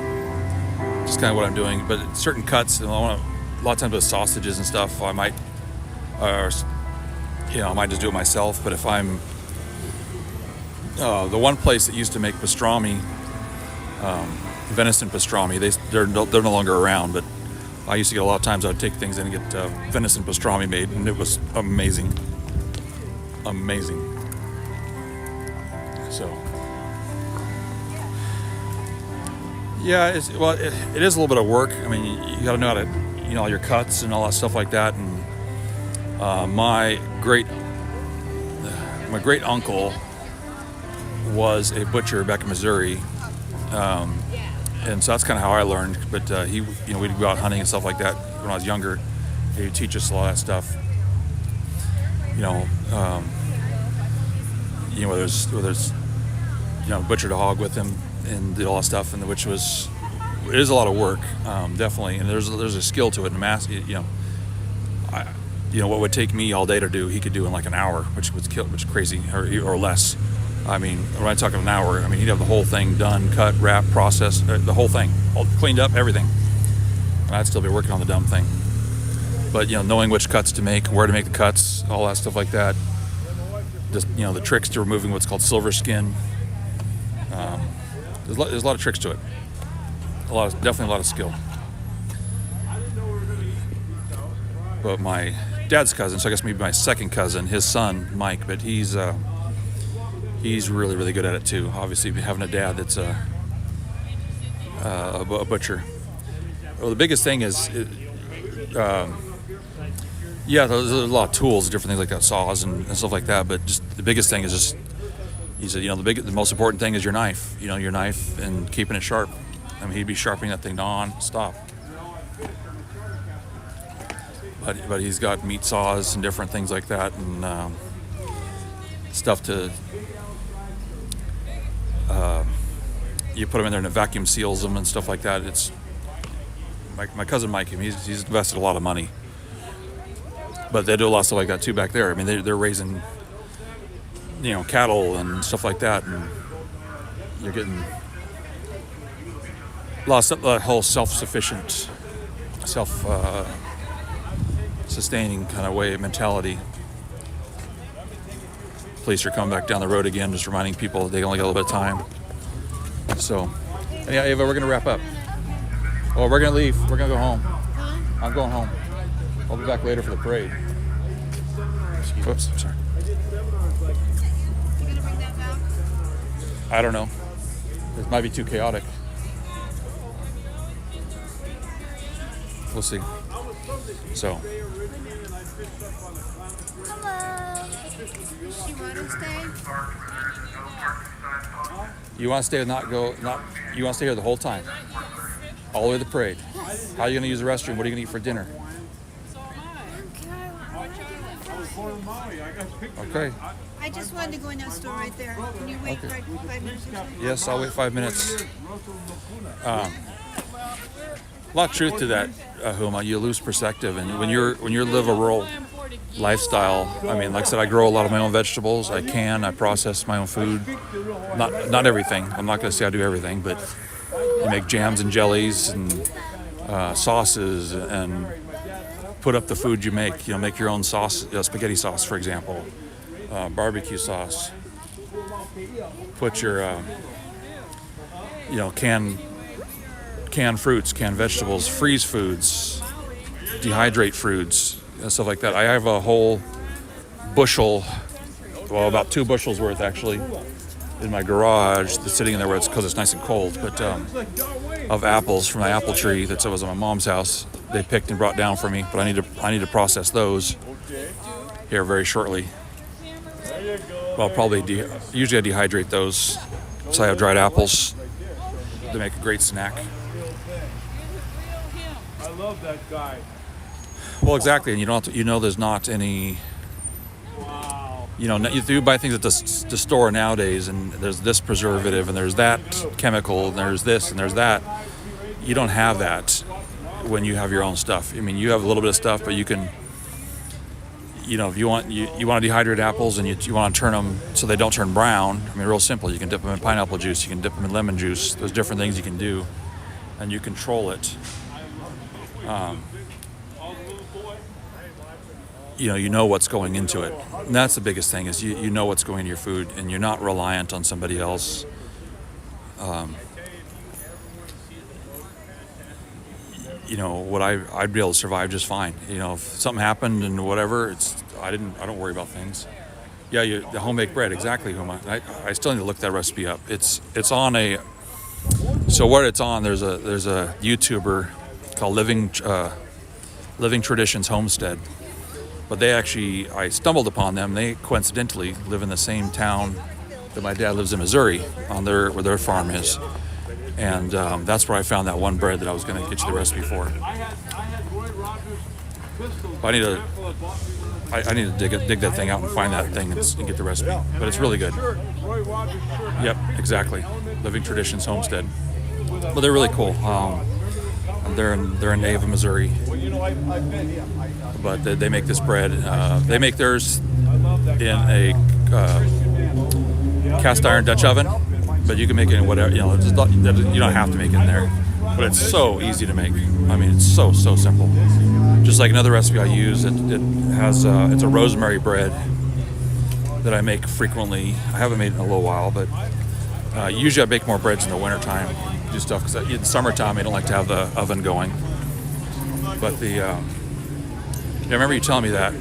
Just kind of what I'm doing. But certain cuts, a lot of times with sausages and stuff, I might, I might just do it myself. But if I'm, the one place that used to make pastrami, venison pastrami, they're no longer around. But I used to get a lot of times I'd take things in and get venison pastrami made, and it was amazing. Amazing. So, yeah, it is a little bit of work. I mean, you got to know how to, all your cuts and all that stuff like that. And my great uncle was a butcher back in Missouri, and so that's kind of how I learned. But we'd go out hunting and stuff like that when I was younger. He'd teach us a lot of that stuff. Whether it's butchered a hog with him and did all that stuff, and it is a lot of work, definitely, and there's a skill to it. And what would take me all day to do, he could do in like an hour, which is crazy, or less. I mean, when I talk an hour, I mean he'd have the whole thing done, cut, wrap, process, the whole thing, all cleaned up, everything. And I'd still be working on the dumb thing. But knowing which cuts to make, where to make the cuts, all that stuff like that. Just the tricks to removing what's called silver skin. There's a lot of tricks to it. Definitely a lot of skill. But my dad's cousin, so I guess maybe my second cousin, his son Mike, but he's really, really good at it too. Obviously, having a dad that's a butcher. Well, the biggest thing is. There's a lot of tools, different things like that, saws and stuff like that. But just the biggest thing is just, he said, the most important thing is your knife. Your knife and keeping it sharp. I mean, he'd be sharpening that thing non-stop. But he's got meat saws and different things like that, and stuff to. You put them in there and it vacuum seals them and stuff like that. It's my cousin Mike. He's invested a lot of money. But they do a lot of stuff like that too back there. I mean, they're raising, cattle and stuff like that, and you're getting a lot of stuff, the whole self-sufficient, sustaining kind of way, mentality. Police are coming back down the road again, just reminding people they only got a little bit of time. So, yeah, Ava, we're gonna wrap up. Oh, we're gonna leave. We're gonna go home. I'm going home. I'll be back later for the parade. Oops, sorry. You gonna bring that back? I don't know. It might be too chaotic. We'll see. So, Hello. She want to stay? you want to stay or not go? Not you want to stay here the whole time, all the way to the parade. How are you going to use the restroom? What are you going to eat for dinner? Okay. I just wanted to go in that store right there. Can you wait Okay. 5 minutes or something? Yes, I'll wait 5 minutes. A lot of truth to that, Huma. You lose perspective, and when you live a rural lifestyle, I mean, like I said, I grow a lot of my own vegetables. I process my own food. Not everything. I'm not going to say I do everything, but you make jams and jellies and sauces, and put up the food you make. You know, make your own sauce, spaghetti sauce, for example, barbecue sauce. Put your canned fruits, canned vegetables, freeze foods, dehydrate foods, stuff like that. I have a whole bushel, well, about 2 bushels worth actually, in my garage that's sitting in there because it's nice and cold, but of apples from my apple tree that was at my mom's house. They picked and brought down for me, but I need to process those here very shortly. Well, usually I dehydrate those, so I have dried apples. They make a great snack. I love that guy. Well, exactly, and you don't have to, there's not any. You do buy things at the store nowadays, and there's this preservative, and there's that chemical, and there's this, and there's that. You don't have that when you have your own stuff. I mean, you have a little bit of stuff, but you can, if you want to dehydrate apples and you want to turn them so they don't turn brown. I mean, real simple. You can dip them in pineapple juice. You can dip them in lemon juice. There's different things you can do, and you control it. You know what's going into it. And that's the biggest thing is you know what's going into your food, and you're not reliant on somebody else. I'd be able to survive just fine. If something happened and whatever, I don't worry about things. Yeah, the homemade bread, exactly. I still need to look that recipe up. It's on so what it's on. There's a YouTuber called Living Traditions Homestead. But I stumbled upon them. They coincidentally live in the same town that my dad lives in Missouri, where their farm is. And that's where I found that one bread that I was going to get you the recipe for. I need to dig that thing out and find that thing and get the recipe. But it's really good. Yep, exactly. Living Traditions Homestead. But they're really cool. They're in Ava, Missouri. But they make this bread. They make theirs in a cast iron Dutch oven, but you can make it in whatever. You don't have to make it in there. But it's so easy to make. I mean, it's so simple. Just like another recipe I use, it's a rosemary bread that I make frequently. I haven't made it in a little while, but usually I bake more breads in the wintertime. Do stuff because in summertime I don't like to have the oven going. But I remember you telling me that.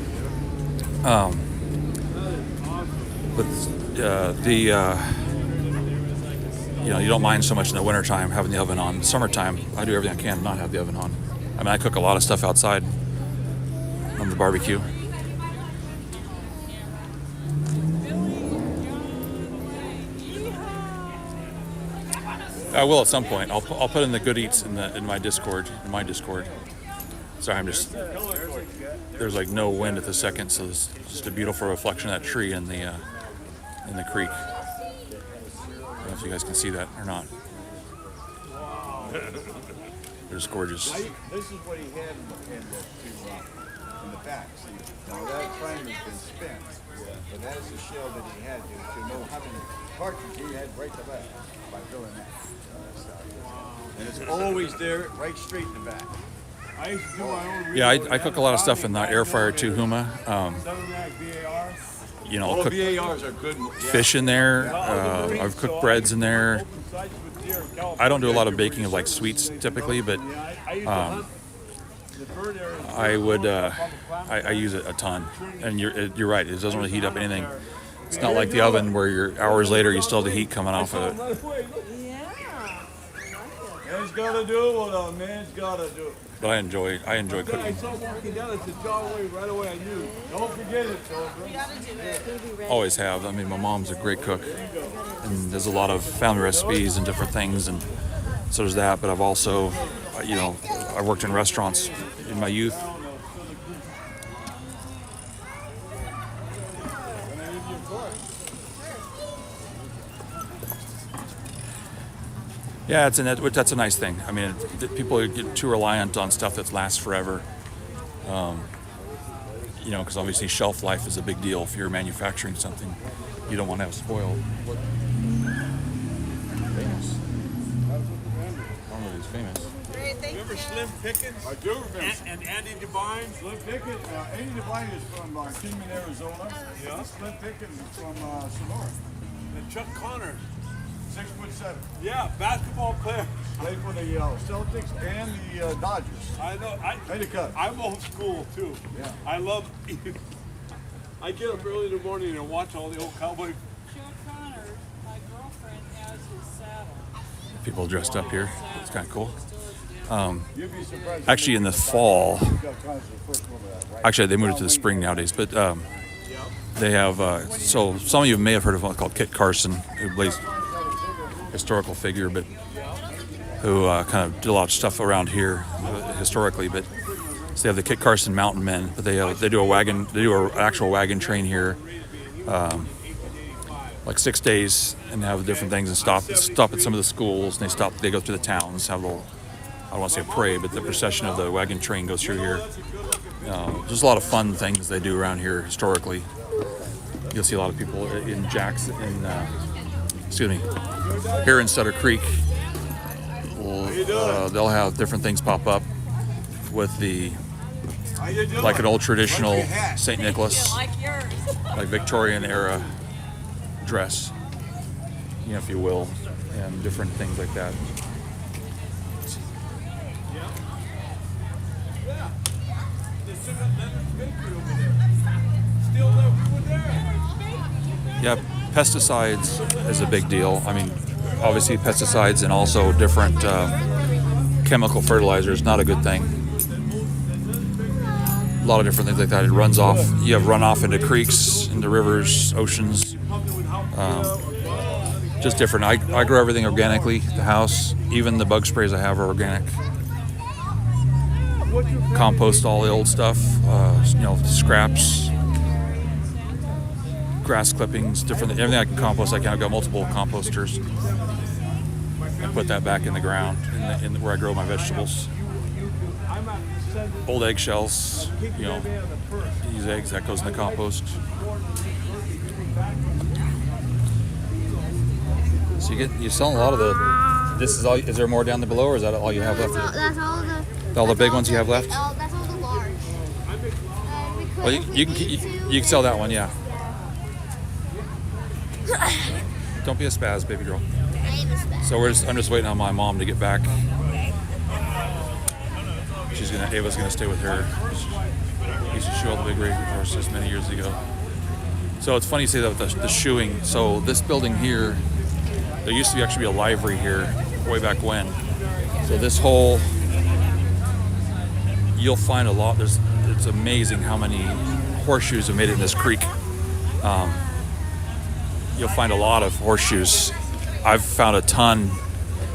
You don't mind so much in the wintertime having the oven on. Summertime, I do everything I can to not have the oven on. I mean, I cook a lot of stuff outside on the barbecue. I will at some point. I'll put in the good eats in my Discord. Sorry, there's like no wind at the second, so it's just a beautiful reflection of that tree in the creek. I don't know if you guys can see that or not. They're just gorgeous. This is what he had in the back. See, now that frame has been spent, but that is the shell that he had to know how many cartridges he had right to back by filling that. And it's always there, right straight in the back. I used to do my own. Yeah, I cook a lot of stuff in the air fryer too, Huma. I'll cook VARs are good. fish in there. I've cooked breads in there. I don't do a lot of baking of like sweets typically, but I would. I use it a ton, and you're right. It doesn't really heat up anything. It's not like the oven where you're hours later you still have the heat coming off of it. Man's gotta do what a man's gotta do. But I enjoy I cooking. saw walking down, I said, John Wayne, right away I knew. Don't forget it, Silver. Always have. I mean, my mom's a great cook, and there's a lot of family recipes and different things, and so there's that. But I've also, you know, I worked in restaurants in my youth. Yeah, that's a nice thing. I mean, people get too reliant on stuff that lasts forever. You know, because obviously shelf life is a big deal. If you're manufacturing something, you don't want to have spoiled. Famous. I don't know if he's famous. Remember Slim Pickens? I do remember. And Andy Devine? Slim Pickens, Andy Devine is from Kingman, Arizona. Yeah. Slim Pickens is from Sonora. And Chuck Connor. 6'7". Yeah, basketball player. Played for the Celtics and the Dodgers. I know. Made a cut. I'm old school too. Yeah. I love. I get up early in the morning and watch all the old cowboy. Chuck Connor, my girlfriend has his saddle. People dressed up here. It's kind of cool. You'd be surprised. Actually, in the fall, You got Connor's the first one of that, right? actually they moved it to the spring nowadays, but they have, so some of you may have heard of one called Kit Carson, who plays historical figure, but who kind of did a lot of stuff around here historically. But so they have the Kit Carson Mountain Men, but they do an actual wagon train here, like 6 days, and have different things and stop at some of the schools, and they go through the towns, have a little, I don't want to say a parade, but the procession of the wagon train goes through here. There's a lot of fun things they do around here historically. You'll see a lot of people in here in Sutter Creek. They'll have different things pop up with like an old traditional St. Nicholas, Like yours. like Victorian era dress, you know, if you will, and different things like that. Yeah, pesticides is a big deal. I mean, obviously pesticides and also different chemical fertilizers, not a good thing. A lot of different things like that. It runs off. You have runoff into creeks, into rivers, oceans. Just different. I grow everything organically at the house. Even the bug sprays I have are organic. Compost all the old stuff, you know, scraps, grass clippings, everything I can compost. I've got multiple composters. And put that back in the ground in where I grow my vegetables. Old eggshells, you know, these eggs, that goes in the compost. So you're selling a lot of this is all. Is there more down below, or is that all you have left? That's All the big ones you have left? That's all the large. Well, you can sell that one, yeah. Don't be a spaz, baby girl. So I'm just waiting on my mom to get back. Ava's gonna stay with her. She used to shoe all the big rig horses many years ago. So it's funny you say that with the shoeing. So this building here, there used to actually be a livery here way back when. So this whole, you'll find a lot. It's amazing how many horseshoes have made it in this creek. You'll find a lot of horseshoes. I've found a ton.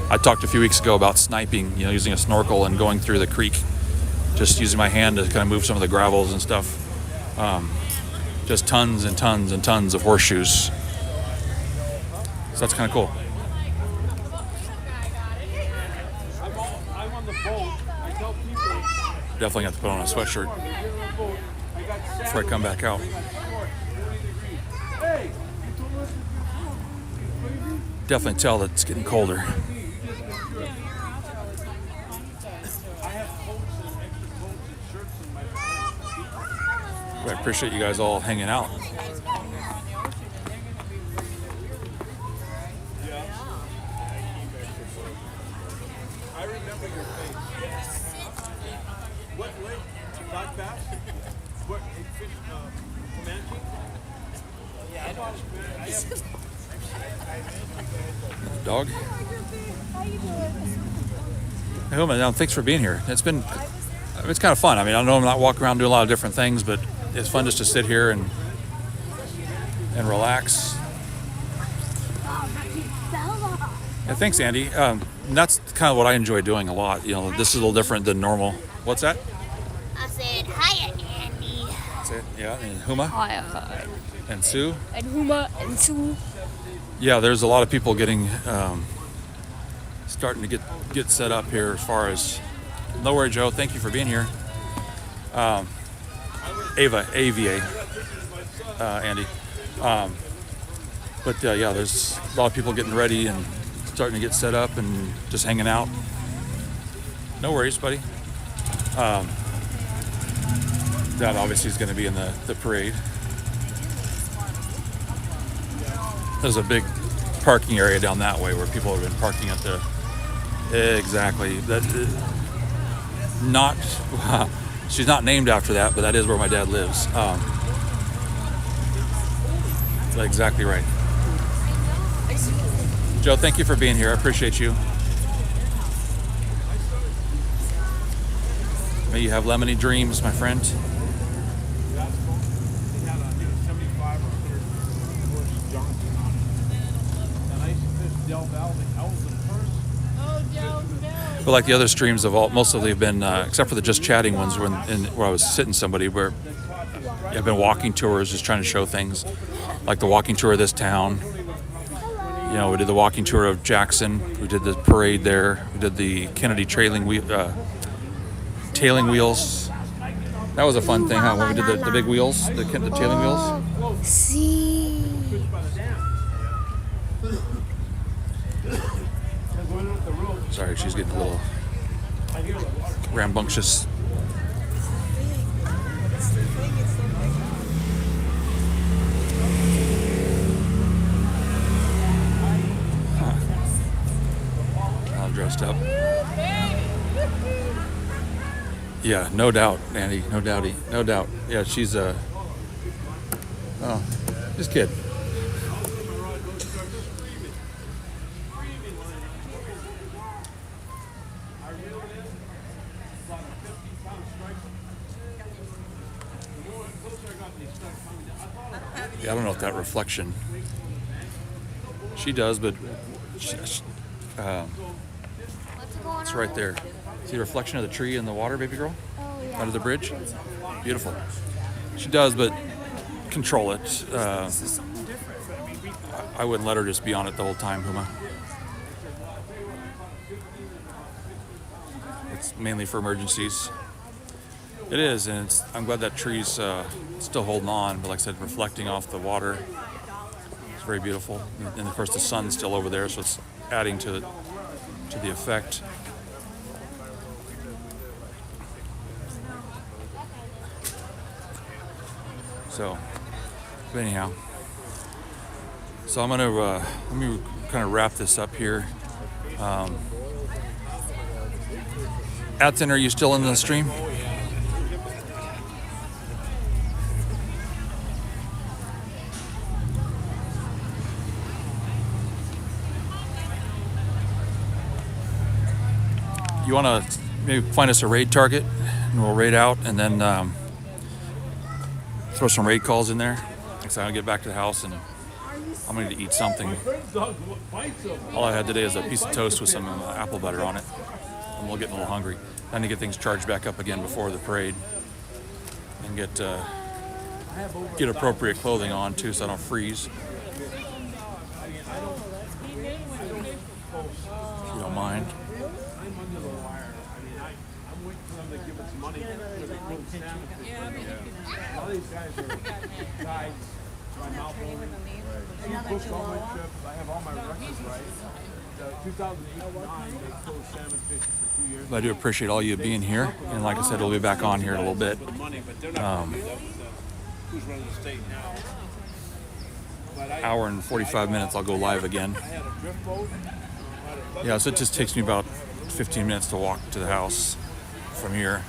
I talked a few weeks ago about sniping, you know, using a snorkel and going through the creek, just using my hand to kind of move some of the gravels and stuff. Just tons and tons and tons of horseshoes. So that's kind of cool. I'm on the boat. I tell people. Definitely have to put on a sweatshirt before I come back out. Definitely tell that it's getting colder. I appreciate you guys all hanging out. I remember your face. What lake? Black bass? What fish? Comanche? Yeah, I have. Dog? Hey, Huma, no, thanks for being here. It's kind of fun. I mean, I know I'm not walking around doing a lot of different things, but it's fun just to sit here and relax. Yeah, thanks, Andy. And that's kind of what I enjoy doing a lot. You know, this is a little different than normal. What's that? I said, hiya, Andy. That's it. Yeah, and Huma Hiya. and Sue. And Huma and Sue. Yeah, there's a lot of people getting starting to get set up here. As far as no worry, Joe. Thank you for being here. AVA, Andy. But yeah, there's a lot of people getting ready and starting to get set up and just hanging out. No worries, buddy. That obviously is going to be in the parade. There's a big parking area down that way where people have been parking at the... Exactly. Not... She's not named after that, but that is where my dad lives. Exactly right. Joe, thank you for being here. I appreciate you. May you have lemony dreams, my friend. But like the other streams have most of them have been, except for the just chatting ones, where I was sitting somebody, where I've been walking tours, just trying to show things, like the walking tour of this town. You know, we did the walking tour of Jackson. We did the parade there. We did the Kennedy tailing wheels. That was a fun thing, huh? When we did the big wheels, the tailing wheels. See. Sorry, she's getting a little rambunctious. All dressed up. Yeah, no doubt, Andy. No doubty. No doubt. Yeah, she's just kid. Yeah, I don't know if that reflection. She does, but it's right there. See the reflection of the tree in the water, baby girl? Oh, yeah. Under the bridge? Beautiful. She does, but control it. I wouldn't let her just be on it the whole time, Huma. It's mainly for emergencies. It is, and I'm glad that tree's still holding on, but like I said, reflecting off the water. It's very beautiful. And of course the sun's still over there, so it's adding to the effect. So, but anyhow, so I'm gonna let me kind of wrap this up here. Atson, are you still in the stream? You want to maybe find us a raid target, and we'll raid out, and then throw some raid calls in there. So I'll get back to the house, and I'm going to eat something. All I had today is a piece of toast with some apple butter on it. I'm getting a little hungry. I need to get things charged back up again before the parade, and get appropriate clothing on too, so I don't freeze. If you don't mind. All these guys are guides. My mouth only. She booked all my trips. I have all my records right. 2008 and 2009, they closed salmon fishing for 2 years. But I do appreciate all you being here, and like I said, we'll be back on here in a little bit. Who's running the state now? Hour and 45 minutes, I'll go live again. I had a drift boat. Yeah, so it just takes me about 15 minutes to walk to the house from here,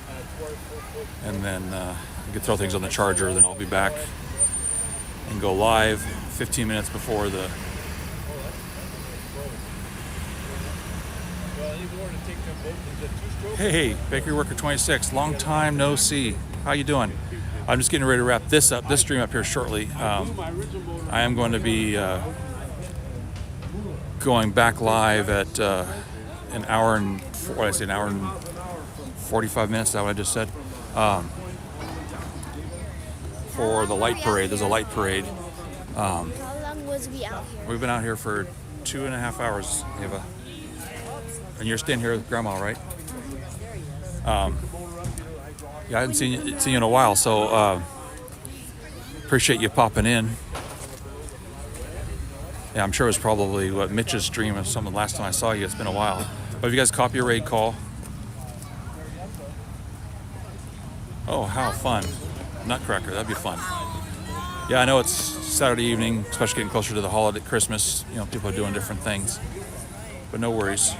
and then I can throw things on the charger. Then I'll be back and go live 15 minutes before the Hey, Bakery Worker 26, long time no see. How you doing? I'm just getting ready to wrap this stream up here shortly. I am going to be going back live at an hour and 45 minutes. Is that what I just said? For the light parade. There's a light parade. How long was we out here? We've been out here for 2.5 hours, Eva. And you're staying here with Grandma, right? Yeah, I haven't seen you in a while, so appreciate you popping in. Yeah, I'm sure it was probably Mitch's stream or something last time I saw you. It's been a while. But if you guys copy a raid call. Oh, how fun. Nutcracker, that'd be fun. Yeah, I know it's Saturday evening, especially getting closer to the holiday, Christmas. You know, people are doing different things. But no worries.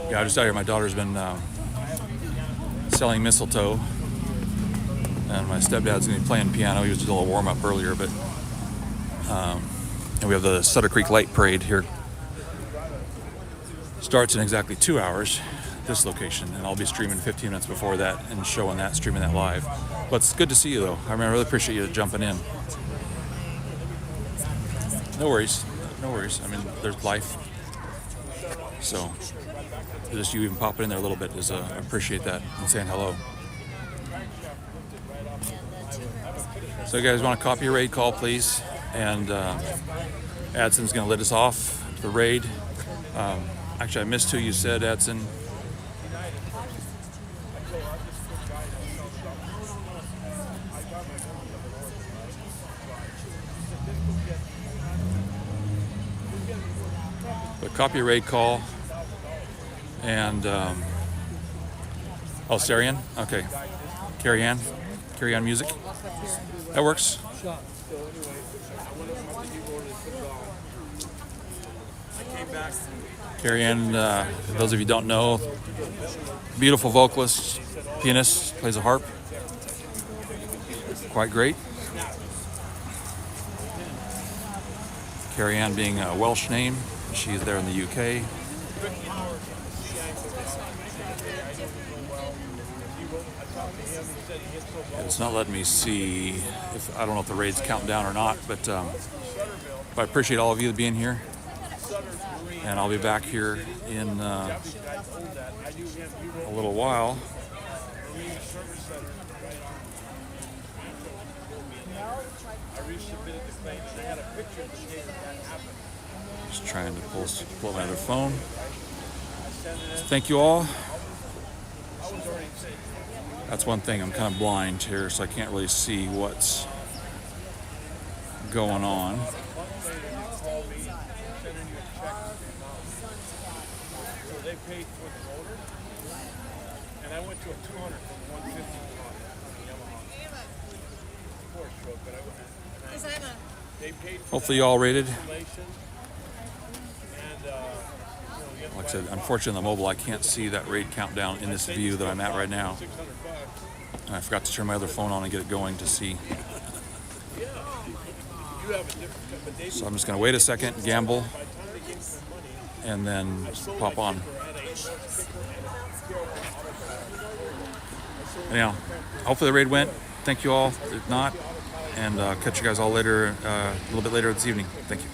Yeah, I just out here. My daughter's been selling mistletoe. And my stepdad's going to be playing piano. He was just a little warm up earlier, but... and we have the Sutter Creek Light Parade here. Starts in exactly 2 hours, this location, and I'll be streaming 15 minutes before that and showing that, streaming that live. But it's good to see you, though. I really appreciate you jumping in. No worries. No worries. I mean, there's life. So, just you even popping in there a little bit is, I appreciate that and saying hello. So you guys want to copy a raid call, please? And Adson's going to let us off the raid. Actually, I missed who you said, Adson. But copy a raid call. And, oh, Sarian? Okay. Carry on music. That works. Carrie Ann, those of you who don't know, beautiful vocalist, pianist, plays a harp. Quite great. Carrie Ann being a Welsh name, she's there in the UK. It's not letting me see if I don't know if the raid's counting down or not, but I appreciate all of you being here. And I'll be back here in a little while. Just trying to pull my other phone. Thank you all. That's one thing, I'm kind of blind here, so I can't really see what's going on. They paid for the motor, and I went to a 200 from 150 Yamaha. Four-stroke, but they paid for hopefully you all rated. and Like I said, unfortunately on the mobile I can't see that raid countdown in this view that I'm at right now. And I forgot to turn my other phone on and get it going to see. So I'm just going to wait a second, gamble, and then pop on. Anyhow, hopefully the raid went. Thank you all. If not, and catch you guys all later, a little bit later this evening. Thank you.